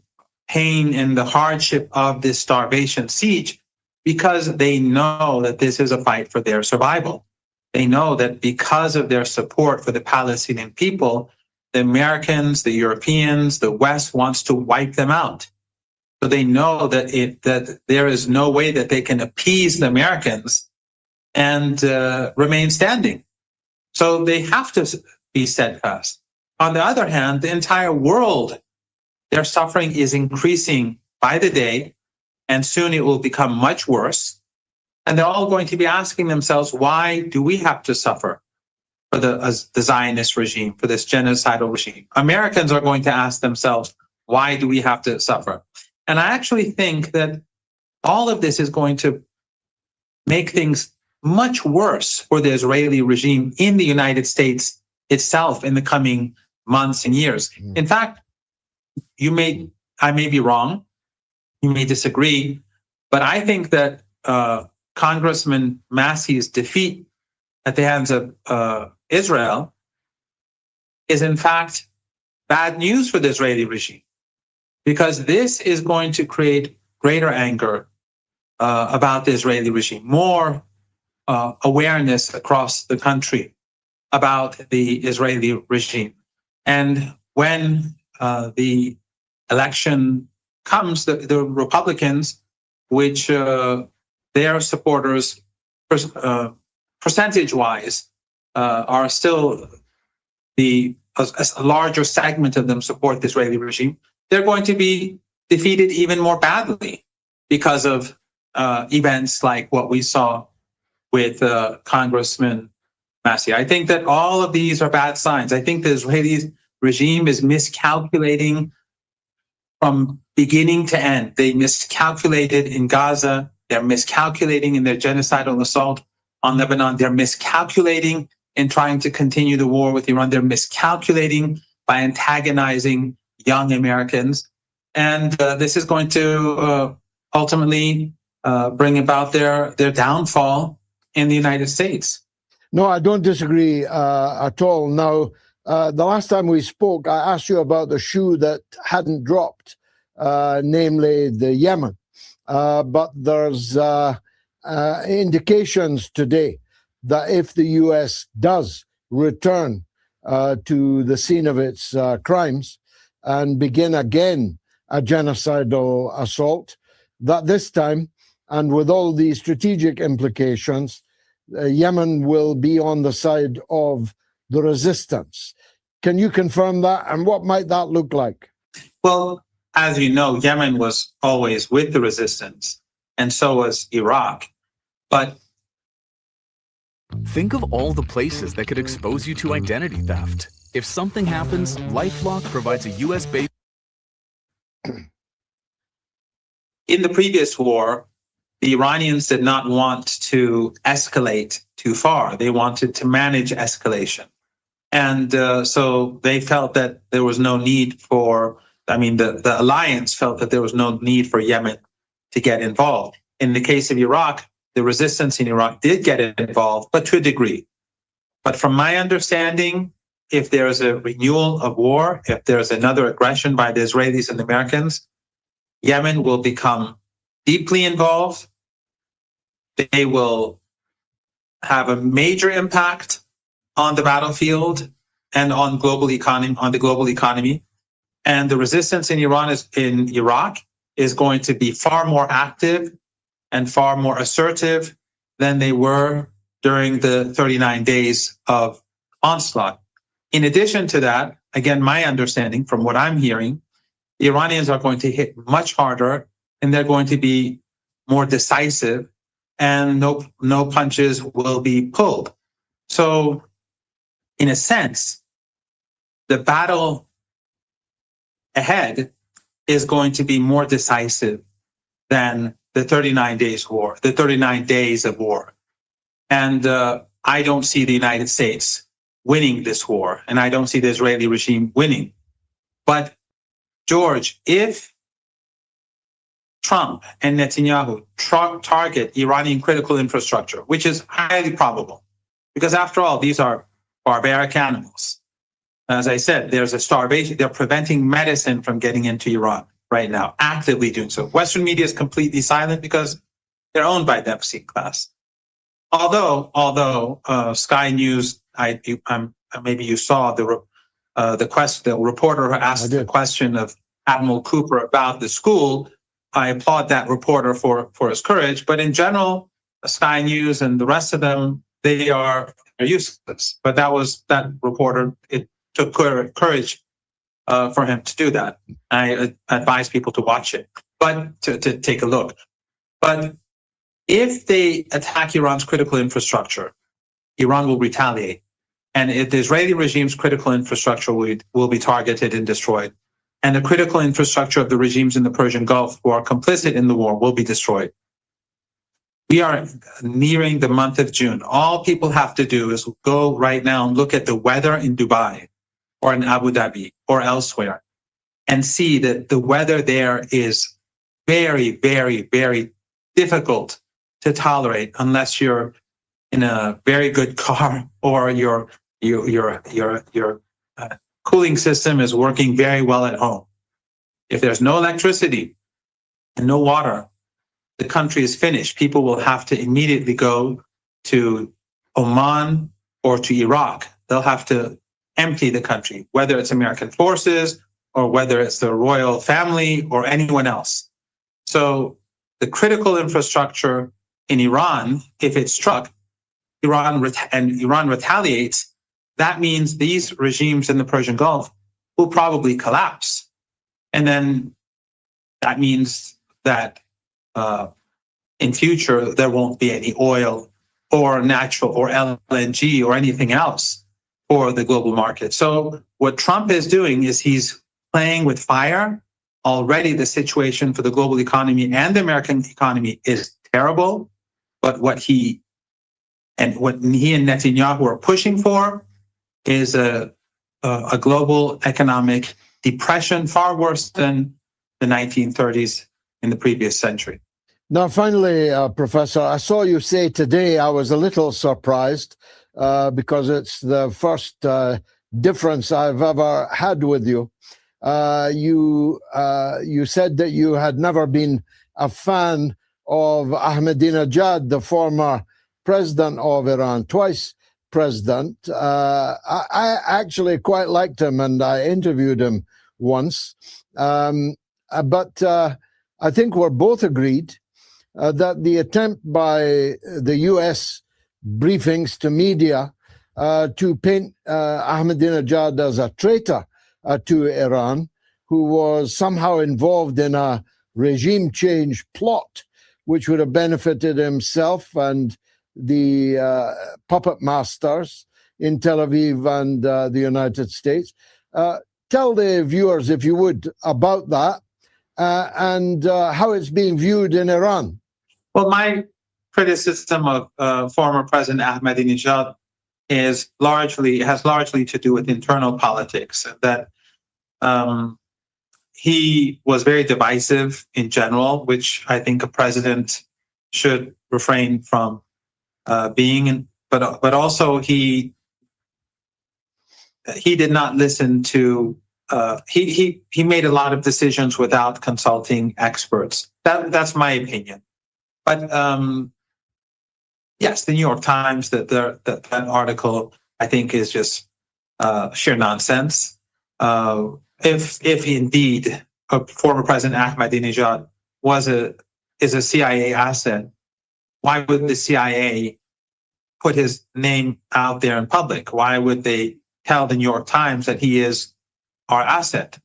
pain and the hardship of this starvation siege, because they know that this is a fight for their survival. They know that because of their support for the Palestinian people, the Americans, the Europeans, the West wants to wipe them out. So they know that there is no way that they can appease the Americans and remain standing. So they have to be steadfast. On the other hand, the entire world, their suffering is increasing by the day, and soon it will become much worse. And they're all going to be asking themselves, why do we have to suffer for the Zionist regime, for this genocidal regime? Americans are going to ask themselves, why do we have to suffer? And I actually think that all of this is going to make things much worse for the Israeli regime in the United States itself in the coming months and years. In fact, I may be wrong, you may disagree, but I think that Congressman Massie's defeat at the hands of Israel is in fact bad news for the Israeli regime, because this is going to create greater anger about the Israeli regime, more awareness across the country about the Israeli regime. And when the election comes, the Republicans, which their supporters, percentage-wise, are still a larger segment of them support the Israeli regime, they're going to be defeated even more badly because of events like what we saw with Congressman Massie. I think that all of these are bad signs. I think the Israeli regime is miscalculating from beginning to end. They miscalculated in Gaza. They're miscalculating in their genocidal assault on Lebanon. They're miscalculating in trying to continue the war with Iran. They're miscalculating by antagonizing young Americans. And this is going to ultimately bring about their downfall in the United States. No, I don't disagree at all. Now, the last time we spoke, I asked you about the shoe that hadn't dropped, namely the Yemen. But there's indications today that if the U.S. does return to the scene of its crimes and begin again a genocidal assault, that this time, and with all the strategic implications, Yemen will be on the side of the resistance. Can you confirm that? And what might that look like? Well, as you know, Yemen was always with the resistance, and so was Iraq. But Think of all the places that could expose you to identity theft. If something happens, LifeLock provides a US-based... In the previous war, the Iranians did not want to escalate too far. They wanted to manage escalation. And so they felt that there was no need for, the alliance felt that there was no need for Yemen to get involved. In the case of Iraq, the resistance in Iraq did get involved, but to a degree. But from my understanding, if there is a renewal of war, if there's another aggression by the Israelis and the Americans, Yemen will become deeply involved. They will have a major impact on the battlefield and on global economy, on the global economy. And the resistance in Iraq is going to be far more active and far more assertive than they were during the 39 days of onslaught. In addition to that, again, my understanding from what I'm hearing, the Iranians are going to hit much harder and they're going to be more decisive and no punches will be pulled. So in a sense, the battle ahead is going to be more decisive than the 39 days of war. And I don't see the United States winning this war, and I don't see the Israeli regime winning. But George, if Trump and Netanyahu target Iranian critical infrastructure, which is highly probable, because after all, these are barbaric animals. As I said, there's a starvation. They're preventing medicine from getting into Iran right now, actively doing so. Western media is completely silent because they're owned by the Epstein class. Although Sky News, maybe you saw the reporter who asked the question of Admiral Cooper about the school. I applaud that reporter for his courage. But in general, Sky News and the rest of them, they are useless. But that reporter, it took courage for him to do that. I advise people to watch it, but to take a look. But if they attack Iran's critical infrastructure, Iran will retaliate. And if the Israeli regime's critical infrastructure will be targeted and destroyed, and the critical infrastructure of the regimes in the Persian Gulf who are complicit in the war will be destroyed. We are nearing the month of June. All people have to do is go right now and look at the weather in Dubai or in Abu Dhabi or elsewhere and see that the weather there is very, very, very difficult to tolerate unless you're in a very good car or your cooling system is working very well at home. If there's no electricity and no water, the country is finished. People will have to immediately go to Oman or to Iraq. They'll have to empty the country, whether it's American forces or whether it's the royal family or anyone else. So the critical infrastructure in Iran, if it's struck, Iran retaliates, that means these regimes in the Persian Gulf will probably collapse. And then that means that in future, there won't be any oil or natural or LNG or anything else for the global market. So what Trump is doing is he's playing with fire. Already the situation for the global economy and the American economy is terrible. But what he and Netanyahu are pushing for is a global economic depression, far worse than the 1930s in the previous century. Now, finally, Professor, I saw you say today, I was a little surprised because it's the first difference I've ever had with you. You said that you had never been a fan of Ahmadinejad, the former president of Iran, twice president. I actually quite liked him and I interviewed him once. But I think we're both agreed that the attempt by the US briefings to media to paint Ahmadinejad as a traitor to Iran, who was somehow involved in a regime change plot, which would have benefited himself and the puppet masters in Tel Aviv and the United States. Tell the viewers, if you would, about that and how it's being viewed in Iran. Well, my criticism of former President Ahmadinejad has largely to do with internal politics, that he was very divisive in general, which I think a president should refrain from being. But also he did not listen to. He made a lot of decisions without consulting experts. That's my opinion. But yes, the New York Times, that article, I think, is just sheer nonsense. If indeed a former President Ahmadinejad is a CIA asset, why would the CIA put his name out there in public? Why would they tell the New York Times that he is our asset?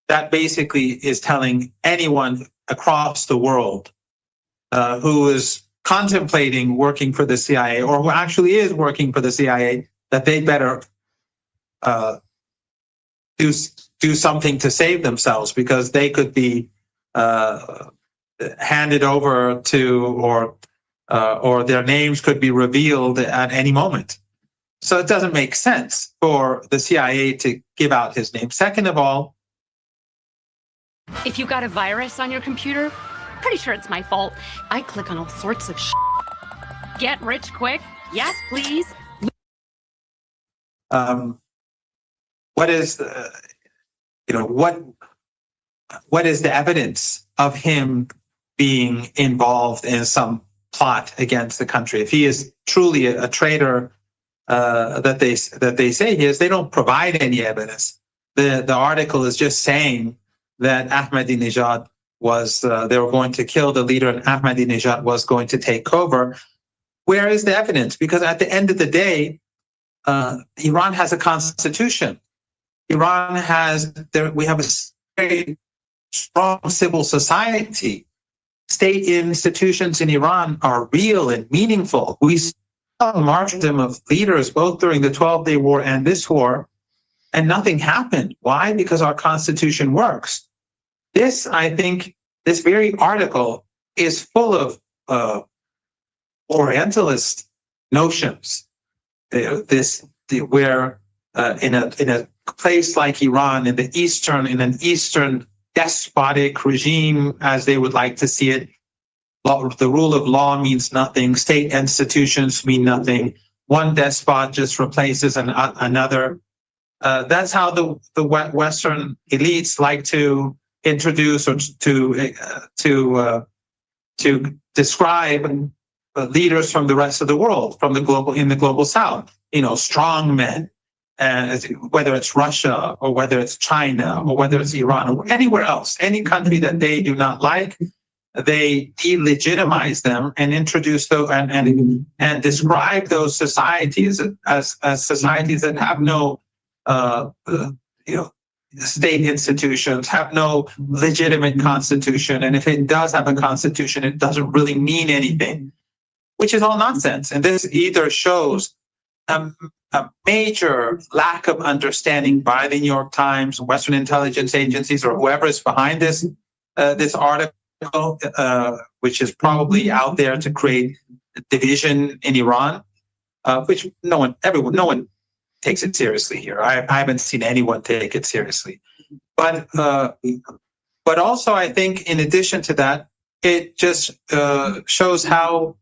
That basically is telling anyone across the world who is contemplating working for the CIA, or who actually is working for the CIA, that they better do something to save themselves, because they could be handed over to, or their names could be revealed at any moment. So it doesn't make sense for the CIA to give out his name. Second of all, if you got a virus on your computer, pretty sure it's my fault. I click on all sorts of shit. Get rich quick? Yes, please. What is the, what is the evidence of him being involved in some plot against the country? If he is truly a traitor that they say he is, they don't provide any evidence. The article is just saying that Ahmadinejad was they were going to kill the leader, and Ahmadinejad was going to take over. Where is the evidence? Because at the end of the day, Iran has a constitution. Iran we have a very strong civil society. State institutions in Iran are real and meaningful. We saw a martyrdom of leaders both during the 12-Day War and this war, and nothing happened. Why? Because our constitution works. This, I think, this very article is full of Orientalist notions. Where in a place like Iran, in an Eastern despotic regime, as they would like to see it, the rule of law means nothing. State institutions mean nothing. One despot just replaces another. That's how the Western elites like to introduce or to describe leaders from the rest of the world, in the global South. Strong men, whether it's Russia or whether it's China or whether it's Iran or anywhere else, any country that they do not like, they delegitimize them and introduce those and describe those societies as societies that have no state institutions, have no legitimate constitution, and if it does have a constitution, it doesn't really mean anything, which is all nonsense. And this either shows a major lack of understanding by the New York Times, Western intelligence agencies, or whoever is behind this article, which is probably out there to create division in Iran, which no one takes it seriously here. I haven't seen anyone take it seriously. But also, I think, in addition to that, it just shows how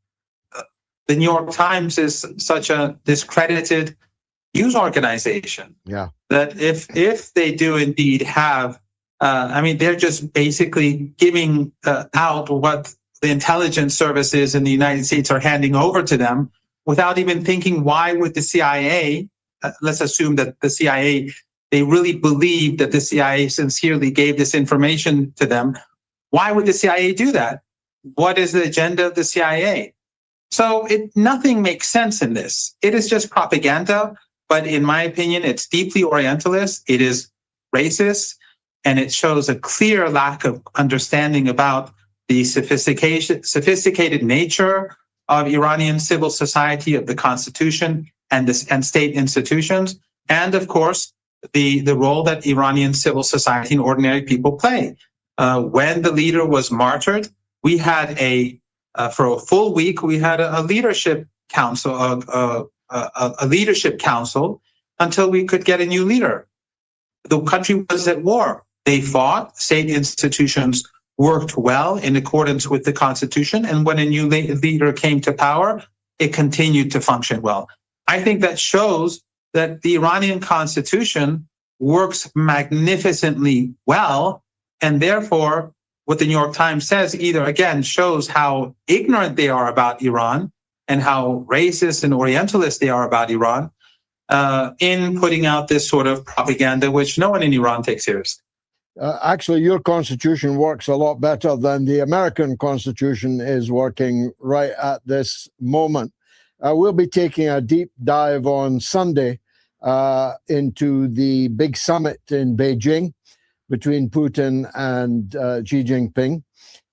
the New York Times is such a discredited news organization. Yeah. That if they do indeed have, they're just basically giving out what the intelligence services in the United States are handing over to them without even thinking, why would the CIA, let's assume that the CIA, they really believe that the CIA sincerely gave this information to them. Why would the CIA do that? What is the agenda of the CIA? So nothing makes sense in this. It is just propaganda, but in my opinion, it's deeply Orientalist. It is racist, and it shows a clear lack of understanding about the sophisticated nature of Iranian civil society, of the constitution and state institutions, and of course, the role that Iranian civil society and ordinary people play. When the leader was martyred, we had for a full week, we had a leadership council, a leadership council until we could get a new leader. The country was at war. They fought. State institutions worked well in accordance with the constitution. And when a new leader came to power, it continued to function well. I think that shows that the Iranian constitution works magnificently well. And therefore, what the New York Times says either, again, shows how ignorant they are about Iran and how racist and orientalist they are about Iran in putting out this sort of propaganda, which no one in Iran takes seriously. Actually, your constitution works a lot better than the American constitution is working right at this moment. We'll be taking a deep dive on Sunday into the big summit in Beijing between Putin and Xi Jinping.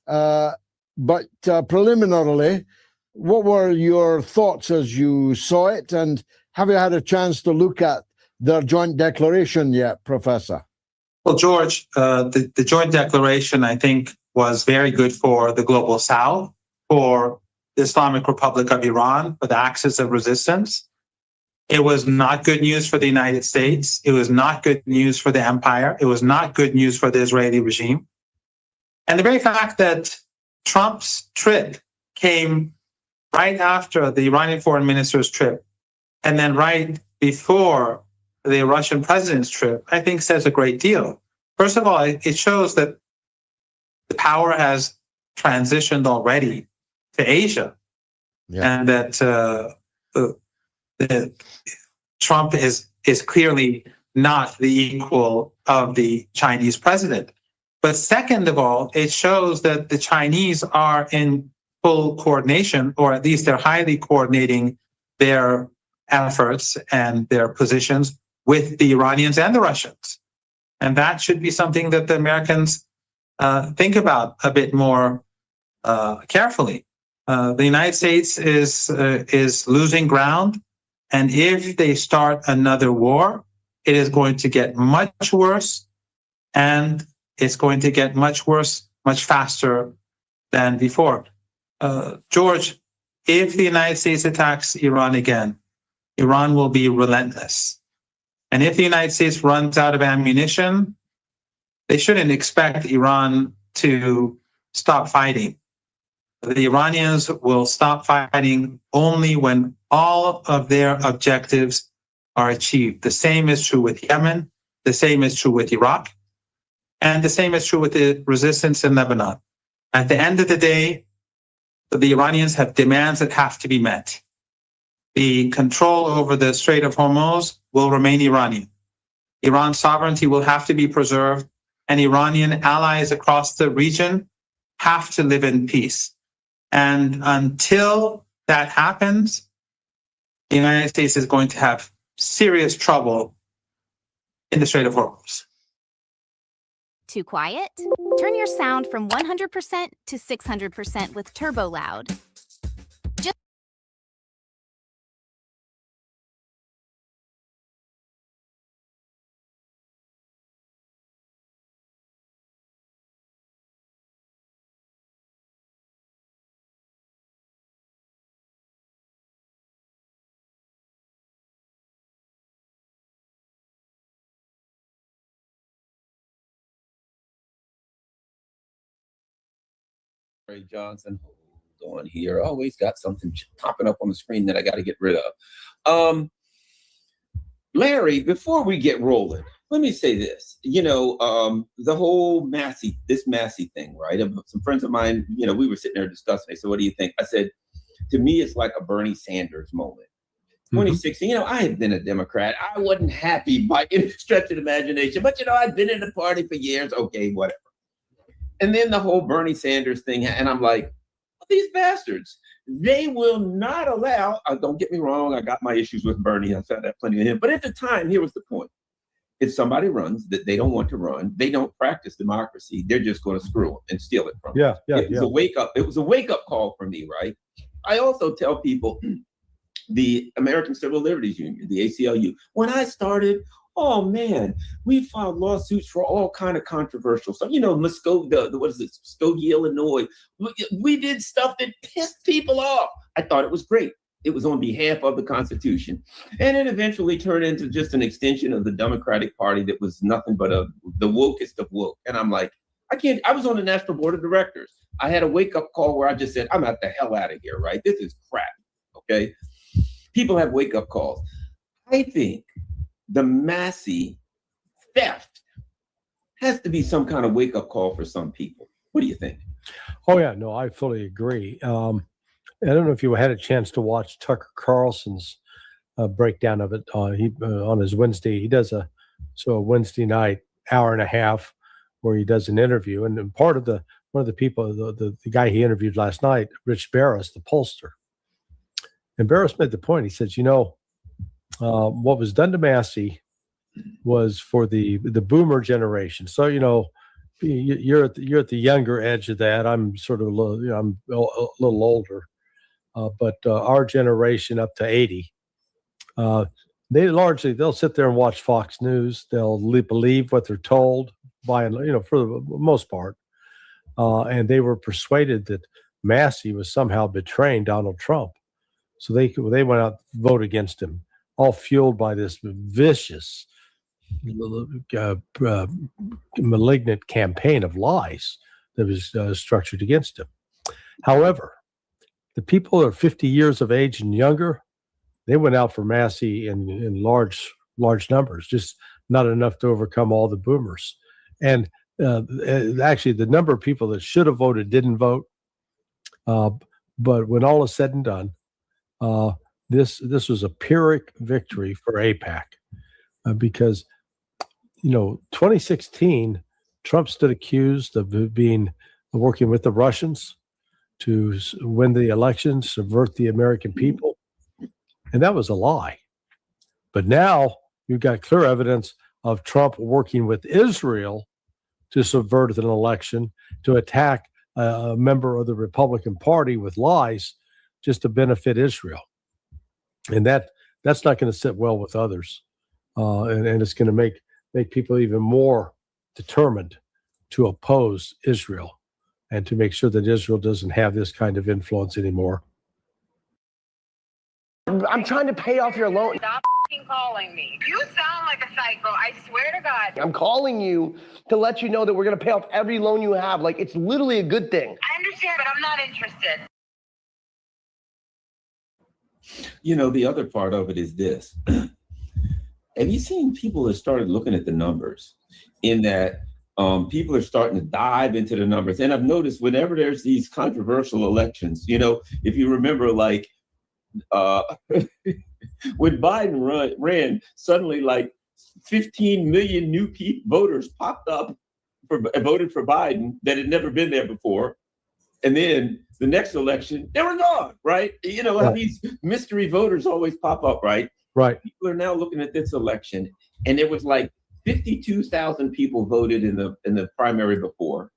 But preliminarily, what were your thoughts as you saw it? And have you had a chance to look at their joint declaration yet, Professor? Well, George, the joint declaration, I think, was very good for the global South, for the Islamic Republic of Iran, for the axis of resistance. It was not good news for the United States. It was not good news for the empire. It was not good news for the Israeli regime. And the very fact that Trump's trip came right after the Iranian foreign minister's trip, and then right before the Russian president's trip, I think says a great deal. First of all, it shows that the power has transitioned already to Asia, and that Trump is clearly not the equal of the Chinese president. But second of all, it shows that the Chinese are in full coordination, or at least they're highly coordinating their efforts and their positions with the Iranians and the Russians. And that should be something that the Americans think about a bit more carefully. The United States is losing ground. And if they start another war, it is going to get much worse. And it's going to get much worse, much faster than before. George, if the United States attacks Iran again, Iran will be relentless. And if the United States runs out of ammunition, they shouldn't expect Iran to stop fighting. The Iranians will stop fighting only when all of their objectives are achieved. The same is true with Yemen, the same is true with Iraq, and the same is true with the resistance in Lebanon. At the end of the day, the Iranians have demands that have to be met. The control over the Strait of Hormuz will remain Iranian. Iran's sovereignty will have to be preserved, and Iranian allies across the region have to live in peace. And until that happens, the United States is going to have serious trouble in the Strait of Hormuz. Too quiet? Turn your sound from 100% to 600% with Turbo Loud. Ray Johnson, hold on here. Always got something popping up on the screen that I got to get rid of. Larry, before we get rolling, let me say this. You know, the whole Massie thing, right? Some friends of mine, you know, we were sitting there discussing. They said, "What do you think?" I said, "To me, it's like a Bernie Sanders moment." 2016, you know, I had been a Democrat. I wasn't happy by any stretch of the imagination, but you know, I'd been in the party for years. Okay, whatever. And then the whole Bernie Sanders thing, and I'm like, these bastards, they will not allow, don't get me wrong, I got my issues with Bernie, I've had that plenty of him, but at the time, here was the point. If somebody runs that they don't want to run, they don't practice democracy, they're just going to screw them and steal it from them. It was a wake-up call for me, right? I also tell people the American Civil Liberties Union, the ACLU, when I started, oh man, we filed lawsuits for all kind of controversial stuff. You know, Muskogee, Illinois. We did stuff that pissed people off. I thought it was great. It was on behalf of the Constitution. And it eventually turned into just an extension of the Democratic Party that was nothing but the wokest of woke. And I'm like, I was on the National Board of Directors. I had a wake-up call where I just said, I'm out the hell out of here, right? This is crap, okay? People have wake-up calls. I think the Massie theft has to be some kind of wake-up call for some people. What do you think? Oh, yeah, no, I fully agree. I don't know if you had a chance to watch Tucker Carlson's breakdown of it. On his Wednesday, he does a Wednesday night hour and a half where he does an interview, and one of the people, the guy he interviewed last night, Rich Barris, the pollster, and Barris made the point. He says, what was done to Massie was for the boomer generation. So you're at the younger edge of that. I'm sort of I'm a little older. But our generation up to 80, they'll sit there and watch Fox News. They'll believe what they're told for the most part. And they were persuaded that Massie was somehow betraying Donald Trump. So they went out and vote against him, all fueled by this vicious, malignant campaign of lies that was structured against him. However, the people that are 50 years of age and younger, they went out for Massie in large numbers, just not enough to overcome all the boomers. And actually, the number of people that should have voted didn't vote. But when all is said and done, this was a Pyrrhic victory for AIPAC because 2016, Trump stood accused of working with the Russians to win the election, subvert the American people. And that was a lie. But now you've got clear evidence of Trump working with Israel to subvert an election, to attack a member of the Republican Party with lies just to benefit Israel. And that's not going to sit well with others. And it's going to make people even more determined to oppose Israel and to make sure that Israel doesn't have this kind of influence anymore. I'm trying to pay off your loan. Stop calling me. You sound like a psycho. I swear to God. I'm calling you to let you know that we're going to pay off every loan you have. Like, it's literally a good thing. I understand, but I'm not interested. The other part of it is this. Have you seen people that started looking at the numbers in that people are starting to dive into the numbers? And I've noticed whenever there's these controversial elections, if you remember, like when Biden ran, suddenly like 15 million new voters popped up voted for Biden that had never been there before. And then the next election, they were gone, right? How these mystery voters always pop up, right? Right. People are now looking at this election, and it was like 52,000 people voted in the primary before,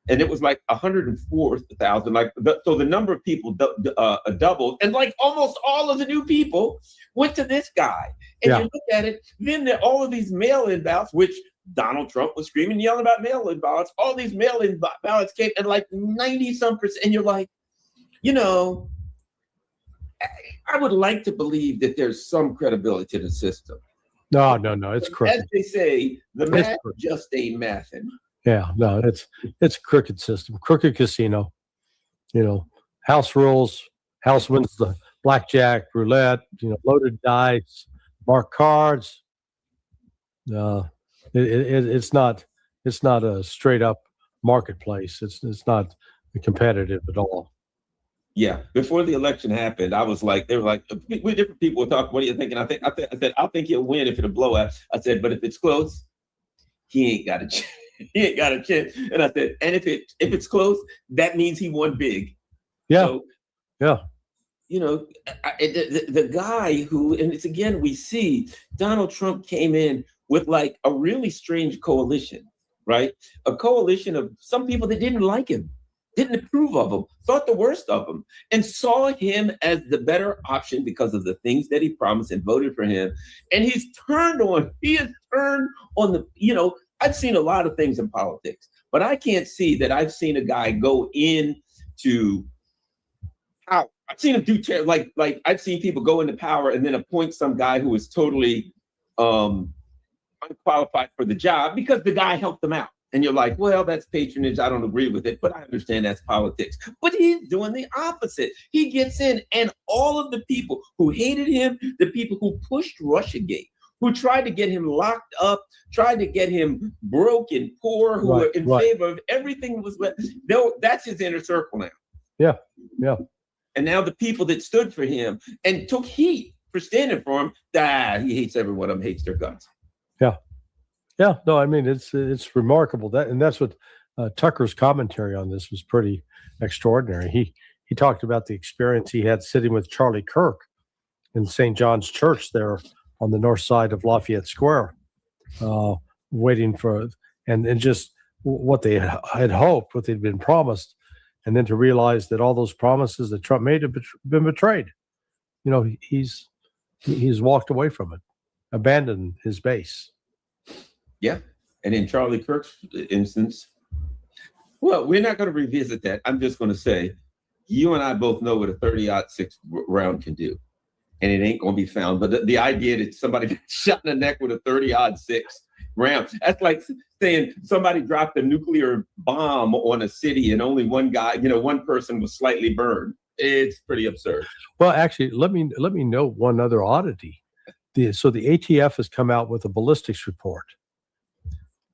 and it was like 104,000. So the number of people doubled, and like almost all of the new people went to this guy. And you look at it, then all of these mail-in ballots, which Donald Trump was screaming, yelling about mail-in ballots. All these mail-in ballots came, and like 90-some%, and you're like, I would like to believe that there's some credibility to the system. No, it's crooked. As they say, the math just ain't mathing. Yeah, no, it's a crooked system, crooked casino. House rules, house wins the blackjack, roulette, loaded dice, marked cards. It's not a straight up marketplace. It's not competitive at all. Yeah, before the election happened, I was like, they were like, different people were talking. What do you think? And I said, I think he'll win if it's a blowout. I said, but if it's close, he ain't got a chance. He ain't got a chance. And I said, and if it's close, that means he won big. Yeah. So, yeah. The guy who, and it's again, we see Donald Trump came in with like a really strange coalition, right? A coalition of some people that didn't like him. didn't approve of him, thought the worst of him, and saw him as the better option because of the things that he promised and voted for him. And he has turned on the, I've seen a lot of things in politics, but I can't see that I've seen a guy go into power. I've seen him do like I've seen people go into power and then appoint some guy who is totally unqualified for the job because the guy helped them out. And you're like, well, that's patronage. I don't agree with it, but I understand that's politics. But he's doing the opposite. He gets in, and all of the people who hated him, the people who pushed Russiagate, who tried to get him locked up, tried to get him broke and poor, who were in favor of everything was that's his inner circle now. Yeah, yeah. And now the people that stood for him and took heat for standing for him, he hates every one of them, hates their guts. Yeah. Yeah, no, I mean, it's remarkable. That's what Tucker's commentary on this was pretty extraordinary. He talked about the experience he had sitting with Charlie Kirk in St. John's Church there on the north side of Lafayette Square, waiting for, and just what they had hoped, what they'd been promised, and then to realize that all those promises that Trump made have been betrayed. He's walked away from it, abandoned his base. Yeah. And in Charlie Kirk's instance, well, we're not going to revisit that. I'm just going to say, you and I both know what a 30-06 round can do. And it ain't going to be found. But the idea that somebody got shot in the neck with a 30-06 round, that's like saying somebody dropped a nuclear bomb on a city and only one guy, one person was slightly burned. It's pretty absurd. Well, actually, let me note one other oddity. So the ATF has come out with a ballistics report.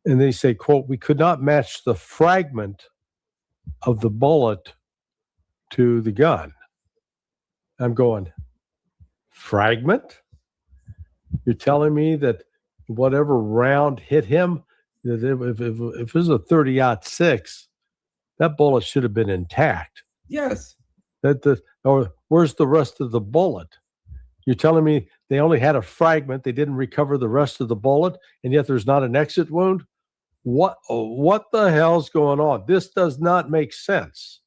And they say, quote, we could not match the fragment of the bullet to the gun. I'm going, fragment? You're telling me that whatever round hit him, that if it was a 30-06, that bullet should have been intact. Yes. Or where's the rest of the bullet? You're telling me they only had a fragment, they didn't recover the rest of the bullet, and yet there's not an exit wound? What the hell's going on? This does not make sense.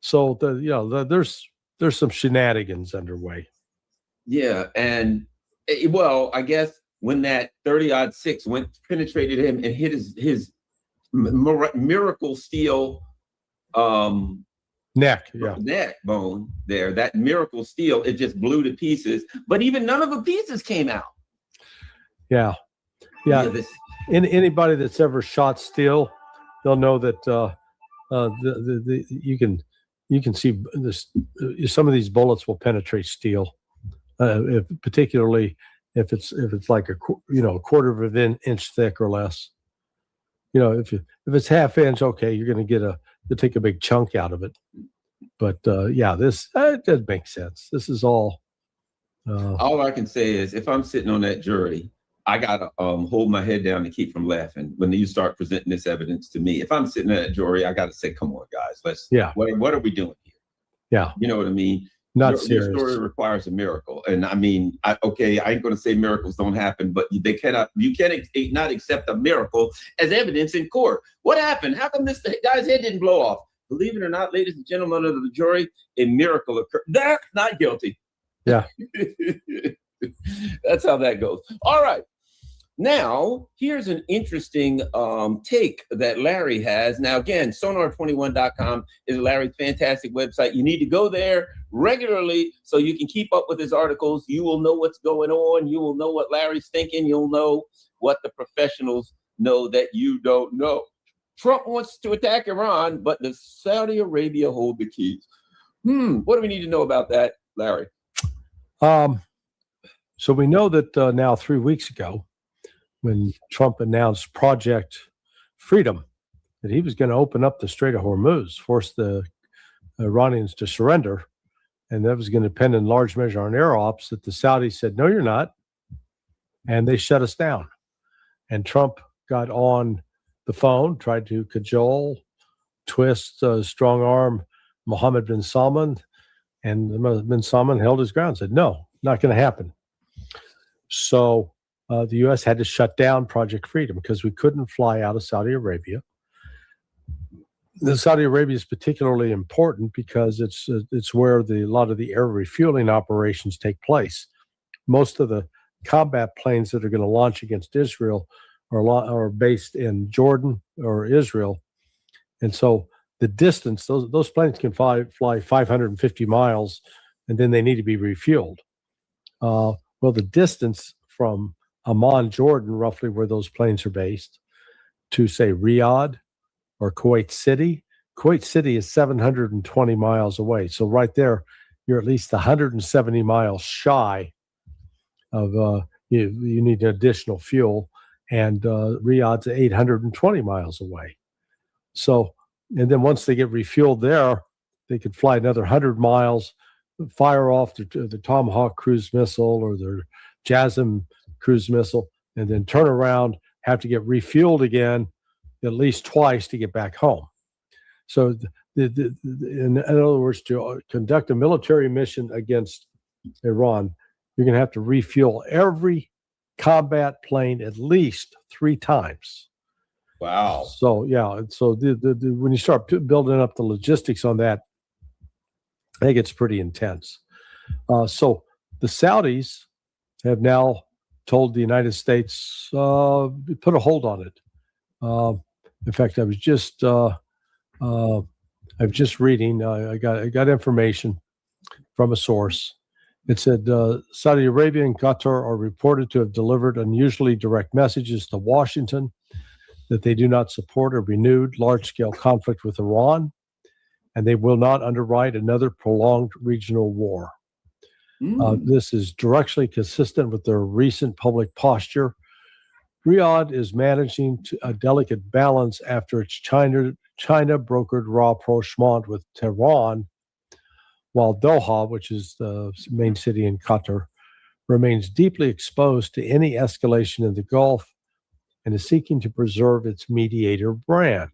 So there's some shenanigans underway. Yeah, and I guess when that 30-06 penetrated him and hit his miracle steel neck bone there, that miracle steel, it just blew to pieces. But even none of the pieces came out. Yeah. Anybody that's ever shot steel, they'll know that you can see this. Some of these bullets will penetrate steel, particularly if it's like a quarter of an inch thick or less. If it's half inch, okay, you're going to take a big chunk out of it. But this does make sense. This is all. All I can say is, if I'm sitting on that jury, I gotta hold my head down and keep from laughing when you start presenting this evidence to me. If I'm sitting at a jury, I gotta say, "Come on, guys, what are we doing here?" Yeah, you know what I mean. Not serious. Your story requires a miracle, and I mean, I ain't gonna say miracles don't happen, but you cannot not accept a miracle as evidence in court. What happened? How come this guy's head didn't blow off? Believe it or not, ladies and gentlemen of the jury, a miracle occurred. That's not guilty. Yeah. That's how that goes. All right. Now, here's an interesting take that Larry has. Now, again, sonar21.com is Larry's fantastic website. You need to go there regularly so you can keep up with his articles. You will know what's going on. You will know what Larry's thinking. You'll know what the professionals know that you don't know. Trump wants to attack Iran, but does Saudi Arabia hold the keys? What do we need to know about that, Larry? So we know that now 3 weeks ago, when Trump announced Project Freedom, that he was going to open up the Strait of Hormuz, force the Iranians to surrender, and that was going to depend in large measure on air ops, that the Saudis said, no, you're not, and they shut us down. And Trump got on the phone, tried to cajole, twist, strong arm Mohammed bin Salman, and bin Salman held his ground, said, no, not going to happen. So the U.S. had to shut down Project Freedom because we couldn't fly out of Saudi Arabia. The Saudi Arabia is particularly important because it's where a lot of the air refueling operations take place. Most of the combat planes that are going to launch against Israel are based in Jordan or Israel, and so the distance those planes can fly 550 miles, and then they need to be refueled. Well, the distance from Amman, Jordan, roughly where those planes are based, to say Riyadh or Kuwait City. Kuwait City is 720 miles away. So right there, you're at least 170 miles shy of you need additional fuel, and Riyadh's 820 miles away. So, and then once they get refueled there, they could fly another 100 miles, fire off the Tomahawk cruise missile or their JASSM cruise missile, and then turn around, have to get refueled again at least twice to get back home. So in other words, to conduct a military mission against Iran, you're going to have to refuel every combat plane at least 3 times. Wow. So, yeah. So when you start building up the logistics on that, I think it's pretty intense. So the Saudis have now told the United States, put a hold on it. In fact, I was just reading. I got information from a source. It said Saudi Arabia and Qatar are reported to have delivered unusually direct messages to Washington that they do not support a renewed large-scale conflict with Iran, and they will not underwrite another prolonged regional war. This is directly consistent with their recent public posture. Riyadh is managing a delicate balance after its China brokered rapprochement with Tehran, while Doha, which is the main city in Qatar, remains deeply exposed to any escalation in the Gulf and is seeking to preserve its mediator brand.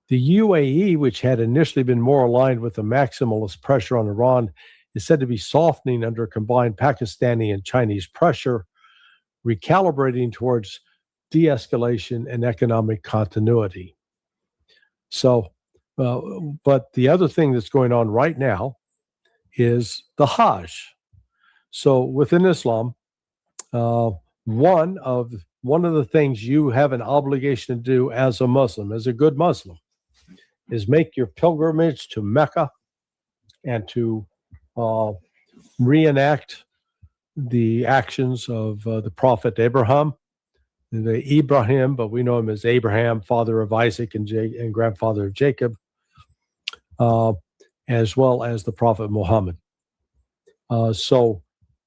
The UAE, which had initially been more aligned with the maximalist pressure on Iran, is said to be softening under combined Pakistani and Chinese pressure, recalibrating towards de-escalation and economic continuity. So, but the other thing that's going on right now is the Hajj. So within Islam, one of the things you have an obligation to do as a Muslim, as a good Muslim, is make your pilgrimage to Mecca and to reenact the actions of the prophet Abraham, but we know him as Abraham, father of Isaac and grandfather of Jacob, as well as the prophet Muhammad. So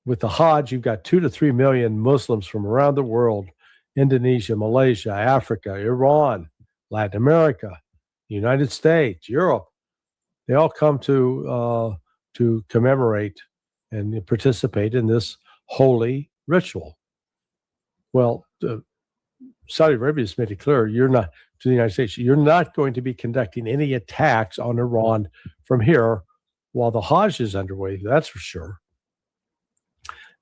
with the Hajj, you've got 2 to 3 million Muslims from around the world: Indonesia, Malaysia, Africa, Iran, Latin America, United States, Europe. They all come to commemorate and participate in this holy ritual. Well, Saudi Arabia has made it clear, to the United States, you're not going to be conducting any attacks on Iran from here while the Hajj is underway. That's for sure.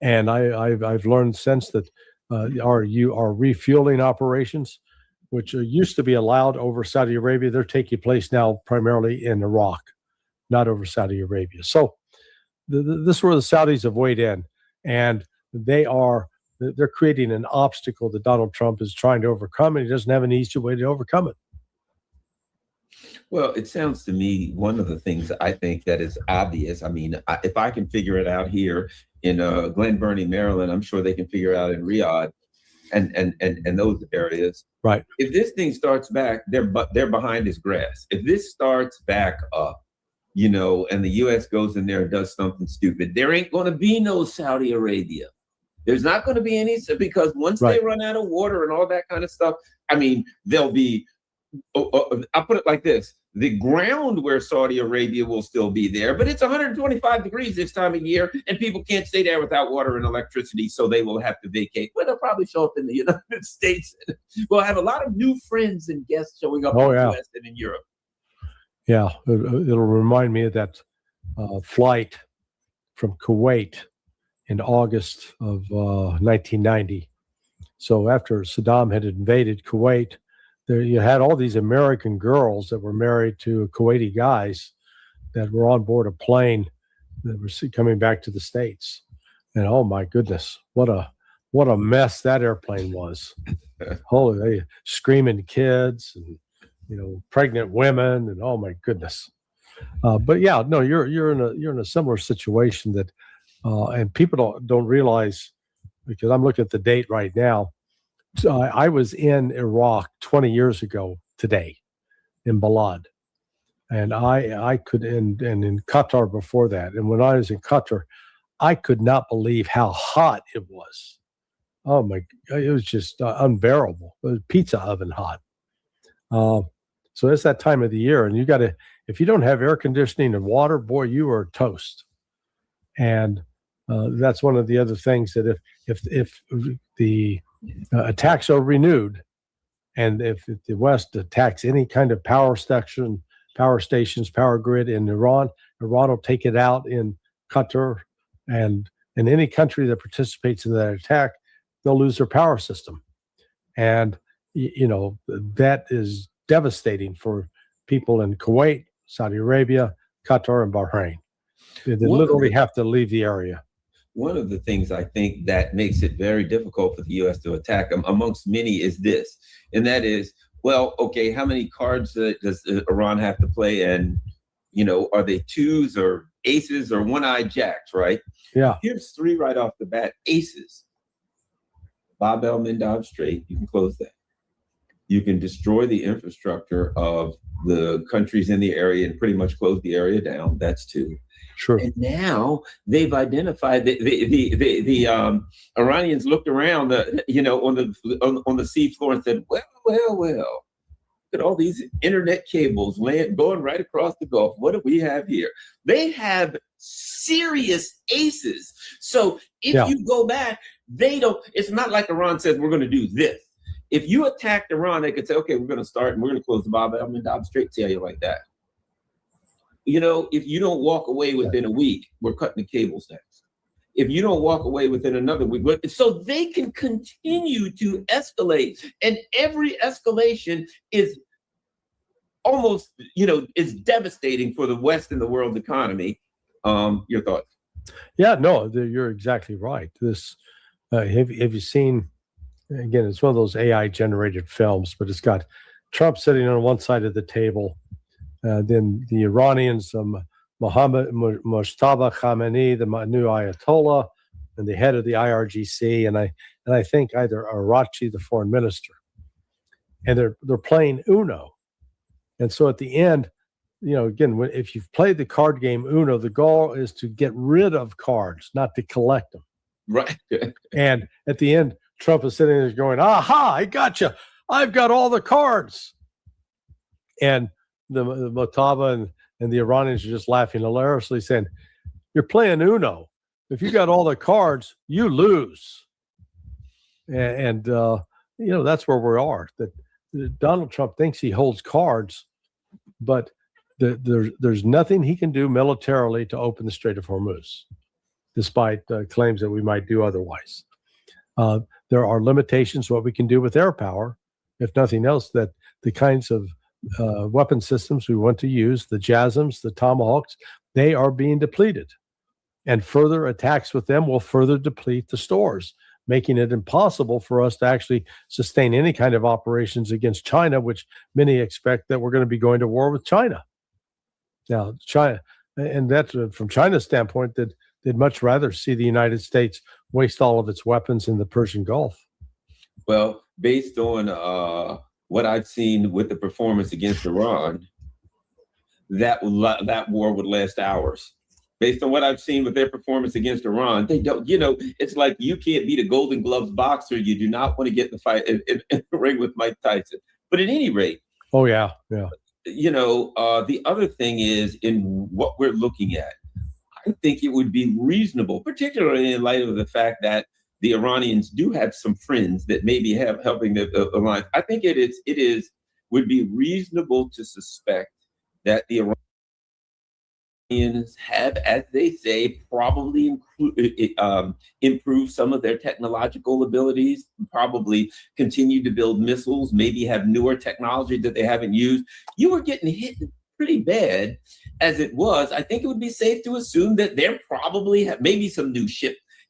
And I've learned since that our refueling operations, which used to be allowed over Saudi Arabia, they're taking place now primarily in Iraq, not over Saudi Arabia. So this is where the Saudis have weighed in, and they're creating an obstacle that Donald Trump is trying to overcome, and he doesn't have an easy way to overcome it. Well, it sounds to me, one of the things I think that is obvious, I mean, if I can figure it out here in Glen Burnie, Maryland, I'm sure they can figure it out in Riyadh and those areas. Right. If this thing starts back, they're behind his grass. If this starts back up, and the U.S. goes in there and does something stupid, there ain't going to be no Saudi Arabia. There's not going to be any, because once they run out of water and all that kind of stuff, I mean, there'll be, I'll put it like this: the ground where Saudi Arabia will still be there, but it's 125 degrees this time of year, and people can't stay there without water and electricity, so they will have to vacate. Well, they'll probably show up in the United States. We'll have a lot of new friends and guests showing up in the U.S. and in Europe. Yeah, it'll remind me of that flight from Kuwait in August of 1990. So after Saddam had invaded Kuwait, there you had all these American girls that were married to Kuwaiti guys that were on board a plane that were coming back to the States. And oh my goodness, what a mess that airplane was. Holy, screaming kids and pregnant women, and oh my goodness. But yeah, no, you're in a similar situation that, and people don't realize, because I'm looking at the date right now. So I was in Iraq 20 years ago today, in Balad, and I could, and in Qatar before that. And when I was in Qatar, I could not believe how hot it was. Oh my, it was just unbearable. It was pizza oven hot. So it's that time of the year, and if you don't have air conditioning and water, boy, you are toast. And that's one of the other things that if the attacks are renewed, and if the West attacks any kind of power stations, power grid in Iran will take it out in Qatar, and in any country that participates in that attack, they'll lose their power system. And, that is devastating for people in Kuwait, Saudi Arabia, Qatar, and Bahrain. They literally have to leave the area. One of the things I think that makes it very difficult for the U.S. to attack them, amongst many, is this, and that is, well, okay, how many cards does Iran have to play? And, are they twos or aces or one-eyed jacks, right? Yeah. Here's three right off the bat. Aces. Bab el-Mandab Strait, you can close that. You can destroy the infrastructure of the countries in the area and pretty much close the area down. That's two. Sure. And now they've identified the Iranians looked around, on the seafloor and said, well, look at all these internet cables going right across the Gulf. What do we have here? They have serious aces. So if you go back, it's not like Iran says we're going to do this. If you attacked Iran, they could say, okay, we're going to start and we're going to close the Bab el-Mandab Strait, see how you like that. If you don't walk away within a week, we're cutting the cables next. If you don't walk away within another week, so they can continue to escalate, and every escalation is almost, is devastating for the West and the world economy. Your thoughts? Yeah, no, you're exactly right. This, have you seen? Again, it's one of those AI generated films, but it's got Trump sitting on one side of the table. Then the Iranians, Mohammad Mojtaba Khamenei, the new Ayatollah, and the head of the IRGC, and I think either Arachi, the foreign minister, and they're playing Uno. And so at the end, again, if you've played the card game Uno, the goal is to get rid of cards, not to collect them. Right. And at the end, Trump is sitting there going, "Aha! I got you. I've got all the cards." And the Motaba and the Iranians are just laughing hilariously, saying, "You're playing Uno. If you got all the cards, you lose." And that's where we are. That Donald Trump thinks he holds cards, but there's nothing he can do militarily to open the Strait of Hormuz, despite claims that we might do otherwise. There are limitations to what we can do with air power, if nothing else, that the kinds of weapon systems we want to use, the JASSMs, the Tomahawks, they are being depleted. And further attacks with them will further deplete the stores, making it impossible for us to actually sustain any kind of operations against China, which many expect that we're going to be going to war with China. Now, China, and that's from China's standpoint, that they'd much rather see the United States waste all of its weapons in the Persian Gulf. Well, based on what I've seen with the performance against Iran, that war would last hours. Based on what I've seen with their performance against Iran, they don't, it's like you can't beat a Golden Gloves boxer. You do not want to get in the fight in the ring with Mike Tyson. But at any rate. Oh, yeah. The other thing is, in what we're looking at, I think it would be reasonable, particularly in light of the fact that the Iranians do have some friends that maybe have helping the alliance. I think would be reasonable to suspect that the Iranians have, as they say, probably improved some of their technological abilities, probably continue to build missiles, maybe have newer technology that they haven't used. You were getting hit pretty bad as it was. I think it would be safe to assume that they're probably have maybe some new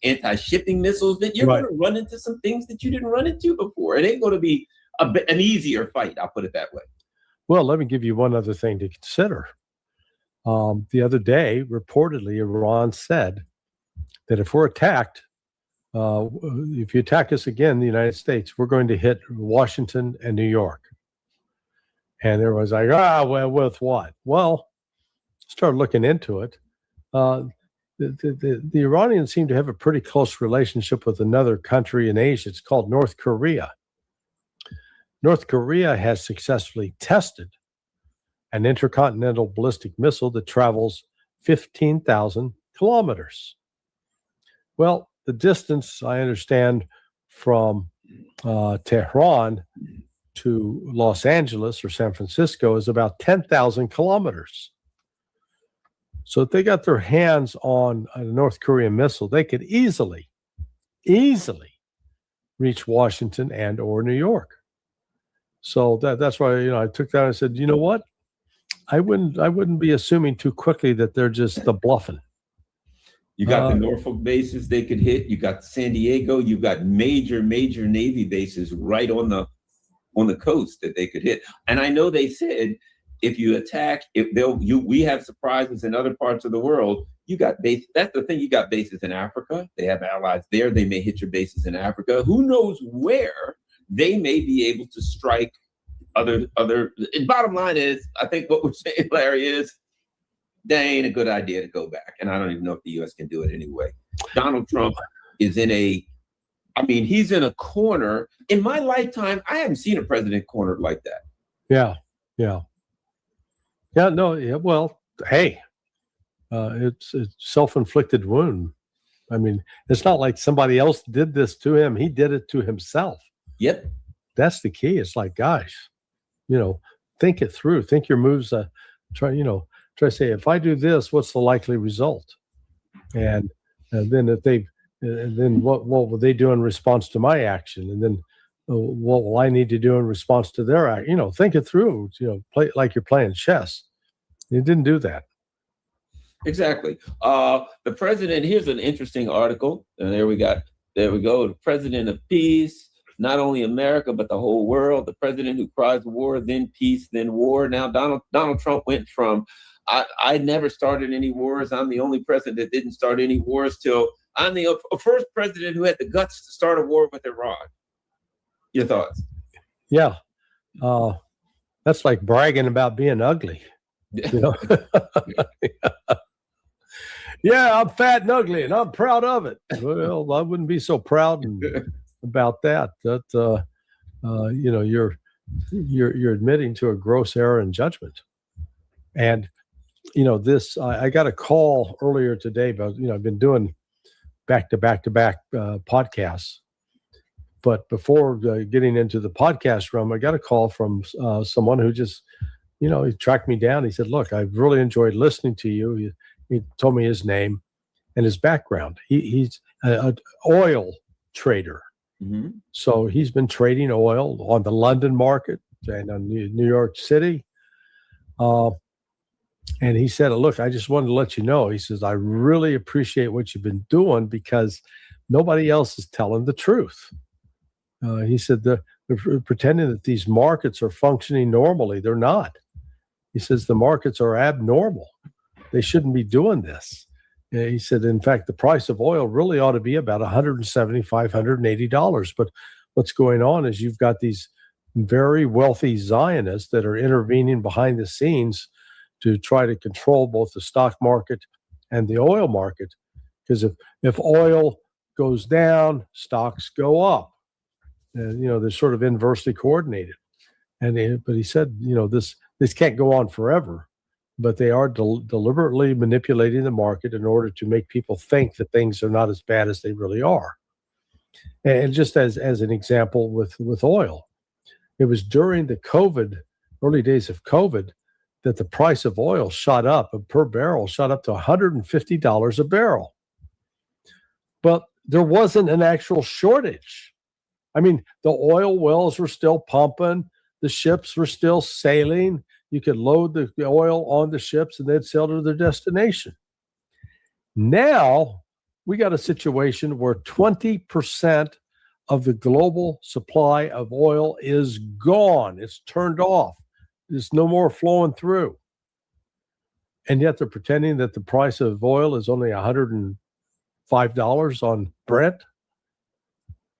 anti-shipping missiles that you're going to run into some things that you didn't run into before. It ain't going to be an easier fight, I'll put it that way. Well, let me give you one other thing to consider. The other day, reportedly, Iran said that if we're attacked, if you attack us again, the United States, we're going to hit Washington and New York. And everyone's like, well, with what? Well, start looking into it. The Iranians seem to have a pretty close relationship with another country in Asia. It's called North Korea. North Korea has successfully tested an intercontinental ballistic missile that travels 15,000 kilometers. Well, the distance, I understand, from Tehran to Los Angeles or San Francisco is about 10,000 kilometers. So if they got their hands on a North Korean missile, they could easily reach Washington and or New York. So that's why I took that and said, you know what? I wouldn't be assuming too quickly that they're just the bluffing. You got the Norfolk bases they could hit. You got San Diego. You've got major Navy bases right on the coast that they could hit. And I know they said if you attack, we have surprises in other parts of the world. You got base. That's the thing. You got bases in Africa. They have allies there. They may hit your bases in Africa. Who knows where they may be able to strike other. And bottom line is, I think what we're saying, Larry, is that ain't a good idea to go back. And I don't even know if the U.S. can do it anyway. Donald Trump is he's in a corner. In my lifetime, I haven't seen a president cornered like that. Yeah. Well, hey, it's a self-inflicted wound. I mean, it's not like somebody else did this to him. He did it to himself. Yep. That's the key. It's like, guys, think it through. Think your moves. Try to say, if I do this, what's the likely result? And then what will they do in response to my action? And then what will I need to do in response to their act? Think it through. Play like you're playing chess. You didn't do that. Exactly. The president. Here's an interesting article. And there we go. The president of peace. Not only America, but the whole world. The president who cries war, then peace, then war. Now Donald Trump went from I never started any wars. I'm the only president that didn't start any wars till I'm the first president who had the guts to start a war with Iran. Your thoughts? Yeah. That's like bragging about being ugly. Yeah, I'm fat and ugly and I'm proud of it. Well, I wouldn't be so proud about that. You're admitting to a gross error in judgment. And I got a call earlier today about, I've been doing back-to-back podcasts. But before getting into the podcast realm, I got a call from someone who just, he tracked me down. He said, look, I've really enjoyed listening to you. He told me his name and his background. He's an oil trader. Mm-hmm. So he's been trading oil on the London market and on New York City. And he said, look, I just wanted to let you know. He says, I really appreciate what you've been doing because nobody else is telling the truth. He said, they're pretending that these markets are functioning normally. They're not. He says, the markets are abnormal. They shouldn't be doing this. He said, in fact, the price of oil really ought to be about $175, $180. But what's going on is you've got these very wealthy Zionists that are intervening behind the scenes to try to control both the stock market and the oil market. Because if oil goes down, stocks go up. And, they're sort of inversely coordinated. But he said, this can't go on forever. But they are deliberately manipulating the market in order to make people think that things are not as bad as they really are. And just as an example with oil, it was during the early days of COVID, that the price of oil shot up, per barrel shot up to $150 a barrel. But there wasn't an actual shortage. I mean, the oil wells were still pumping, the ships were still sailing. You could load the oil on the ships and they'd sail to their destination. Now we got a situation where 20% of the global supply of oil is gone. It's turned off. There's no more flowing through. And yet they're pretending that the price of oil is only $105 on Brent.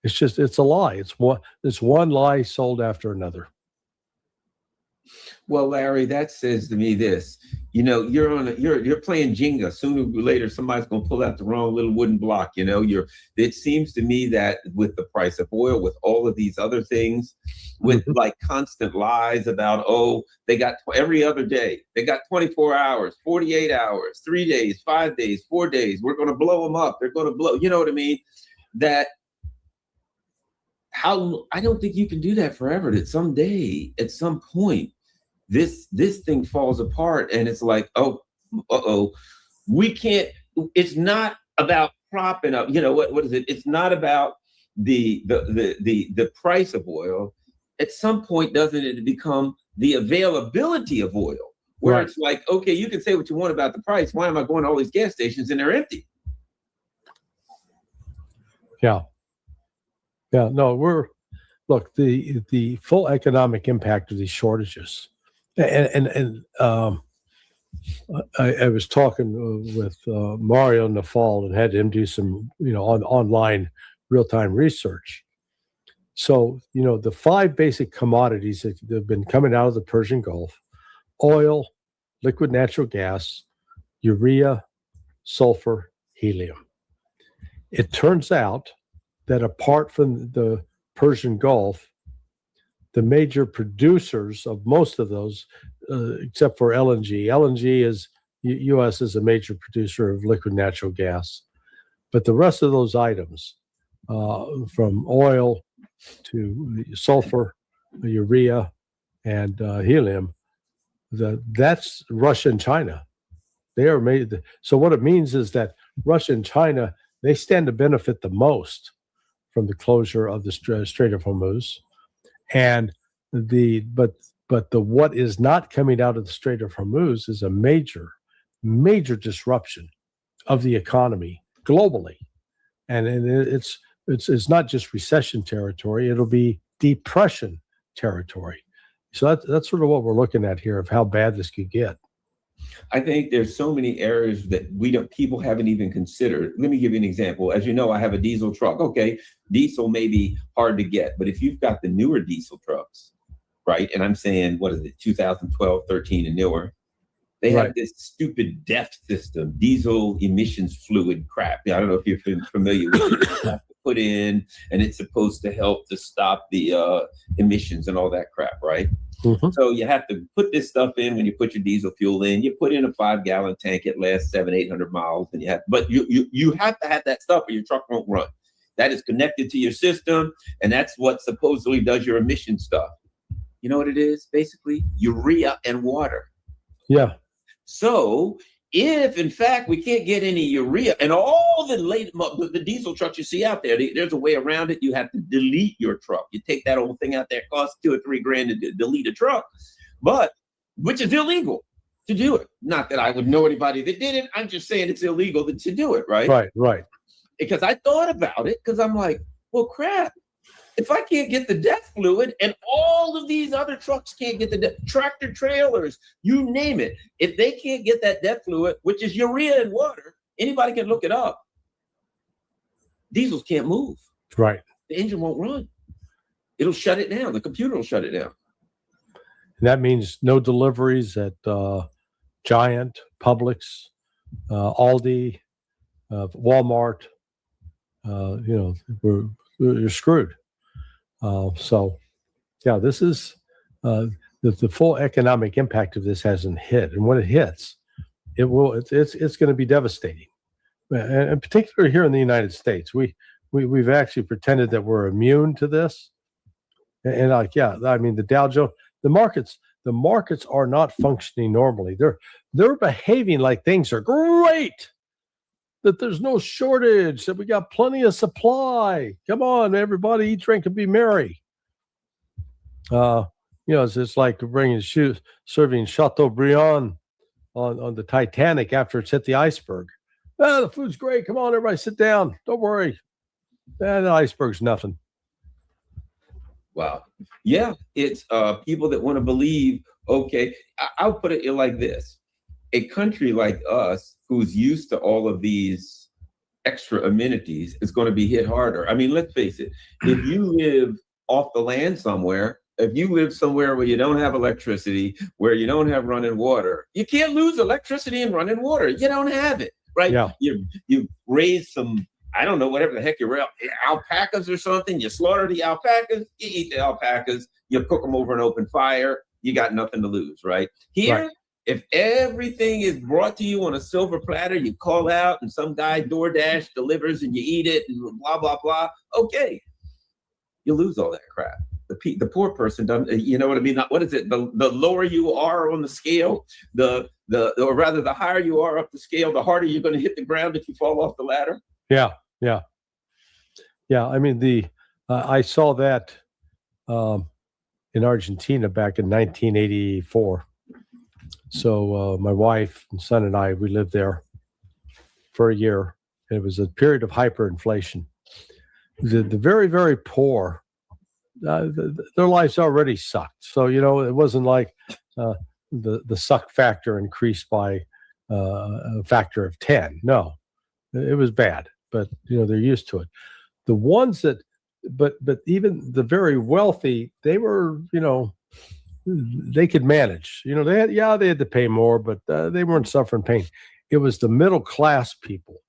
It's a lie. It's one lie sold after another. Well, Larry, that says to me this: you're playing Jenga. Sooner or later, somebody's going to pull out the wrong little wooden block. It seems to me that with the price of oil, with all of these other things, with like constant lies about, they got every other day, they got 24 hours, 48 hours, 3 days, 5 days, 4 days. We're going to blow them up. They're going to blow. You know what I mean? I don't think you can do that forever. That someday, at some point, this thing falls apart, and it's like, we can't. It's not about propping up. What is it? It's not about the price of oil. At some point, doesn't it become the availability of oil? Where It's like, okay, you can say what you want about the price. Why am I going to all these gas stations and they're empty? Yeah. Yeah, no, look, the full economic impact of these shortages, and I was talking with Mario in the fall and had him do some, online real-time research. So, the 5 basic commodities that have been coming out of the Persian Gulf: oil, liquid natural gas, urea, sulfur, helium. It turns out that apart from the Persian Gulf, the major producers of most of those, except for LNG is, U.S. is a major producer of liquid natural gas. But the rest of those items, from oil to sulfur, urea, and helium, that's Russia and China. They are made. So what it means is that Russia and China, they stand to benefit the most from the closure of the Strait of Hormuz, and but what is not coming out of the Strait of Hormuz is a major disruption of the economy globally, and it's not just recession territory; it'll be depression territory. So that's sort of what we're looking at here of how bad this could get. I think there's so many areas that people haven't even considered. Let me give you an example. As you know, I have a diesel truck. Okay, diesel may be hard to get, but if you've got the newer diesel trucks, right? And I'm saying, 2012, 13 and newer, they have this stupid DEF system, diesel emissions fluid crap. I don't know if you're familiar with it. You have to put in, and it's supposed to help to stop the emissions and all that crap, right? Mm-hmm. So you have to put this stuff in when you put your diesel fuel in. You put in a 5-gallon tank. It lasts 700-800 miles, and you have to have that stuff, or your truck won't run. That is connected to your system, and that's what supposedly does your emission stuff. You know what it is? Basically, urea and water. Yeah. So if, in fact, we can't get any urea, and all the diesel trucks you see out there, there's a way around it. You have to delete your truck. You take that old thing out there, it costs $2 or $3 grand to delete a truck, which is illegal to do it. Not that I would know anybody that did it. I'm just saying it's illegal to do it, right? Right. Because I thought about it, because I'm like, well, crap. If I can't get the DEF fluid, and all of these other trucks can't get the tractor trailers, you name it, if they can't get that DEF fluid, which is urea and water, anybody can look it up. Diesels can't move. Right. The engine won't run. It'll shut it down. The computer will shut it down. And that means no deliveries at Giant, Publix, Aldi, Walmart. You're screwed. This is the full economic impact of this hasn't hit, and when it hits, it's going to be devastating. And particularly here in the United States, we've actually pretended that we're immune to this, and the Dow Jones, the markets the markets are not functioning normally. They're behaving like things are great, that there's no shortage, that we got plenty of supply. Come on, everybody, eat, drink, and be merry. It's like serving Chateaubriand on the Titanic after it's hit the iceberg. The food's great. Come on, everybody, sit down. Don't worry. The iceberg's nothing. Wow. Yeah, it's people that want to believe, okay, I'll put it like this. A country like us, who's used to all of these extra amenities, is going to be hit harder. I mean, let's face it. If you live off the land somewhere, if you live somewhere where you don't have electricity, where you don't have running water, you can't lose electricity and running water. You don't have it, right? Yeah. You raise some, I don't know, whatever the heck alpacas or something. You slaughter the alpacas, you eat the alpacas, you cook them over an open fire. You got nothing to lose, right? Here, if everything is brought to you on a silver platter, you call out and some guy DoorDash delivers and you eat it and blah, blah, blah. Okay, you lose all that crap. The poor person doesn't, you know what I mean? What is it? The lower you are on the scale, or rather the higher you are up the scale, the harder you're going to hit the ground if you fall off the ladder. Yeah. I mean, I saw that in Argentina back in 1984. So my wife and son and I, we lived there for a year. It was a period of hyperinflation. The very, very poor, their lives already sucked. So, it wasn't like the suck factor increased by a factor of 10. No, it was bad, but, they're used to it. The ones that, but even the very wealthy, they were, they could manage. They had to pay more, but they weren't suffering pain. It was the middle class people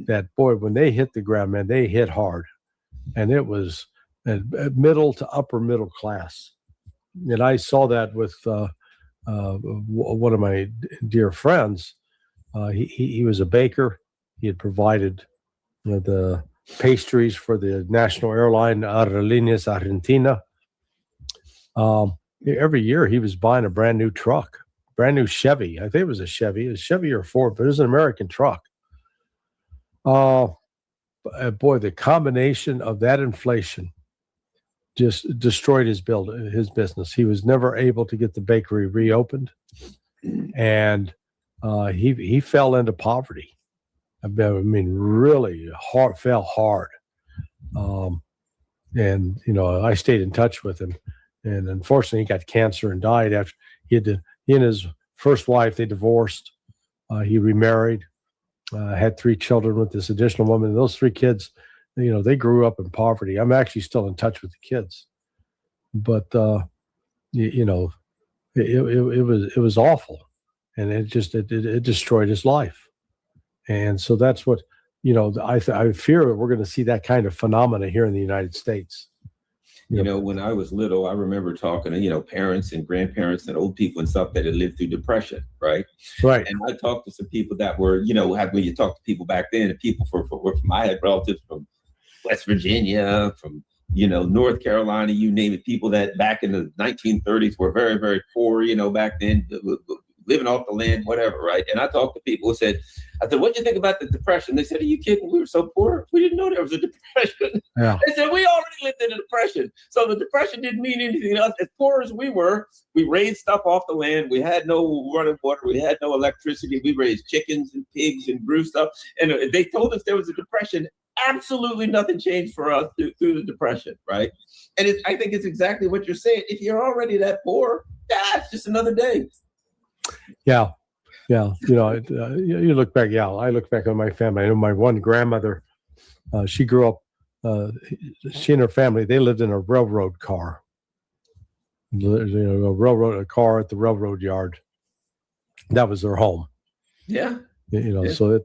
that, boy, when they hit the ground, man, they hit hard. And it was middle to upper middle class. And I saw that with one of my dear friends. He was a baker. He had provided the pastries for the national airline Aerolíneas Argentina. Every year he was buying a brand new truck, brand new Chevy. I think it was a Chevy or Ford, but it was an American truck. Boy, the combination of that inflation just destroyed his business. He was never able to get the bakery reopened, and he fell into poverty. I mean, really fell hard. And I stayed in touch with him, and unfortunately, he got cancer and died after he and his first wife, they divorced. He remarried. Had 3 children with this additional woman. And those 3 kids, they grew up in poverty. I'm actually still in touch with the kids, but it was awful, and it destroyed his life. And so that's what I fear that we're going to see that kind of phenomena here in the United States. When I was little, I remember talking to, parents and grandparents and old people and stuff that had lived through depression, right? Right. And I talked to some people that were, when you talk to people back then, and people I had relatives from West Virginia, from, North Carolina, you name it, people that back in the 1930s were very, very poor, back then, living off the land, whatever, right? And I talked to people who said, what do you think about the Depression? They said, are you kidding? We were so poor. We didn't know there was a Depression. Yeah. They said, we already lived in a Depression. So the Depression didn't mean anything else. As poor as we were, we raised stuff off the land. We had no running water. We had no electricity. We raised chickens and pigs and grew stuff. And they told us there was a Depression. Absolutely nothing changed for us through the Depression, right? And I think it's exactly what you're saying. If you're already that poor, it's just another day. Yeah. You look back. Yeah, I look back on my family. I know my one grandmother. She grew up. She and her family, they lived in a railroad car. A car at the railroad yard. That was their home. Yeah. So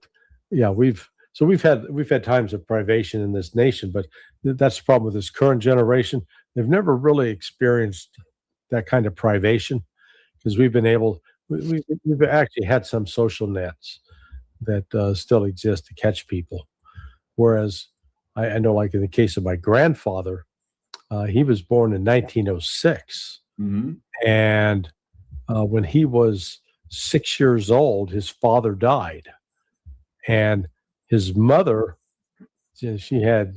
we've had times of privation in this nation, but that's the problem with this current generation. They've never really experienced that kind of privation, because we've been able. We've actually had some social nets that still exist to catch people. Whereas I know, like in the case of my grandfather, he was born in 1906. And when he was 6 years old, his father died. And his mother, she had,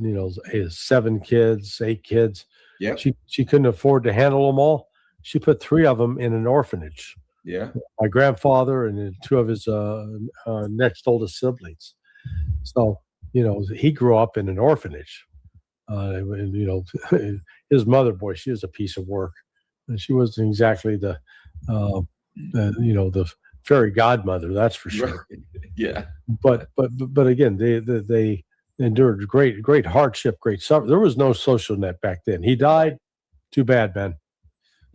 7 kids, 8 kids. Yeah. She couldn't afford to handle them all. She put 3 of them in an orphanage. Yeah. My grandfather and then 2 of his next oldest siblings. So, he grew up in an orphanage. And, his mother, boy, she was a piece of work. And she wasn't exactly the fairy godmother, that's for sure. Right. Yeah. But again, they endured great hardship, great suffering. There was no social net back then. He died. Too bad, man.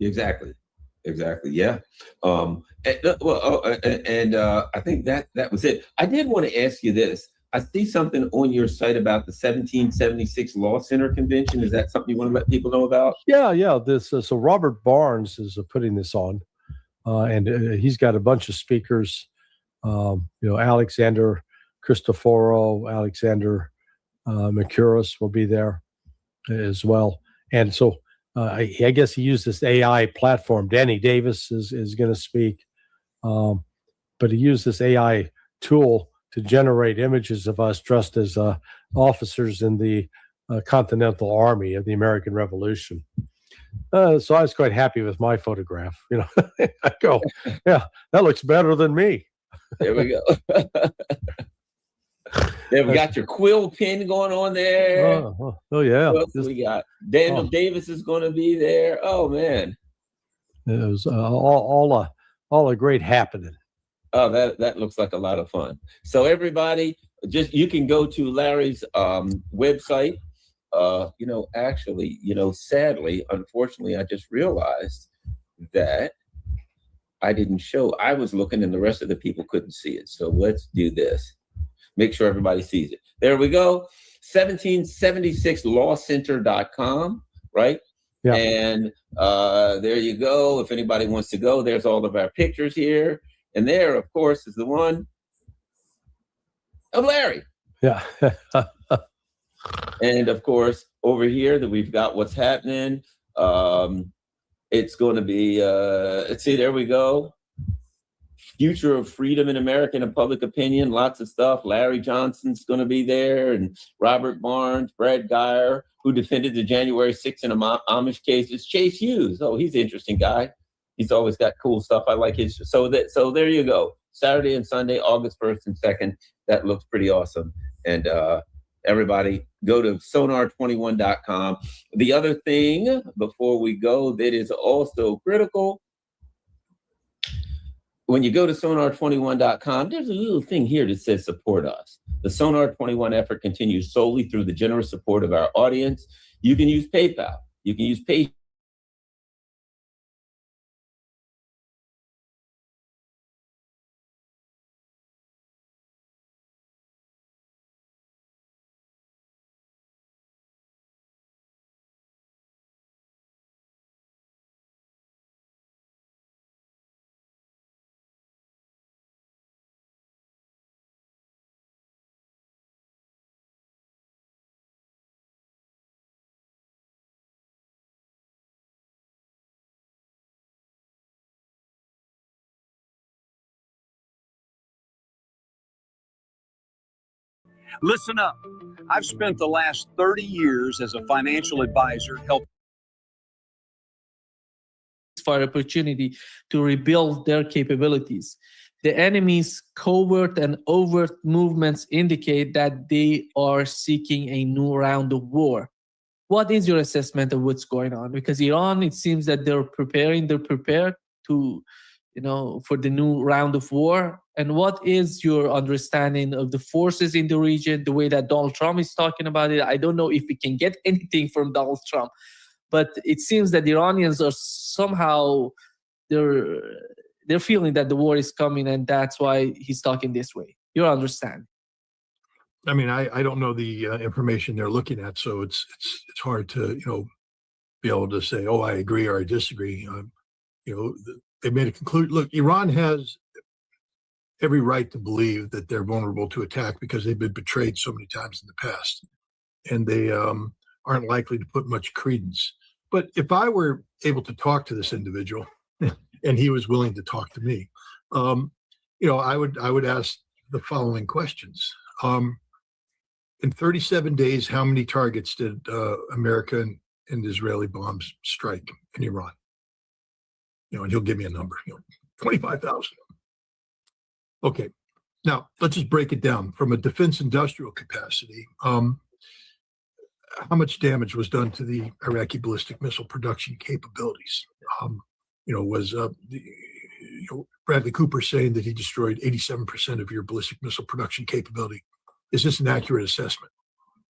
Exactly. Yeah. I think that was it. I did want to ask you this. I see something on your site about the 1776 Law Center Convention. Is that something you want to let people know about? Yeah. This so Robert Barnes is putting this on, and he's got a bunch of speakers. Alexander Cristoforo, Alexander Mercouris will be there as well. And so I guess he used this AI platform. Danny Davis is going to speak, but he used this AI tool to generate images of us dressed as officers in the Continental Army of the American Revolution. So I was quite happy with my photograph. I go, yeah, that looks better than me. There we go. There we got your quill pen going on there. Oh yeah. What else we got? Daniel Davis is going to be there. Oh man, it was all a great happening. Oh, that looks like a lot of fun. So everybody, you can go to Larry's website. Sadly, unfortunately, I just realized that I didn't show. I was looking and the rest of the people couldn't see it. So let's do this. Make sure everybody sees it. There we go. 1776lawcenter.com, right? Yeah. And there you go. If anybody wants to go, there's all of our pictures here. And there, of course, is the one of Larry. Yeah. And of course, over here that we've got what's happening. It's going to be, let's see, there we go. Future of freedom in American and public opinion, lots of stuff. Larry Johnson's going to be there, and Robert Barnes, Brad Geyer, who defended the January 6th and Amish cases. Chase Hughes, oh, he's an interesting guy. He's always got cool stuff. I like his. So there you go. Saturday and Sunday, August 1st and 2nd. That looks pretty awesome. And everybody, go to sonar21.com. The other thing before we go that is also critical, when you go to sonar21.com, there's a little thing here that says support us. The Sonar 21 effort continues solely through the generous support of our audience. You can use PayPal. You can use PayPal. Listen up. I've spent the last 30 years as a financial advisor helping for opportunity to rebuild their capabilities. The enemy's covert and overt movements indicate that they are seeking a new round of war. What is your assessment of what's going on? Because Iran, it seems that they're prepared to, for the new round of war. And what is your understanding of the forces in the region, the way that Donald Trump is talking about it? I don't know if we can get anything from Donald Trump, but it seems that the Iranians are somehow, they're feeling that the war is coming, and that's why he's talking this way. You understand? I mean, I don't know the information they're looking at, so it's hard to be able to say, oh, I agree or I disagree. They made a conclusion. Look, Iran has every right to believe that they're vulnerable to attack because they've been betrayed so many times in the past, and they aren't likely to put much credence. But if I were able to talk to this individual and he was willing to talk to me, I would ask the following questions. In 37 days, how many targets did American and Israeli bombs strike in Iran? And he'll give me a number, 25,000. Okay. Now, let's just break it down from a defense industrial capacity. How much damage was done to the Iraqi ballistic missile production capabilities? Bradley Cooper saying that he destroyed 87% of your ballistic missile production capability. Is this an accurate assessment?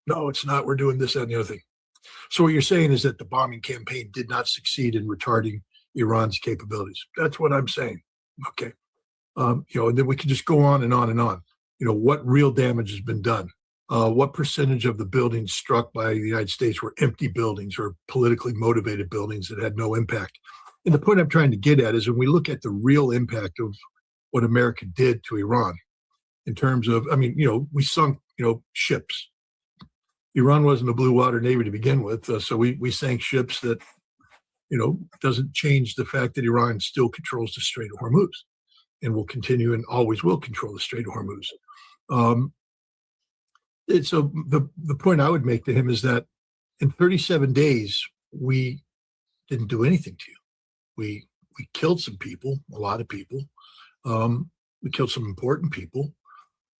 No, it's not. We're doing this, that, and the other thing. So what you're saying is that the bombing campaign did not succeed in retarding Iran's capabilities. That's what I'm saying. Okay. And then we can just go on and on and on. What real damage has been done? What percentage of the buildings struck by the United States were empty buildings or politically motivated buildings that had no impact? And the point I'm trying to get at is when we look at the real impact of what America did to Iran in terms of, we sunk, ships. Iran wasn't a blue water navy to begin with. So we sank ships that, doesn't change the fact that Iran still controls the Strait of Hormuz and will continue and always will control the Strait of Hormuz. So the point I would make to him is that in 37 days, we didn't do anything to you. We killed some people, a lot of people. We killed some important people,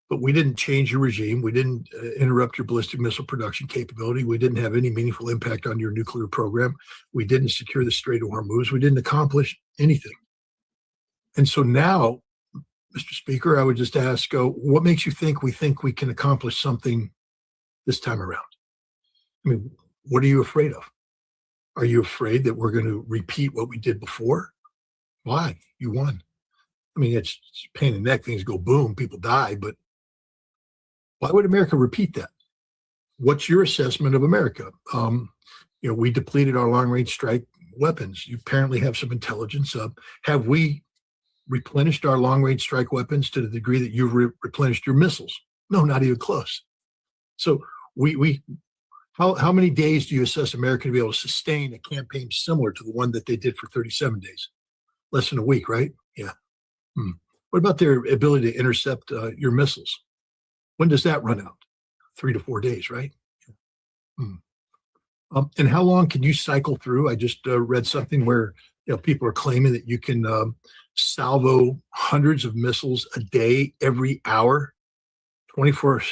but we didn't change your regime. We didn't interrupt your ballistic missile production capability. We didn't have any meaningful impact on your nuclear program. We didn't secure the Strait of Hormuz. We didn't accomplish anything. And so now, Mr. Speaker, I would just ask, what makes you think we can accomplish something this time around? What are you afraid of? Are you afraid that we're going to repeat what we did before? Why? You won. It's a pain in the neck. Things go boom, people die, but why would America repeat that? What's your assessment of America? We depleted our long-range strike weapons. You apparently have some intelligence. Have we replenished our long-range strike weapons to the degree that you've replenished your missiles? No, not even close. So how many days do you assess America to be able to sustain a campaign similar to the one that they did for 37 days? Less than a week, right? Yeah. What about their ability to intercept your missiles? When does that run out? 3 to 4 days, right? And how long can you cycle through? I just read something where people are claiming that you can salvo hundreds of missiles a day, every hour, 24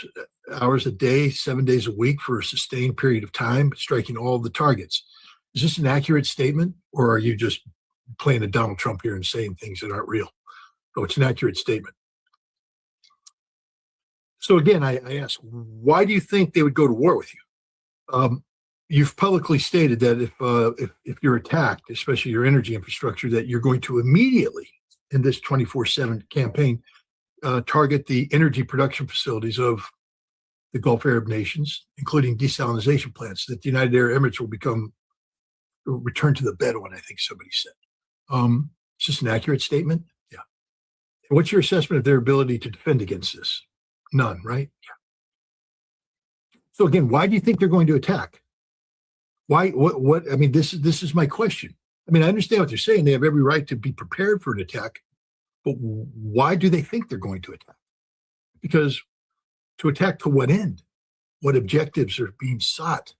hours a day, 7 days a week for a sustained period of time, striking all the targets. Is this an accurate statement, or are you just playing a Donald Trump here and saying things that aren't real? Oh, it's an accurate statement. So again, I ask, why do you think they would go to war with you? You've publicly stated that if you're attacked, especially your energy infrastructure, that you're going to immediately, in this 24/7 campaign, target the energy production facilities of the Gulf Arab nations, including desalination plants, that the United Arab Emirates will return to the Bedouin, I think somebody said. Is this an accurate statement? Yeah. And what's your assessment of their ability to defend against this? None, right? Yeah. So again, why do you think they're going to attack? Why? What? This is my question. I understand what they're saying. They have every right to be prepared for an attack, but why do they think they're going to attack? Because to attack to what end? What objectives are being sought?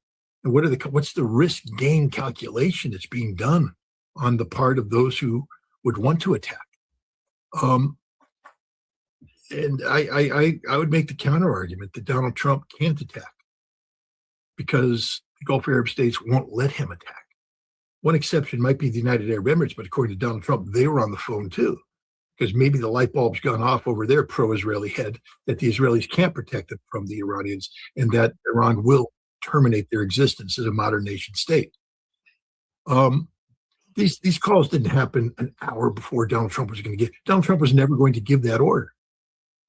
And what's the risk gain calculation that's being done on the part of those who would want to attack? And I would make the counter argument that Donald Trump can't attack because the Gulf Arab states won't let him attack. One exception might be the United Arab Emirates, but according to Donald Trump, they were on the phone too, because maybe the light bulb's gone off over their pro-Israeli head that the Israelis can't protect them from the Iranians and that Iran will terminate their existence as a modern nation state. These calls didn't happen an hour before Donald Trump was going to Donald Trump was never going to give that order.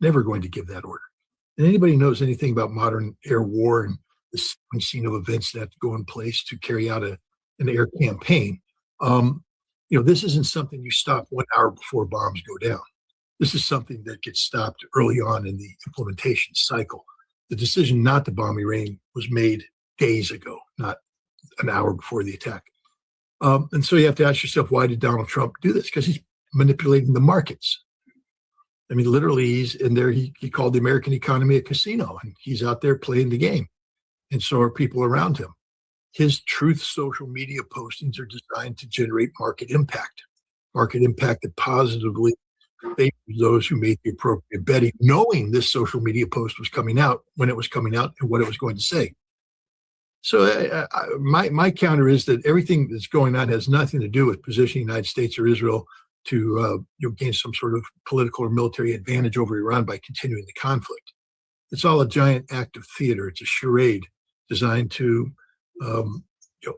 Never going to give that order. And anybody knows anything about modern air war and the sequencing of events that have to go in place to carry out an air campaign, this isn't something you stop 1 hour before bombs go down. This is something that gets stopped early on in the implementation cycle. The decision not to bomb Iran was made days ago, not an hour before the attack. And so you have to ask yourself, why did Donald Trump do this? Because he's manipulating the markets. I mean, literally, he's in there. He called the American economy a casino, and he's out there playing the game. And so are people around him. His truth social media postings are designed to generate market impact that positively favors those who made the appropriate betting, knowing this social media post was coming out, when it was coming out, and what it was going to say. So my counter is that everything that's going on has nothing to do with positioning the United States or Israel to gain some sort of political or military advantage over Iran by continuing the conflict. It's all a giant act of theater. It's a charade designed to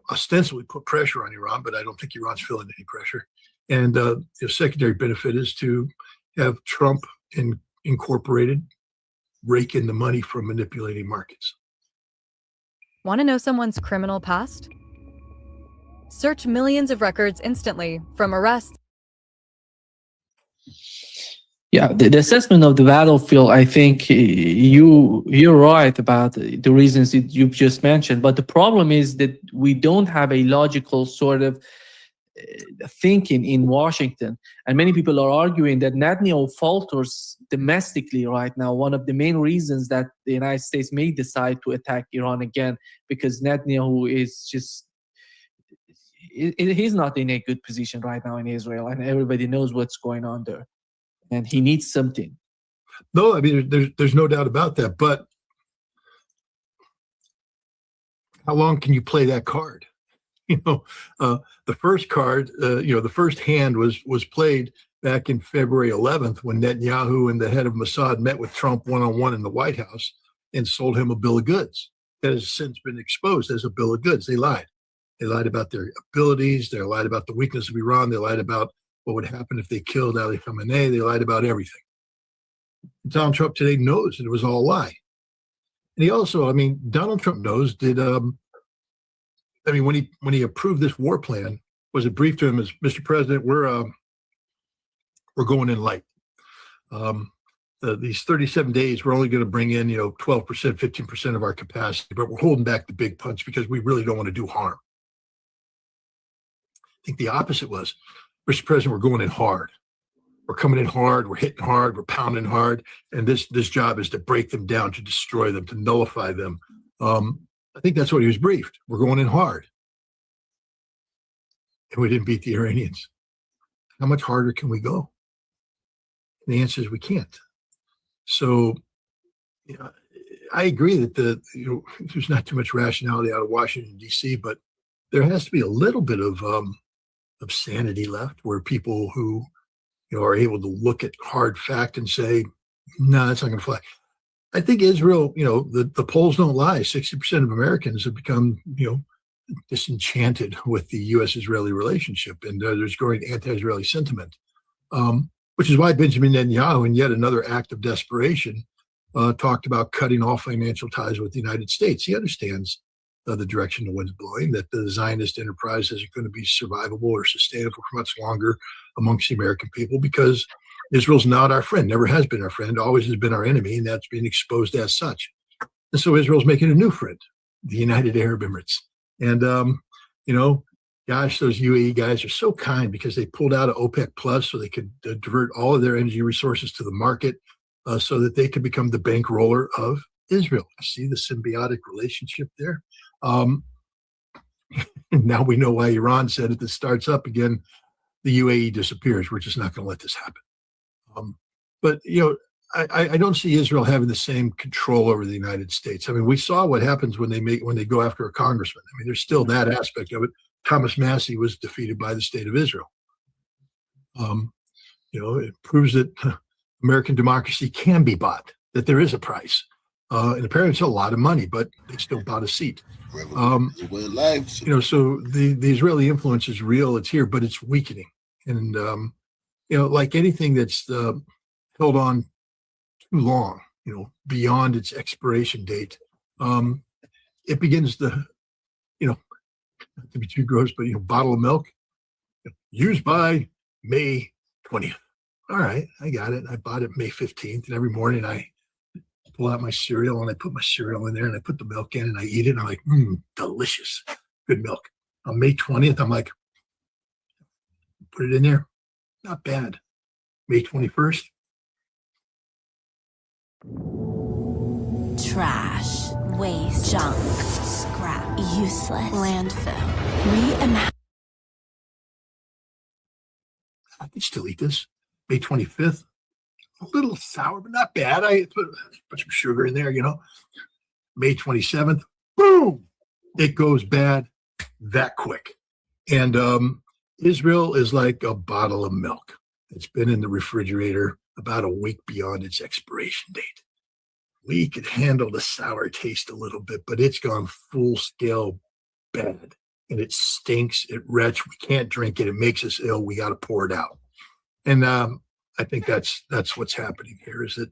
ostensibly put pressure on Iran, but I don't think Iran's feeling any pressure. And the secondary benefit is to have Trump incorporated rake in the money from manipulating markets. Want to know someone's criminal past? Search millions of records instantly, from arrests. Yeah, the assessment of the battlefield, I think you're right about the reasons that you've just mentioned. But the problem is that we don't have a logical sort of thinking in Washington. And many people are arguing that Netanyahu falters domestically right now. One of the main reasons that the United States may decide to attack Iran again, because Netanyahu is just, he's not in a good position right now in Israel, and everybody knows what's going on there. And he needs something. No, I mean, there's no doubt about that. But how long can you play that card? The first card, the first hand was played back in February 11th when Netanyahu and the head of Mossad met with Trump one-on-one in the White House and sold him a bill of goods that has since been exposed as a bill of goods. They lied. They lied about their abilities. They lied about the weakness of Iran. They lied about what would happen if they killed Ali Khamenei. They lied about everything. Donald Trump today knows that it was all a lie. And he also, Donald Trump knows when he approved this war plan, was it briefed to him as, Mr. President, we're going in light. These 37 days, we're only going to bring in, 12%, 15% of our capacity, but we're holding back the big punch because we really don't want to do harm. I think the opposite was, Mr. President, we're going in hard. We're coming in hard. We're hitting hard. We're pounding hard. And this job is to break them down, to destroy them, to nullify them. I think that's what he was briefed. We're going in hard. And we didn't beat the Iranians. How much harder can we go? And the answer is we can't. So I agree that there's not too much rationality out of Washington, D.C., but there has to be a little bit of sanity left, where people who are able to look at hard fact and say, no, that's not going to fly. I think Israel, the polls don't lie. 60% of Americans have become, disenchanted with the U.S.-Israeli relationship, and there's growing anti-Israeli sentiment, which is why Benjamin Netanyahu, in yet another act of desperation, talked about cutting all financial ties with the United States. He understands the direction the wind's blowing, that the Zionist enterprise isn't going to be survivable or sustainable for much longer amongst the American people, because Israel's not our friend, never has been our friend, always has been our enemy, and that's being exposed as such. And so Israel's making a new friend, the United Arab Emirates. And, gosh, those UAE guys are so kind, because they pulled out of OPEC Plus so they could divert all of their energy resources to the market so that they could become the bankroller of Israel. See the symbiotic relationship there? Now we know why Iran said if this starts up again, the UAE disappears. We're just not going to let this happen. But I don't see Israel having the same control over the United States. We saw what happens when they go after a congressman. There's still that aspect of it. Thomas Massie was defeated by the state of Israel. It proves that American democracy can be bought, that there is a price. And apparently it's a lot of money, but they still bought a seat. So the Israeli influence is real. It's here, but it's weakening. And, like anything that's held on too long, beyond its expiration date, it begins to, not to be too gross, but, bottle of milk used by May 20th. All right, I got it. I bought it May 15th, and every morning I pull out my cereal and I put my cereal in there and I put the milk in and I eat it and I'm like, delicious, good milk. On May 20th, I'm like, put it in there. Not bad. May 21st. Trash, waste, junk, scrap, useless, landfill, reimagine. I can still eat this. May 25th. A little sour, but not bad. I put some sugar in there, you know. May 27th. Boom! It goes bad that quick. And Israel is like a bottle of milk. It's been in the refrigerator about a week beyond its expiration date. We could handle the sour taste a little bit, but it's gone full scale bad. And it stinks. It retch. We can't drink it. It makes us ill. We got to pour it out. And I think that's what's happening here, is that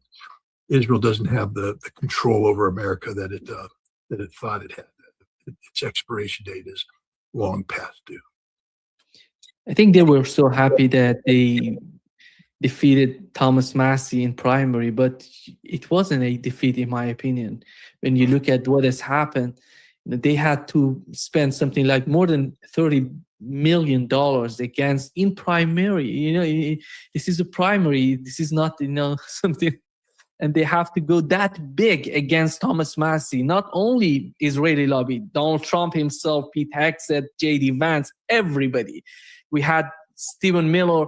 Israel doesn't have the control over America that it thought it had. Its expiration date is long past due. I think they were so happy that they defeated Thomas Massie in primary, but it wasn't a defeat, in my opinion. When you look at what has happened, they had to spend something like more than $30 million against in primary. You know, this is a primary. This is not, you know, something. And they have to go that big against Thomas Massie. Not only Israeli lobby, Donald Trump himself, Pete Hegseth, J.D. Vance, everybody. We had Stephen Miller,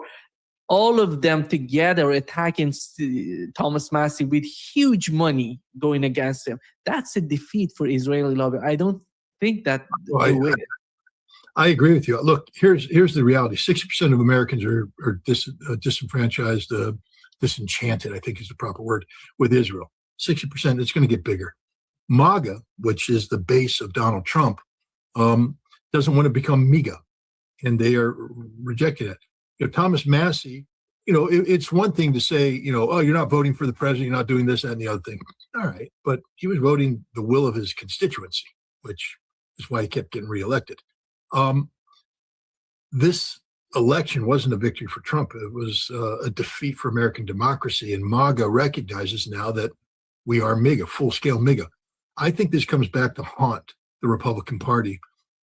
all of them together attacking Thomas Massie with huge money going against him. That's a defeat for Israeli lobby. I don't think that I agree with you. Look, here's the reality. 60% of Americans are disenfranchised, disenchanted, I think is the proper word, with Israel. 60%, it's going to get bigger. MAGA, which is the base of Donald Trump, doesn't want to become MAGA, and they are rejecting it. You know, Thomas Massie, you know, it's one thing to say, you know, oh, you're not voting for the president, you're not doing this, that, and the other thing. All right, but he was voting the will of his constituency, which is why he kept getting reelected. This election wasn't a victory for Trump. It was a defeat for American democracy, and MAGA recognizes now that we are MAGA, full-scale MAGA. I think this comes back to haunt the Republican Party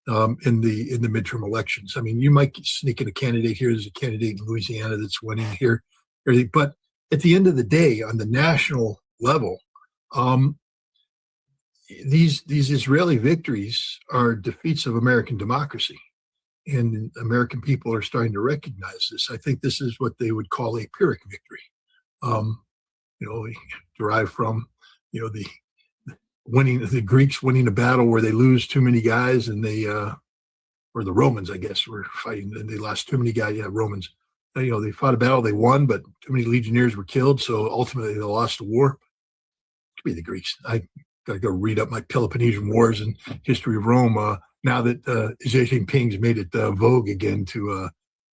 in the midterm elections. I mean, you might sneak in a candidate here. There's a candidate in Louisiana that's winning here, but at the end of the day, on the national level, these Israeli victories are defeats of American democracy, and American people are starting to recognize this. I think this is what they would call a Pyrrhic victory. You know, derived from, you know, the Greeks winning a battle where they lose too many guys, and they or the Romans, I guess, were fighting and they lost too many guys. Yeah, Romans. You know, they fought a battle, they won, but too many legionnaires were killed, so ultimately they lost the war. It could be the Greeks. I got to go read up my Peloponnesian Wars and history of Rome now that Xi Jinping's made it vogue again to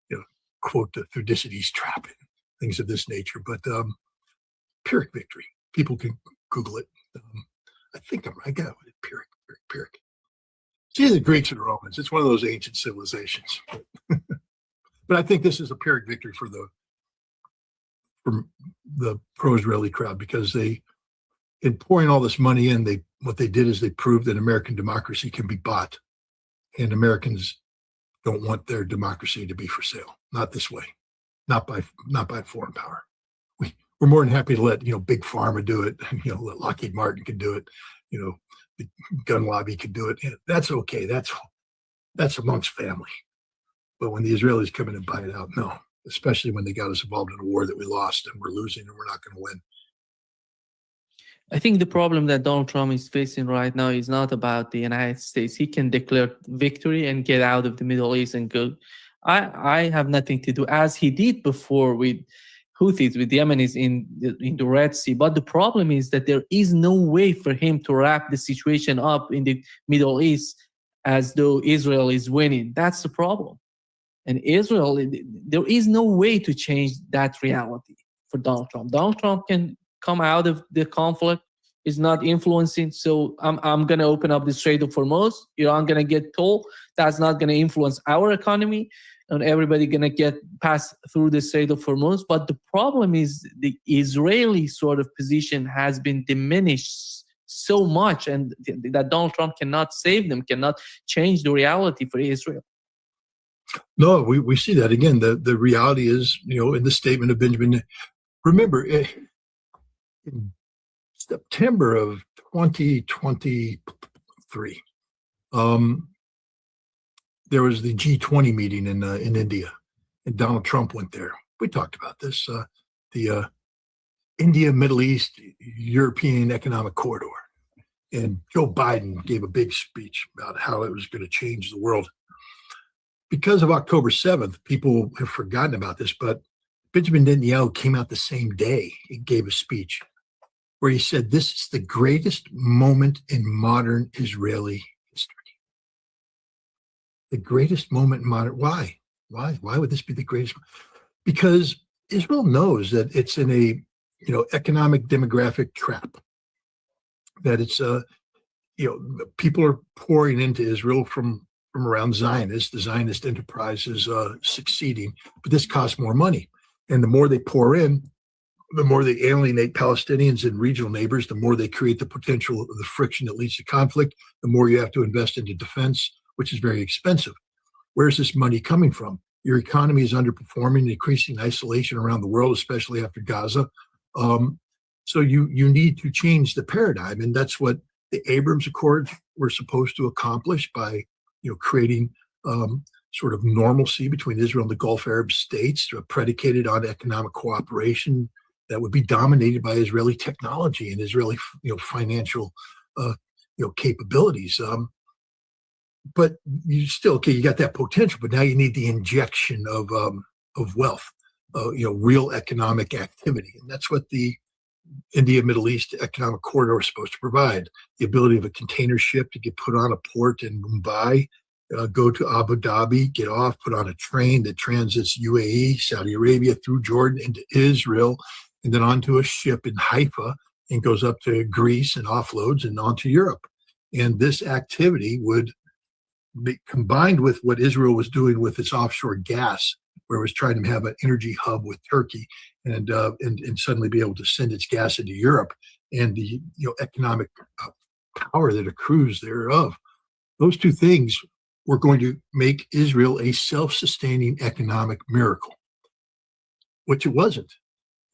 you know, quote the Thucydides trap and things of this nature. But Pyrrhic victory. People can Google it. I think I'm right. I got it. Pyrrhic. It's either the Greeks or the Romans. It's one of those ancient civilizations. But I think this is a Pyrrhic victory for the pro-Israeli crowd, because they, in pouring all this money in, what they did is they proved that American democracy can be bought, and Americans don't want their democracy to be for sale. Not this way. Not by foreign power. We're more than happy to let, you know, Big Pharma do it. You know, let Lockheed Martin can do it. You know, the gun lobby can do it. That's okay. That's amongst family. But when the Israelis come in and buy it out, no. Especially when they got us involved in a war that we lost and we're losing and we're not going to win. I think the problem that Donald Trump is facing right now is not about the United States. He can declare victory and get out of the Middle East and go. I have nothing to do, as he did before with Houthis, with Yemenis in the Red Sea. But the problem is that there is no way for him to wrap the situation up in the Middle East as though Israel is winning. That's the problem. And Israel, there is no way to change that reality for Donald Trump. Donald Trump can come out of the conflict, is not influencing. So I'm going to open up the Strait of Hormuz. Iran going to get told. That's not going to influence our economy, and everybody going to get passed through the Strait of Hormuz. But the problem is the Israeli sort of position has been diminished so much, and that Donald Trump cannot save them, cannot change the reality for Israel. No, we see that again. The reality is, in the statement of Benjamin, remember, in September of 2023, there was the G20 meeting in India, and Donald Trump went there. We talked about this, the India, Middle East, European Economic Corridor. And Joe Biden gave a big speech about how it was going to change the world. Because of October 7th, people have forgotten about this, but Benjamin Netanyahu came out the same day and gave a speech where he said, this is the greatest moment in modern Israeli history. The greatest moment in modern, why? Why would this be the greatest? Because Israel knows that it's in a, economic demographic trap. That it's, people are pouring into Israel from around Zionists. The Zionist enterprise is succeeding, but this costs more money. And the more they pour in, the more they alienate Palestinians and regional neighbors, the more they create the potential of the friction that leads to conflict, the more you have to invest into defense, which is very expensive. Where's this money coming from? Your economy is underperforming, increasing isolation around the world, especially after Gaza. So you need to change the paradigm, and that's what the Abrams Accords were supposed to accomplish by creating sort of normalcy between Israel and the Gulf Arab states, predicated on economic cooperation that would be dominated by Israeli technology and Israeli financial capabilities. But you still you got that potential, but now you need the injection of wealth, real economic activity, and that's what the India Middle East Economic Corridor is supposed to provide. The ability of a container ship to get put on a port in Mumbai, go to Abu Dhabi, get off, put on a train that transits UAE, Saudi Arabia, through Jordan into Israel, and then onto a ship in Haifa and goes up to Greece and offloads and onto Europe. And this activity would be combined with what Israel was doing with its offshore gas, where it was trying to have an energy hub with Turkey and suddenly be able to send its gas into Europe, and the economic power that accrues thereof. Those two things were going to make Israel a self-sustaining economic miracle, which it wasn't.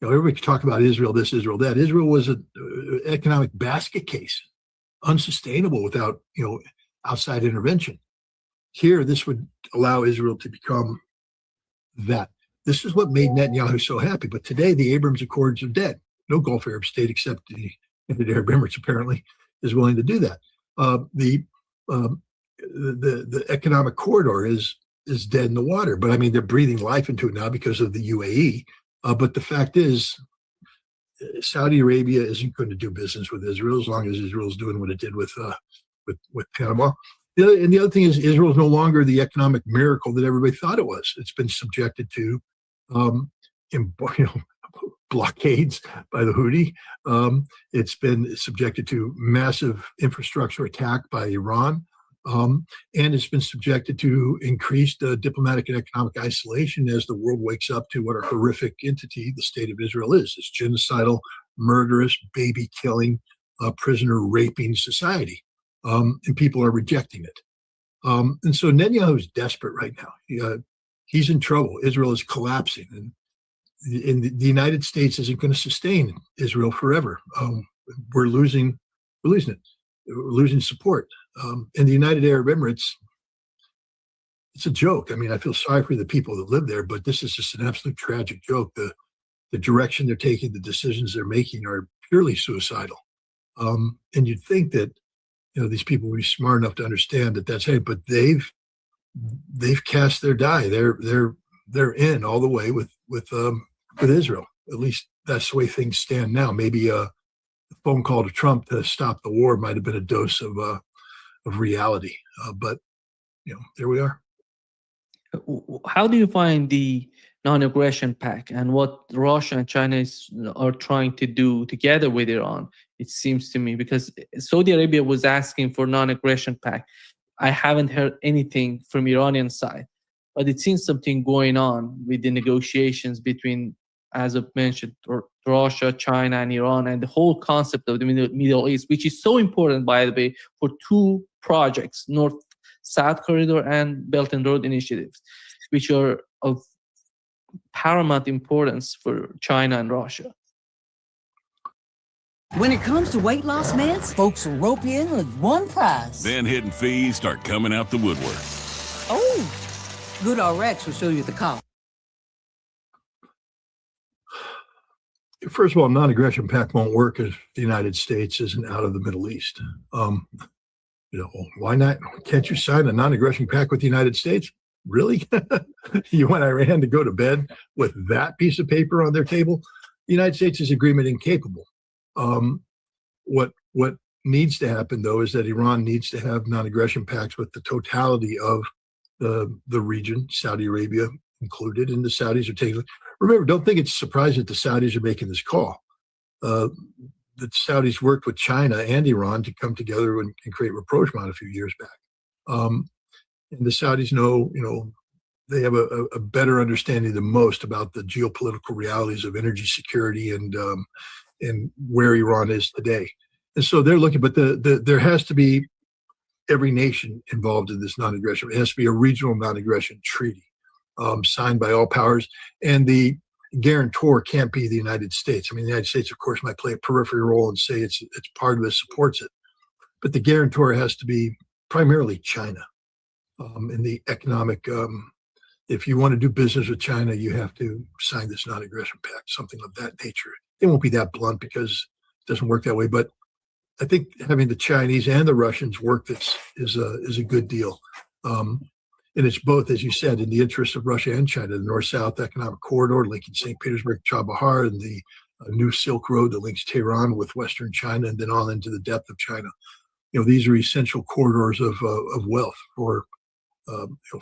Everybody can talk about Israel this, Israel that. Israel was an economic basket case, unsustainable without outside intervention. Here, this would allow Israel to become that. This is what made Netanyahu so happy. But today, the Abrams Accords are dead. No Gulf Arab state except the United Arab Emirates apparently is willing to do that. The economic corridor is dead in the water. But I mean, they're breathing life into it now because of the UAE. But the fact is, Saudi Arabia isn't going to do business with Israel as long as Israel's doing what it did with Panama. The other thing is, Israel is no longer the economic miracle that everybody thought it was. It's been subjected to blockades by the Houthi. It's been subjected to massive infrastructure attack by Iran. And it's been subjected to increased diplomatic and economic isolation as the world wakes up to what a horrific entity the state of Israel is. It's genocidal, murderous, baby-killing, prisoner-raping society. And people are rejecting it. And so Netanyahu is desperate right now. He's in trouble. Israel is collapsing. And the United States isn't going to sustain Israel forever. We're losing it. We're losing support. In the United Arab Emirates, it's a joke. I mean, I feel sorry for the people that live there, but this is just an absolute tragic joke. The direction they're taking, the decisions they're making are purely suicidal. And you'd think that these people would be smart enough to understand that that's it, but they've cast their die. They're in all the way with Israel. At least that's the way things stand now. Maybe a phone call to Trump to stop the war might have been a dose of reality. But there we are. How do you find the non-aggression pact and what Russia and China are trying to do together with Iran? It seems to me, because Saudi Arabia was asking for non-aggression pact. I haven't heard anything from Iranian side, but it seems something going on with the negotiations between, as I've mentioned, Russia, China, and Iran, and the whole concept of the Middle East, which is so important, by the way, for two projects, North-South Corridor and Belt and Road initiatives. which are of paramount importance for China and Russia. When it comes to weight loss meds, folks will rope you in with one price. Then hidden fees start coming out the woodwork. Oh, Good RX will show you the cost. First of all, non-aggression pact won't work if the United States isn't out of the Middle East. Why not? Can't you sign a non-aggression pact with the United States? Really? You want Iran to go to bed with that piece of paper on their table? The United States is agreement incapable. What needs to happen, though, is that Iran needs to have non-aggression pacts with the totality of the region, Saudi Arabia included, and the Saudis are taking. Remember, don't think it's surprising that the Saudis are making this call. The Saudis worked with China and Iran to come together and create rapprochement a few years back. And the Saudis know, they have a better understanding than most about the geopolitical realities of energy security and where Iran is today. And so they're looking, but there has to be every nation involved in this non-aggression. It has to be a regional non-aggression treaty signed by all powers. And the guarantor can't be the United States. I mean, the United States, of course, might play a periphery role and say it's part of it, supports it. But the guarantor has to be primarily China. In the economic, if you want to do business with China, you have to sign this non-aggression pact, something of that nature. It won't be that blunt because it doesn't work that way. But I think having the Chinese and the Russians work this is a good deal. And it's both, as you said, in the interest of Russia and China, the North-South Economic Corridor linking St. Petersburg, Chabahar, and the new Silk Road that links Tehran with Western China and then on into the depth of China. These are essential corridors of wealth for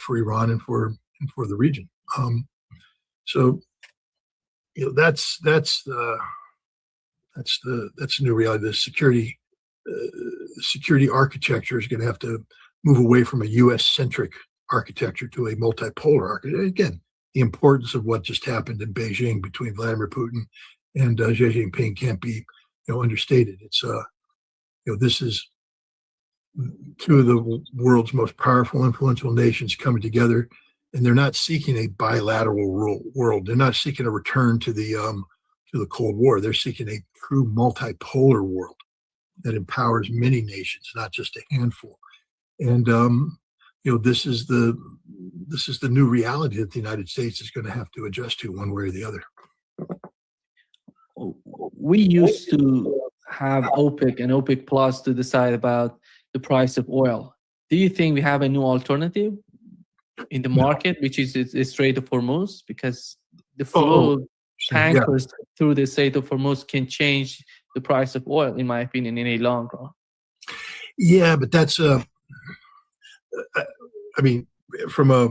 Iran and for the region. So that's the new reality. The security architecture is going to have to move away from a U.S.-centric architecture to a multipolar architecture. Again, the importance of what just happened in Beijing between Vladimir Putin and Xi Jinping can't be understated. It's this is two of the world's most powerful, influential nations coming together, and they're not seeking a bilateral world. They're not seeking a return to the Cold War. They're seeking a true multipolar world that empowers many nations, not just a handful. And this is the new reality that the United States is going to have to adjust to one way or the other. We used to have OPEC and OPEC Plus to decide about the price of oil. Do you think we have a new alternative in the market, which is the Strait of Hormuz? Because the flow of tankers through the Strait of Hormuz can change the price of oil, in my opinion, in a long run. Yeah, but that's from a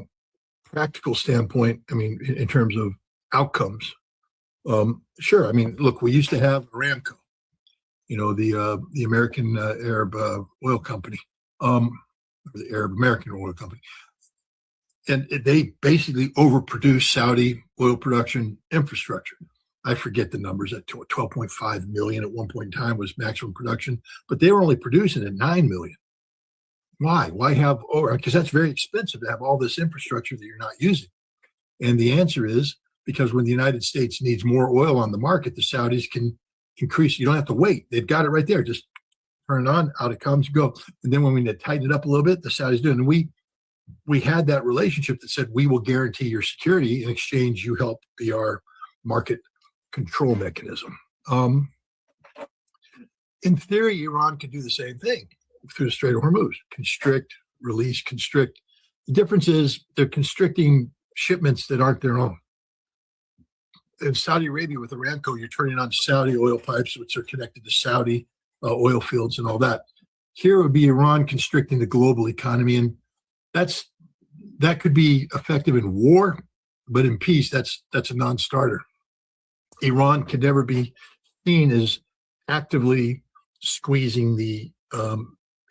practical standpoint, in terms of outcomes, sure. Look, we used to have Aramco, the American Arab oil company, the Arab American oil company. And they basically overproduced Saudi oil production infrastructure. I forget the numbers. At 12.5 million at one point in time was maximum production, but they were only producing at 9 million. Why? Why have over? Because that's very expensive to have all this infrastructure that you're not using. And the answer is because when the United States needs more oil on the market, the Saudis can increase. You don't have to wait. They've got it right there. Just turn it on, out it comes, go. And then when we tighten it up a little bit, the Saudis do it. And we had that relationship that said, we will guarantee your security. In exchange, you help be our market control mechanism. In theory, Iran could do the same thing through the Strait of Hormuz. Constrict, release, constrict. The difference is they're constricting shipments that aren't their own. In Saudi Arabia with Aramco, you're turning on Saudi oil pipes, which are connected to Saudi oil fields and all that. Here would be Iran constricting the global economy, and that could be effective in war, but in peace, that's a non-starter. Iran could never be seen as actively squeezing the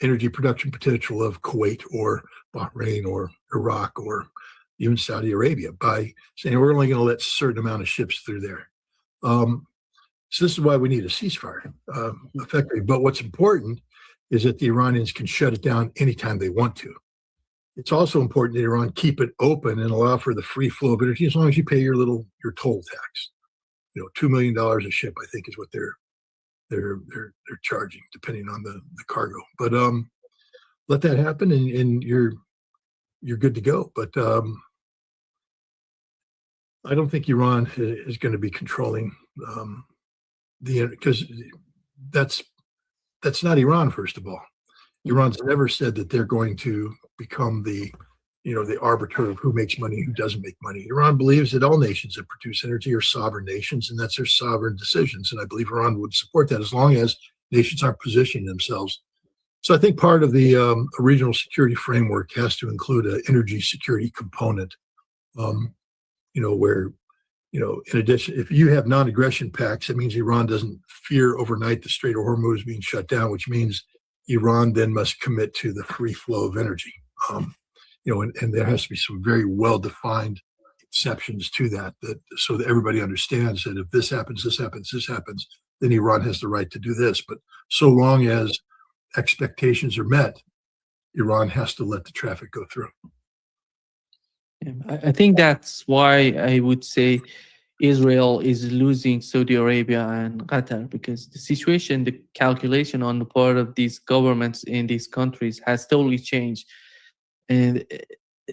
energy production potential of Kuwait or Bahrain or Iraq or even Saudi Arabia by saying we're only going to let a certain amount of ships through there. So this is why we need a ceasefire effectively. But what's important is that the Iranians can shut it down anytime they want to. it's also important that Iran keep it open and allow for the free flow of energy as long as you pay your toll tax. $2 million a ship, I think, is what they're charging, depending on the cargo. But let that happen, and you're good to go. But I don't think Iran is going to be controlling because that's not Iran. First of all, Iran's never said that they're going to become the arbiter of who makes money and who doesn't make money. Iran believes that all nations that produce energy are sovereign nations, and that's their sovereign decisions. And I believe Iran would support that as long as nations are positioning themselves. So I think part of the regional security framework has to include an energy security component, where, in addition, if you have non-aggression pacts, it means Iran doesn't fear overnight the Strait of Hormuz being shut down, which means Iran then must commit to the free flow of energy. And there has to be some very well-defined exceptions to that so that everybody understands that if this happens, then Iran has the right to do this. But so long as expectations are met, Iran has to let the traffic go through. Yeah, I think that's why I would say Israel is losing Saudi Arabia and Qatar, because the situation, the calculation on the part of these governments in these countries has totally changed. And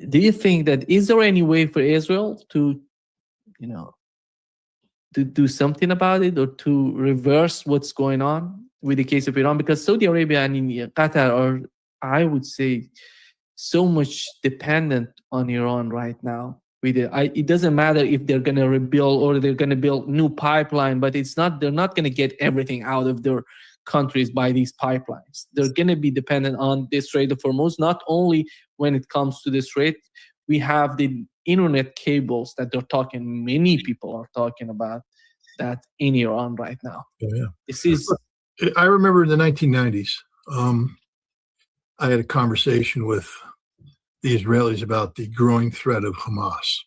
do you think that is there any way for Israel to do something about it, or to reverse what's going on with the case of Iran? Because Saudi Arabia and Qatar are, I would say, so much dependent on Iran right now. It doesn't matter if they're going to rebuild or they're going to build new pipeline, but they're not going to get everything out of their countries by these pipelines. They're going to be dependent on the Strait of Hormuz, not only when it comes to the Strait. We have the internet cables that many people are talking about that in Iran right now. Yeah. I remember in the 1990s, I had a conversation with the Israelis about the growing threat of Hamas.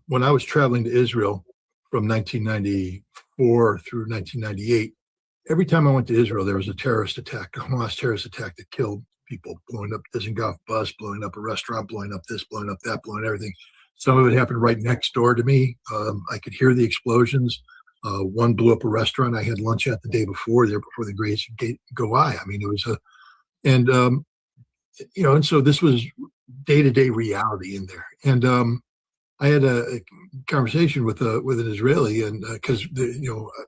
When I was traveling to Israel from 1994 through 1998, every time I went to Israel, there was a terrorist attack, a Hamas terrorist attack that killed people, blowing up Dizengoff bus, blowing up a restaurant, blowing up this, blowing up that, blowing everything. Some of it happened right next door to me. I could hear the explosions. One blew up a restaurant I had lunch at the day before the Grace go by. I mean, it was and so this was day-to-day reality in there. And I had a conversation with an Israeli, and because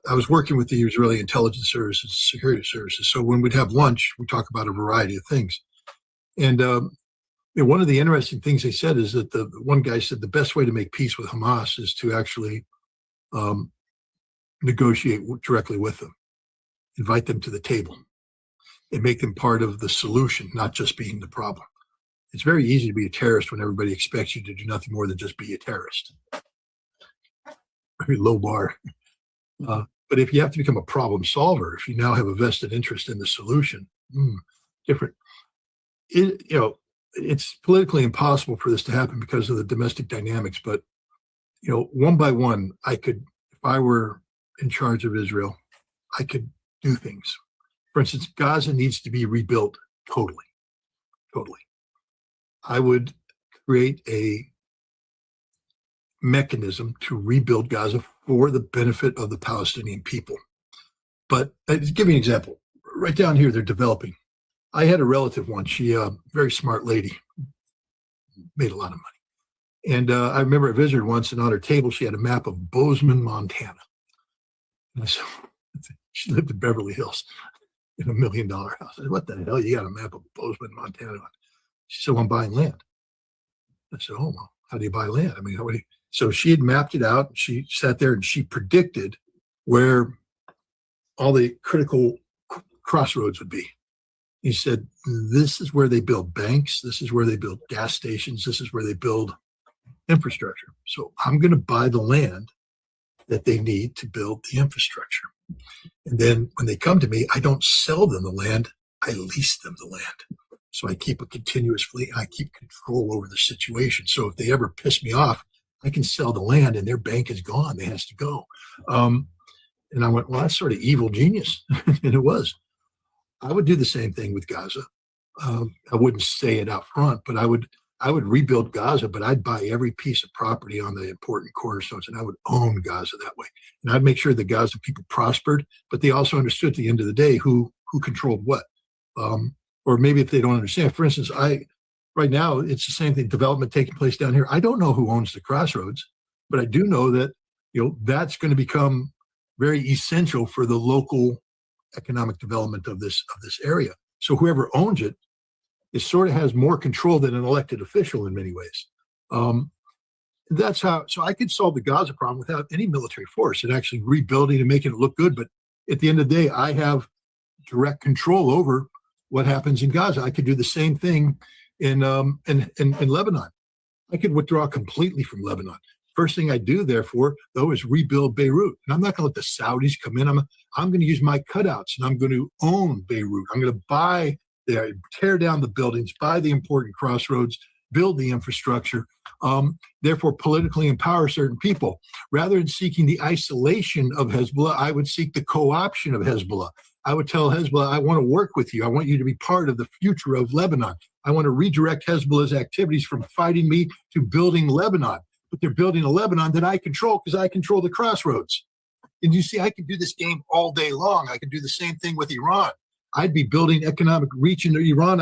I was working with the Israeli intelligence services, security services. So when we'd have lunch, we talk about a variety of things. And one of the interesting things they said is that the one guy said the best way to make peace with Hamas is to actually negotiate directly with them, invite them to the table, and make them part of the solution, not just being the problem. It's very easy to be a terrorist when everybody expects you to do nothing more than just be a terrorist. Very low bar. But if you have to become a problem solver, if you now have a vested interest in the solution, different. It's politically impossible for this to happen because of the domestic dynamics. But one by one, if I were in charge of Israel, I could do things. For instance, Gaza needs to be rebuilt totally. I would create a mechanism to rebuild Gaza for the benefit of the Palestinian people. But to give you an example, right down here, they're developing. I had a relative once, she a very smart lady, made a lot of money. And I remember I visited her once, and on her table, she had a map of Bozeman, Montana. And I said, she lived in Beverly Hills in $1 million house. I said, what the hell, you got a map of Bozeman, Montana? She said, well, I'm buying land. I said, oh, well, how do you buy land? I mean, so she had mapped it out. She sat there and she predicted where all the critical crossroads would be. He said, this is where they build banks. This is where they build gas stations. This is where they build infrastructure. So I'm going to buy the land that they need to build the infrastructure. And then when they come to me, I don't sell them the land. I lease them the land. So I keep a continuous fleet. I keep control over the situation. So if they ever piss me off, I can sell the land and their bank is gone. It has to go. And I went, well, that's sort of evil genius. And it was. I would do the same thing with Gaza. I wouldn't say it out front, but I would rebuild Gaza, but I'd buy every piece of property on the important cornerstones, and I would own Gaza that way. And I'd make sure the Gaza people prospered, but they also understood at the end of the day who controlled what. Or maybe if they don't understand, for instance, right now it's the same thing, development taking place down here. I don't know who owns the crossroads, but I do know that that's going to become very essential for the local economic development of this area. So whoever owns it, it sort of has more control than an elected official in many ways. That's how. So I could solve the Gaza problem without any military force and actually rebuilding and making it look good. But at the end of the day, I have direct control over what happens in Gaza. I could do the same thing in Lebanon. I could withdraw completely from Lebanon. First thing I do, therefore, though, is rebuild Beirut. And I'm not going to let the Saudis come in. I'm going to use my cutouts, and I'm going to own Beirut. I'm going to buy there, tear down the buildings, buy the important crossroads, build the infrastructure, therefore politically empower certain people. Rather than seeking the isolation of Hezbollah, I would seek the co-option of Hezbollah. I would tell Hezbollah, I want to work with you. I want you to be part of the future of Lebanon. I want to redirect Hezbollah's activities from fighting me to building Lebanon. But they're building a Lebanon that I control because I control the crossroads. And you see, I can do this game all day long. I can do the same thing with Iran. I'd be building economic reach into Iran.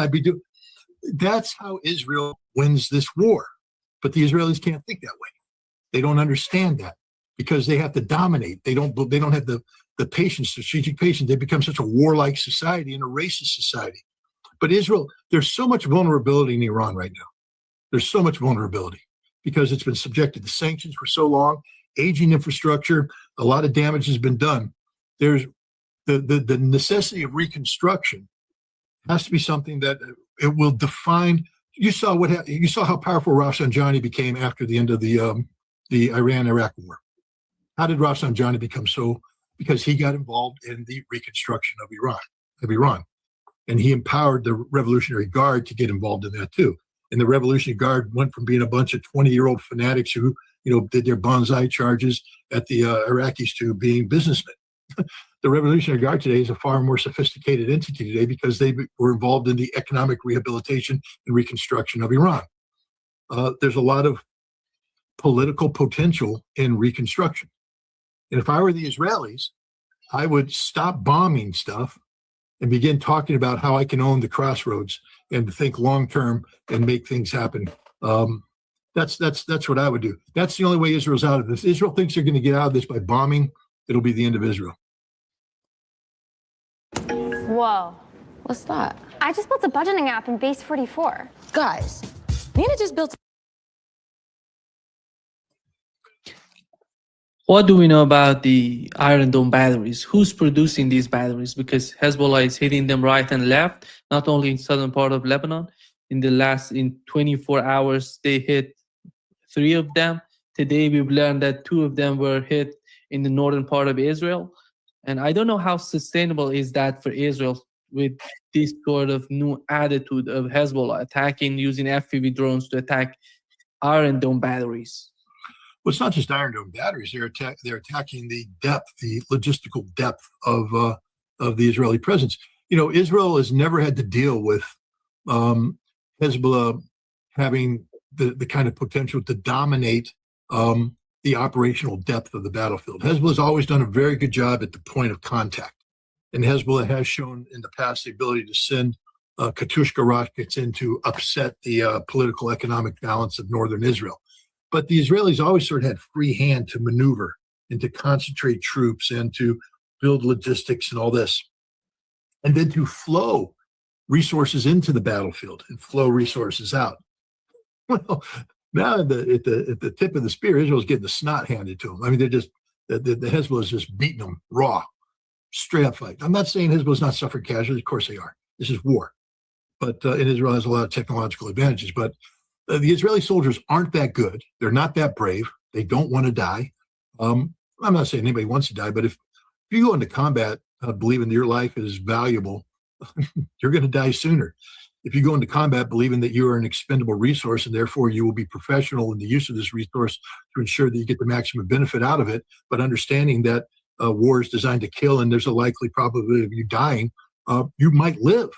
That's how Israel wins this war. But the Israelis can't think that way. They don't understand that because they have to dominate. They don't have the patience, strategic patience. They become such a warlike society and a racist society. But Israel, there's so much vulnerability in Iran right now. There's so much vulnerability because it's been subjected to sanctions for so long, aging infrastructure, a lot of damage has been done. There's the necessity of reconstruction has to be something that it will define. You saw how powerful Rafsanjani became after the end of the Iran-Iraq war. How did Rafsanjani become so? Because he got involved in the reconstruction of Iran, and he empowered the Revolutionary Guard to get involved in that too. And the Revolutionary Guard went from being a bunch of 20-year-old fanatics who, did their bonsai charges at the Iraqis to being businessmen. The Revolutionary Guard today is a far more sophisticated entity today because they were involved in the economic rehabilitation and reconstruction of Iran. There's a lot of political potential in reconstruction. And if I were the Israelis, I would stop bombing stuff and begin talking about how I can own the crossroads and think long-term and make things happen. That's what I would do. That's the only way Israel's out of this. Israel thinks they're going to get out of this by bombing. It'll be the end of Israel. Whoa. What's that? I just built a budgeting app in Base 44. Guys, Nina just built. What do we know about the Iron Dome batteries? Who's producing these batteries? Because Hezbollah is hitting them right and left, not only in southern part of Lebanon. In 24 hours, they hit 3 of them. Today, we've learned that 2 of them were hit in the northern part of Israel. And I don't know how sustainable is that for Israel with this sort of new attitude of Hezbollah attacking using FPV drones to attack Iron Dome batteries. Well, it's not just Iron Dome batteries. They're attacking the depth, the logistical depth of the Israeli presence. Israel has never had to deal with Hezbollah having the kind of potential to dominate the operational depth of the battlefield. Hezbollah's always done a very good job at the point of contact. And Hezbollah has shown in the past the ability to send Katyushka rockets in to upset the political economic balance of northern Israel. But the Israelis always sort of had free hand to maneuver and to concentrate troops and to build logistics and all this. And then to flow resources into the battlefield and flow resources out. Well, now at the tip of the spear, Israel's getting the snot handed to them. I mean, they're just, the Hezbollah is just beating them raw, straight up fight. I'm not saying Hezbollah's not suffering casualties. Of course they are. This is war. But and Israel has a lot of technological advantages. But the Israeli soldiers aren't that good. They're not that brave. They don't want to die. I'm not saying anybody wants to die, but if you go into combat believing that your life is valuable, you're going to die sooner. If you go into combat believing that you are an expendable resource and therefore you will be professional in the use of this resource to ensure that you get the maximum benefit out of it, but understanding that war is designed to kill and there's a likely probability of you dying, you might live.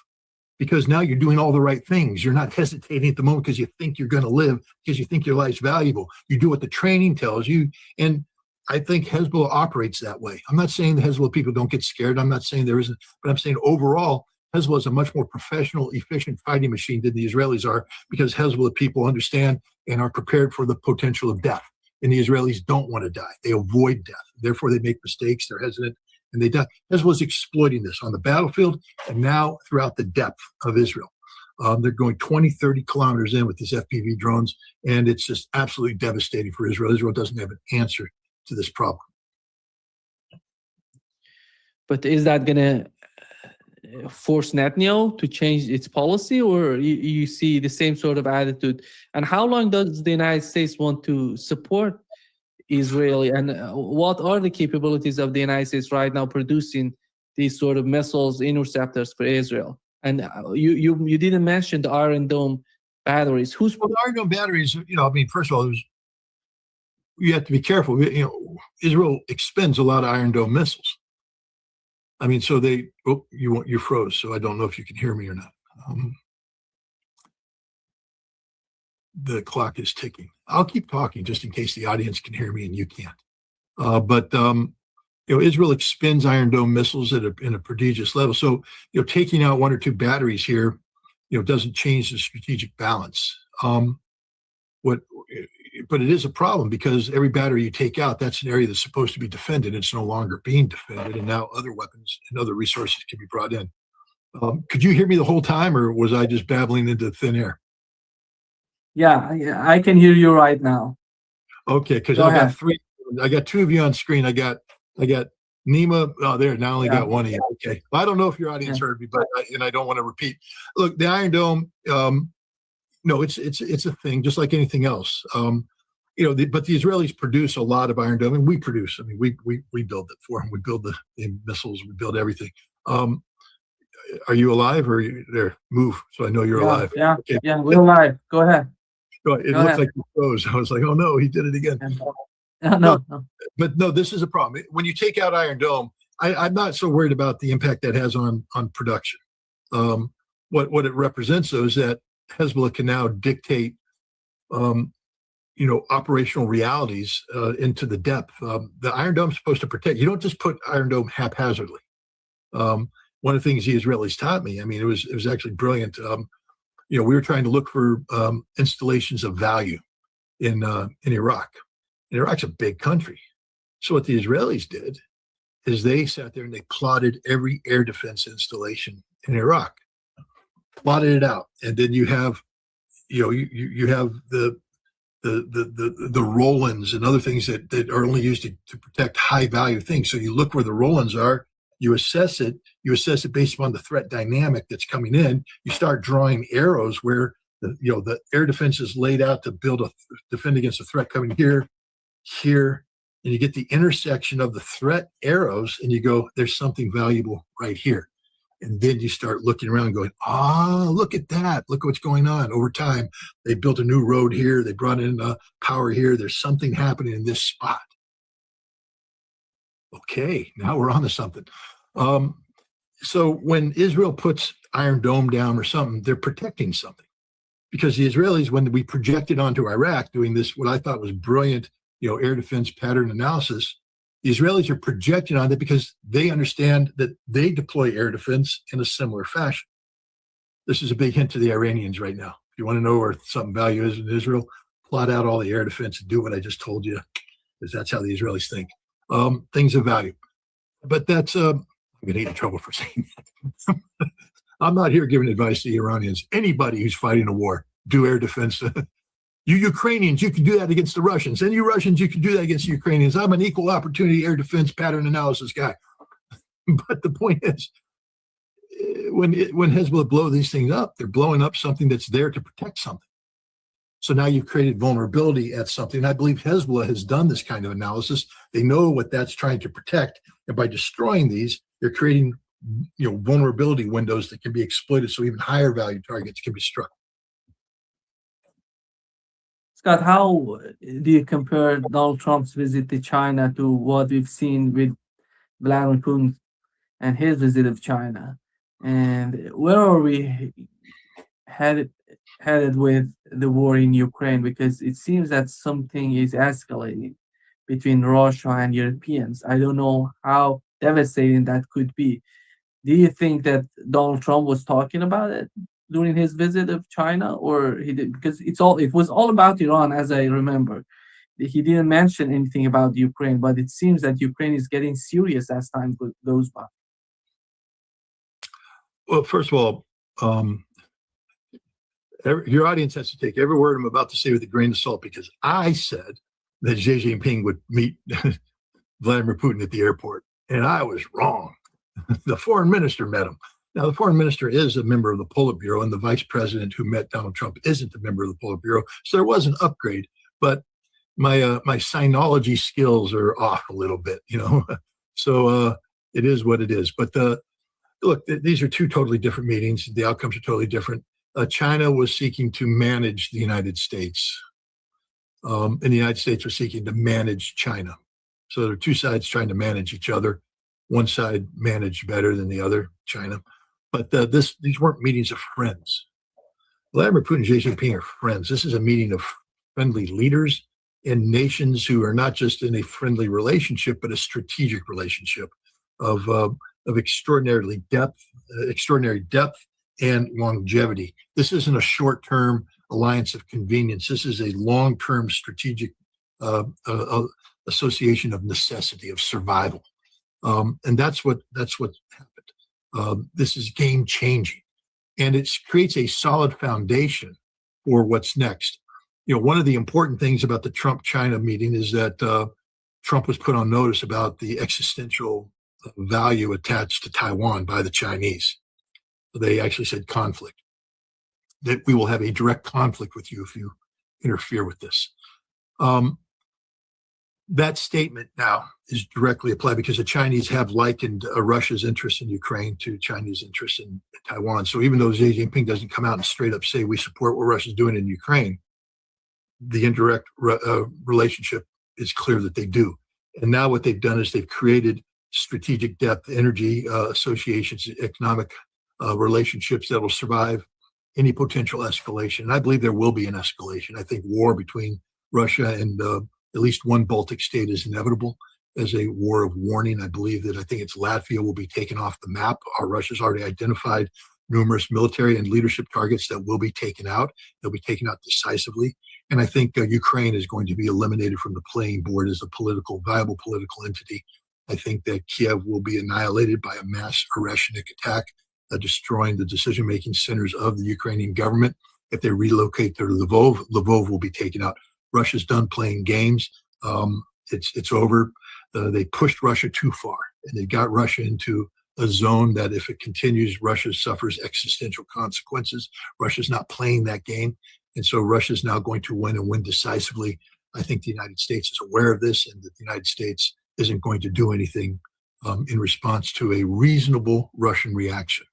because now you're doing all the right things. You're not hesitating at the moment because you think you're going to live, because you think your life's valuable. You do what the training tells you. And I think Hezbollah operates that way. I'm not saying the Hezbollah people don't get scared. I'm not saying there isn't, but I'm saying overall, Hezbollah is a much more professional, efficient fighting machine than the Israelis are, because Hezbollah people understand and are prepared for the potential of death. And the Israelis don't want to die. They avoid death. Therefore, they make mistakes. They're hesitant, and they die. Hezbollah is exploiting this on the battlefield and now throughout the depth of Israel. They're going 20, 30 kilometers in with these FPV drones, and it's just absolutely devastating for Israel. Israel doesn't have an answer to this problem. But is that going to force Netanyahu to change its policy, or you see the same sort of attitude? And how long does the United States want to support Israel? And what are the capabilities of the United States right now producing these sort of missiles, interceptors for Israel? And you didn't mention the Iron Dome batteries. Well, the Iron Dome batteries, I mean, first of all, you have to be careful. Israel expends a lot of Iron Dome missiles. I mean, so you froze, so I don't know if you can hear me or not. The clock is ticking. I'll keep talking just in case the audience can hear me and you can't. But Israel expends Iron Dome missiles in a prodigious level. So, taking out one or two batteries here, doesn't change the strategic balance. But it is a problem, because every battery you take out, that's an area that's supposed to be defended. It's no longer being defended, and now other weapons and other resources can be brought in. Could you hear me the whole time, or was I just babbling into thin air? Yeah, I can hear you right now. Okay, because I got two of you on screen. I got Nima. Oh, there. Now I only got one of you. Okay. Well, I don't know if your audience heard me, but I don't want to repeat. Look, the Iron Dome. No, it's a thing, just like anything else. But the Israelis produce a lot of Iron Dome, and we produce. I mean, we build it for them. We build the missiles. We build everything. Are you alive, or are you there? Move, so I know you're alive. Yeah, okay. Yeah, we're alive. Go ahead. It looks like you froze. I was like, oh no, he did it again. No. But no, this is a problem. When you take out Iron Dome, I'm not so worried about the impact that has on production. What it represents, though, is that Hezbollah can now dictate, operational realities into the depth. The Iron Dome is supposed to protect. You don't just put Iron Dome haphazardly. One of the things the Israelis taught me, I mean, it was actually brilliant. We were trying to look for installations of value in Iraq. And Iraq's a big country. So what the Israelis did is they sat there and they plotted every air defense installation in Iraq, plotted it out, and then you have, you have the Rolands and other things that are only used to protect high value things. So you look where the Rolands are, you assess it based upon the threat dynamic that's coming in. You start drawing arrows where the air defense is laid out to defend against a threat coming here, and you get the intersection of the threat arrows, and you go, there's something valuable right here. And then you start looking around and going, look at that. Look at what's going on. Over time, they built a new road here. They brought in power here. There's something happening in this spot. Okay, now we're on to something. So when Israel puts Iron Dome down or something, they're protecting something. Because the Israelis, when we projected onto Iraq, doing this, what I thought was brilliant, air defense pattern analysis, the Israelis are projecting on it because they understand that they deploy air defense in a similar fashion. This is a big hint to the Iranians right now. If you want to know where something value is in Israel, plot out all the air defense and do what I just told you, because that's how the Israelis think. Things of value. But that's, I'm going to get in trouble for saying that. I'm not here giving advice to the Iranians. Anybody who's fighting a war, do air defense. You Ukrainians, you can do that against the Russians. And you Russians, you can do that against the Ukrainians. I'm an equal opportunity air defense pattern analysis guy. But the point is, when Hezbollah blow these things up, they're blowing up something that's there to protect something. So now you've created vulnerability at something. And I believe Hezbollah has done this kind of analysis. They know what that's trying to protect. And by destroying these, they're creating vulnerability windows that can be exploited, so even higher value targets can be struck. Scott, how do you compare Donald Trump's visit to China to what we've seen with Vladimir Putin and his visit of China? And where are we headed with the war in Ukraine? Because it seems that something is escalating between Russia and Europeans. I don't know how devastating that could be. Do you think that Donald Trump was talking about it during his visit of China, or he did? Because it was all about Iran, as I remember. He didn't mention anything about Ukraine, but it seems that Ukraine is getting serious as time goes by. Well, first of all, your audience has to take every word I'm about to say with a grain of salt, because I said that Xi Jinping would meet Vladimir Putin at the airport, and I was wrong. The foreign minister met him. Now, the foreign minister is a member of the Politburo, and the vice president who met Donald Trump isn't a member of the Politburo. So there was an upgrade, but my sinology skills are off a little bit, So it is what it is. But look, these are two totally different meetings. The outcomes are totally different. China was seeking to manage the United States, and the United States was seeking to manage China. So there are two sides trying to manage each other. One side managed better than the other, China. But these weren't meetings of friends. Vladimir Putin and Xi Jinping are friends. This is a meeting of friendly leaders in nations who are not just in a friendly relationship, but a strategic relationship of extraordinary depth and longevity. This isn't a short-term alliance of convenience. This is a long-term strategic association of necessity, of survival. And that's what happened. This is game-changing, and it creates a solid foundation for what's next. One of the important things about the Trump-China meeting is that Trump was put on notice about the existential value attached to Taiwan by the Chinese. They actually said conflict, that we will have a direct conflict with you if you interfere with this. That statement now is directly applied because the Chinese have likened Russia's interest in Ukraine to Chinese interest in Taiwan. So even though Xi Jinping doesn't come out and straight up say we support what Russia's doing in Ukraine, the indirect relationship is clear that they do. And now what they've done is they've created strategic depth, energy associations, economic relationships that will survive any potential escalation. And I believe there will be an escalation. I think war between Russia and at least one Baltic state is inevitable as a war of warning. I think it's Latvia will be taken off the map. Russia's already identified numerous military and leadership targets that will be taken out. They'll be taken out decisively. And I think Ukraine is going to be eliminated from the playing board as a viable political entity. I think that Kiev will be annihilated by a mass Oreshnik attack, destroying the decision-making centers of the Ukrainian government. If they relocate to Lvov, Lvov will be taken out. Russia's done playing games. It's over. They pushed Russia too far, and they got Russia into a zone that if it continues, Russia suffers existential consequences. Russia's not playing that game. And so Russia's now going to win and win decisively. I think the United States is aware of this, and that the United States isn't going to do anything in response to a reasonable Russian reaction.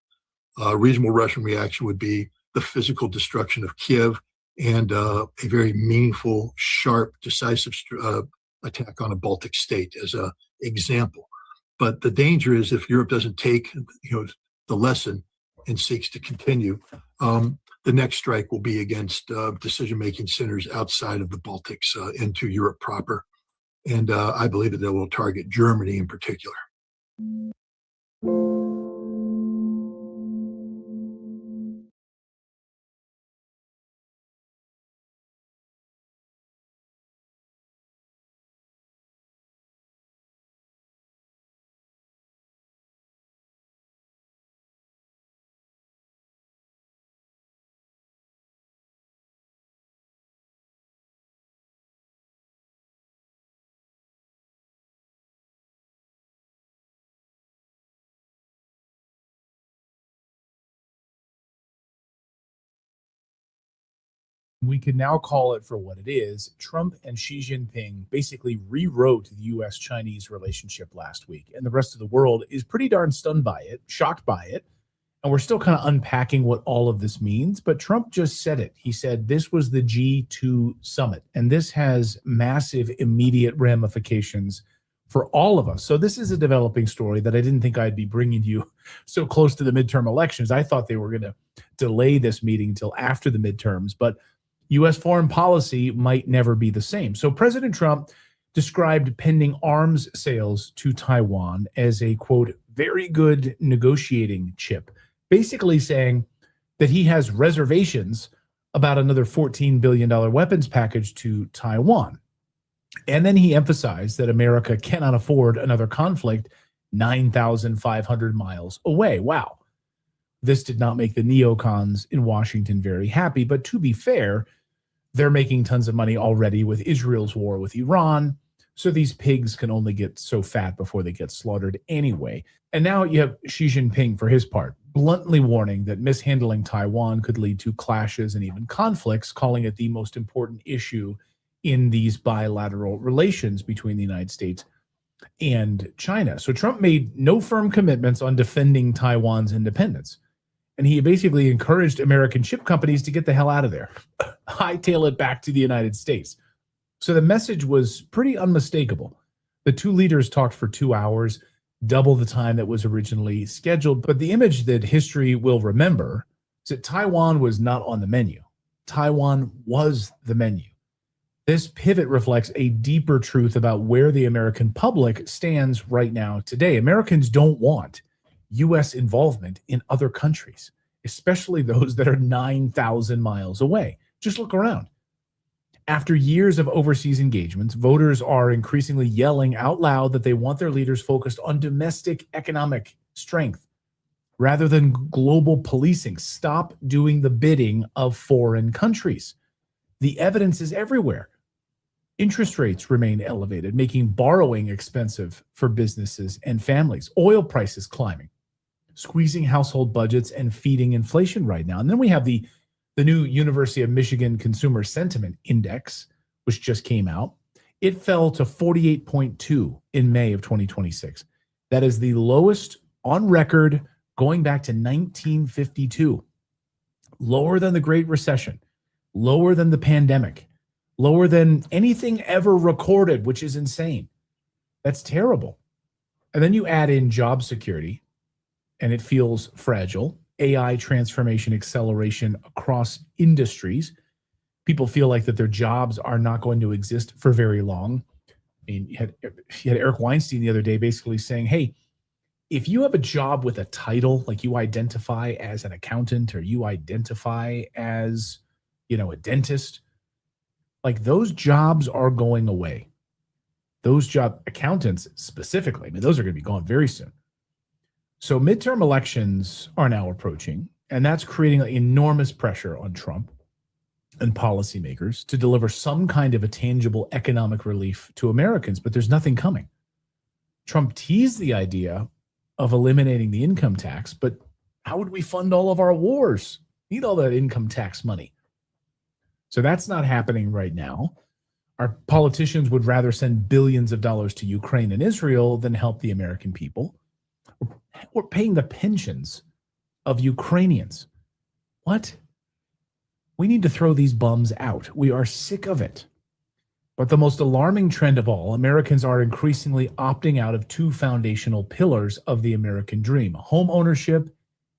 A reasonable Russian reaction would be the physical destruction of Kiev and a very meaningful, sharp, decisive attack on a Baltic state as an example. But the danger is if Europe doesn't take the lesson and seeks to continue, the next strike will be against decision-making centers outside of the Baltics into Europe proper. And I believe that they will target Germany in particular. We can now call it for what it is. Trump and Xi Jinping basically rewrote the U.S.-Chinese relationship last week, and the rest of the world is pretty darn stunned by it, shocked by it, and we're still kind of unpacking what all of this means, but Trump just said it. He said this was the G2 summit, and this has massive immediate ramifications for all of us. So this is a developing story that I didn't think I'd be bringing you so close to the midterm elections. I thought they were going to delay this meeting until after the midterms, but U.S. foreign policy might never be the same. So President Trump described pending arms sales to Taiwan as a, quote, very good negotiating chip, basically saying that he has reservations about another $14 billion weapons package to Taiwan. And then he emphasized that America cannot afford another conflict 9,500 miles away. Wow. This did not make the neocons in Washington very happy. But to be fair, they're making tons of money already with Israel's war with Iran. So these pigs can only get so fat before they get slaughtered anyway. And now you have Xi Jinping, for his part, bluntly warning that mishandling Taiwan could lead to clashes and even conflicts, calling it the most important issue in these bilateral relations between the United States and China. So Trump made no firm commitments on defending Taiwan's independence. And he basically encouraged American chip companies to get the hell out of there, hightail it back to the United States. So the message was pretty unmistakable. The two leaders talked for 2 hours, double the time that was originally scheduled. But the image that history will remember is that Taiwan was not on the menu. Taiwan was the menu. This pivot reflects a deeper truth about where the American public stands right now today. Americans don't want U.S. involvement in other countries, especially those that are 9,000 miles away. Just look around. After years of overseas engagements, voters are increasingly yelling out loud that they want their leaders focused on domestic economic strength rather than global policing. Stop doing the bidding of foreign countries. The evidence is everywhere. Interest rates remain elevated, making borrowing expensive for businesses and families. Oil prices climbing, squeezing household budgets and feeding inflation right now. And then we have the new University of Michigan Consumer Sentiment Index, which just came out. It fell to 48.2 in May of 2026. That is the lowest on record going back to 1952. Lower than the Great Recession, lower than the pandemic, lower than anything ever recorded, which is insane. That's terrible. And then you add in job security, and it feels fragile. AI transformation acceleration across industries. People feel like that their jobs are not going to exist for very long. I mean, you had Eric Weinstein the other day basically saying, hey, if you have a job with a title, like you identify as an accountant or you identify as, a dentist, like those jobs are going away. Those job accountants specifically, I mean, those are going to be gone very soon. So midterm elections are now approaching, and that's creating enormous pressure on Trump and policymakers to deliver some kind of a tangible economic relief to Americans, but there's nothing coming. Trump teased the idea of eliminating the income tax, but how would we fund all of our wars? Need all that income tax money. So that's not happening right now. Our politicians would rather send billions of dollars to Ukraine and Israel than help the American people. We're paying the pensions of Ukrainians. What? We need to throw these bums out. We are sick of it. But the most alarming trend of all, Americans are increasingly opting out of two foundational pillars of the American dream: home ownership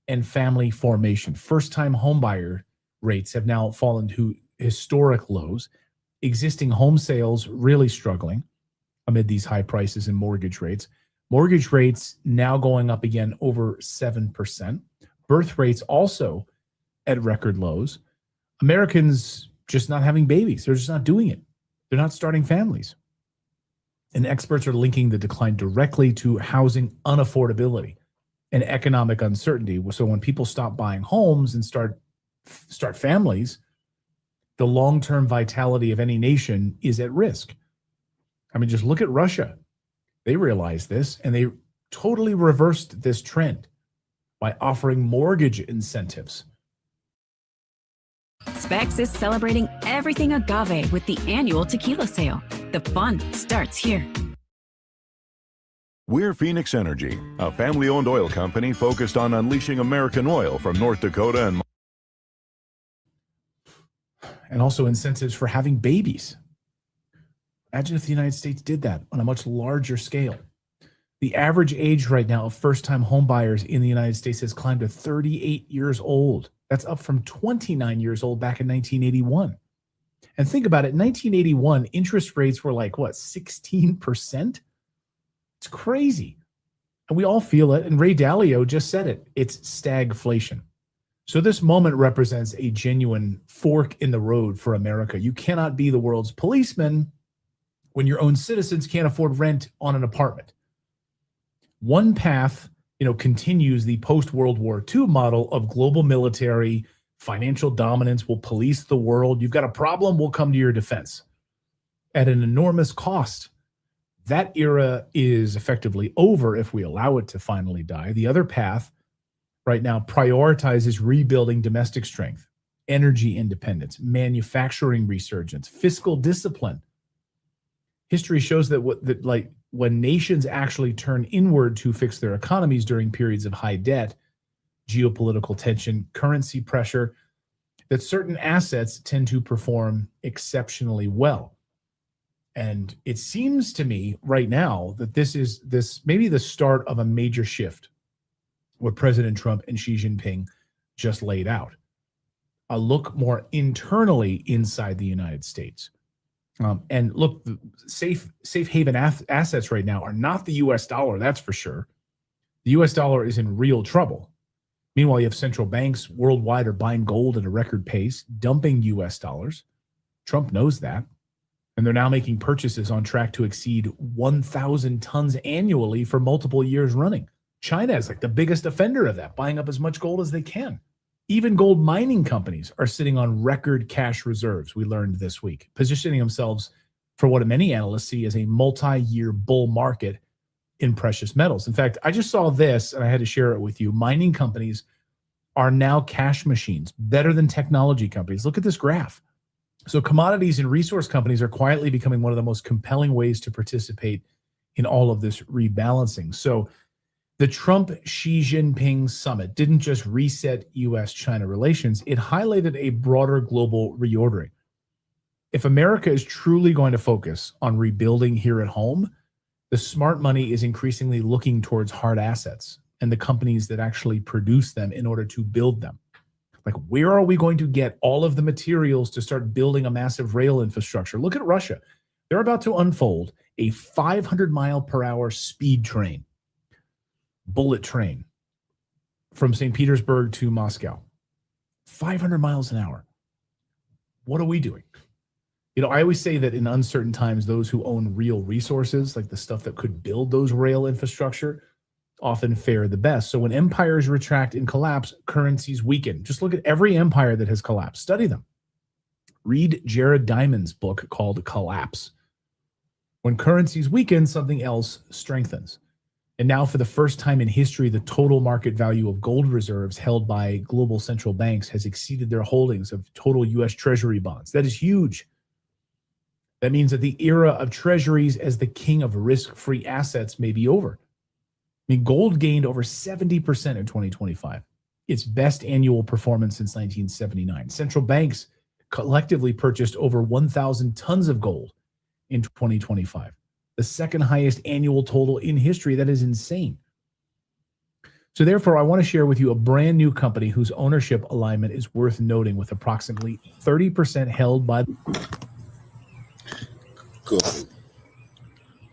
and family formation. First-time homebuyer rates have now fallen to historic lows. Existing home sales really struggling amid these high prices and mortgage rates. Mortgage rates now going up again over 7%. Birth rates also at record lows. Americans just not having babies. They're just not doing it. They're not starting families. And experts are linking the decline directly to housing unaffordability and economic uncertainty. So when people stop buying homes and start families, the long-term vitality of any nation is at risk. I mean, just look at Russia. They realized this, and they totally reversed this trend by offering mortgage incentives. Specs is celebrating everything agave with the annual tequila sale. The fun starts here. We're Phoenix Energy, a family-owned oil company focused on unleashing American oil from North Dakota and also incentives for having babies. Imagine if the United States did that on a much larger scale. The average age right now of first-time home buyers in the United States has climbed to 38 years old. That's up from 29 years old back in 1981. And think about it, in 1981, interest rates were like, what, 16%? It's crazy. And we all feel it. And Ray Dalio just said it. It's stagflation. So this moment represents a genuine fork in the road for America. You cannot be the world's policeman when your own citizens can't afford rent on an apartment. One path, continues the post-World War II model of global military, financial dominance will police the world. You've got a problem, we'll come to your defense at an enormous cost. That era is effectively over if we allow it to finally die. The other path right now prioritizes rebuilding domestic strength, energy independence, manufacturing resurgence, fiscal discipline. History shows that when nations actually turn inward to fix their economies during periods of high debt, geopolitical tension, currency pressure, that certain assets tend to perform exceptionally well. And it seems to me right now that this is maybe the start of a major shift, what President Trump and Xi Jinping just laid out. A look more internally inside the United States. And look, safe haven assets right now are not the U.S. dollar, that's for sure. The U.S. dollar is in real trouble. Meanwhile, you have central banks worldwide are buying gold at a record pace, dumping U.S. dollars. Trump knows that. And they're now making purchases on track to exceed 1,000 tons annually for multiple years running. China is like the biggest offender of that, buying up as much gold as they can. Even gold mining companies are sitting on record cash reserves, we learned this week, positioning themselves for what many analysts see as a multi-year bull market in precious metals. In fact, I just saw this and I had to share it with you. Mining companies are now cash machines, better than technology companies. Look at this graph. So commodities and resource companies are quietly becoming one of the most compelling ways to participate in all of this rebalancing. So the Trump-Xi Jinping summit didn't just reset U.S.-China relations, it highlighted a broader global reordering. If America is truly going to focus on rebuilding here at home, the smart money is increasingly looking towards hard assets and the companies that actually produce them in order to build them. Like, where are we going to get all of the materials to start building a massive rail infrastructure? Look at Russia. They're about to unfold a 500-mile-per-hour speed train. Bullet train from St. Petersburg to Moscow, 500 miles an hour. What are we doing? I always say that in uncertain times, those who own real resources, like the stuff that could build those rail infrastructure, often fare the best. So when empires retract and collapse, currencies weaken. Just look at every empire that has collapsed. Study them. Read Jared Diamond's book called Collapse. When currencies weaken, something else strengthens. And now, for the first time in history, the total market value of gold reserves held by global central banks has exceeded their holdings of total U.S. Treasury bonds. That is huge. That means that the era of treasuries as the king of risk-free assets may be over. I mean, gold gained over 70% in 2025, its best annual performance since 1979. Central banks collectively purchased over 1,000 tons of gold in 2025. The second highest annual total in history. That is insane. So therefore, I want to share with you a brand new company whose ownership alignment is worth noting, with approximately 30% held by... Cool.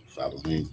Follow me.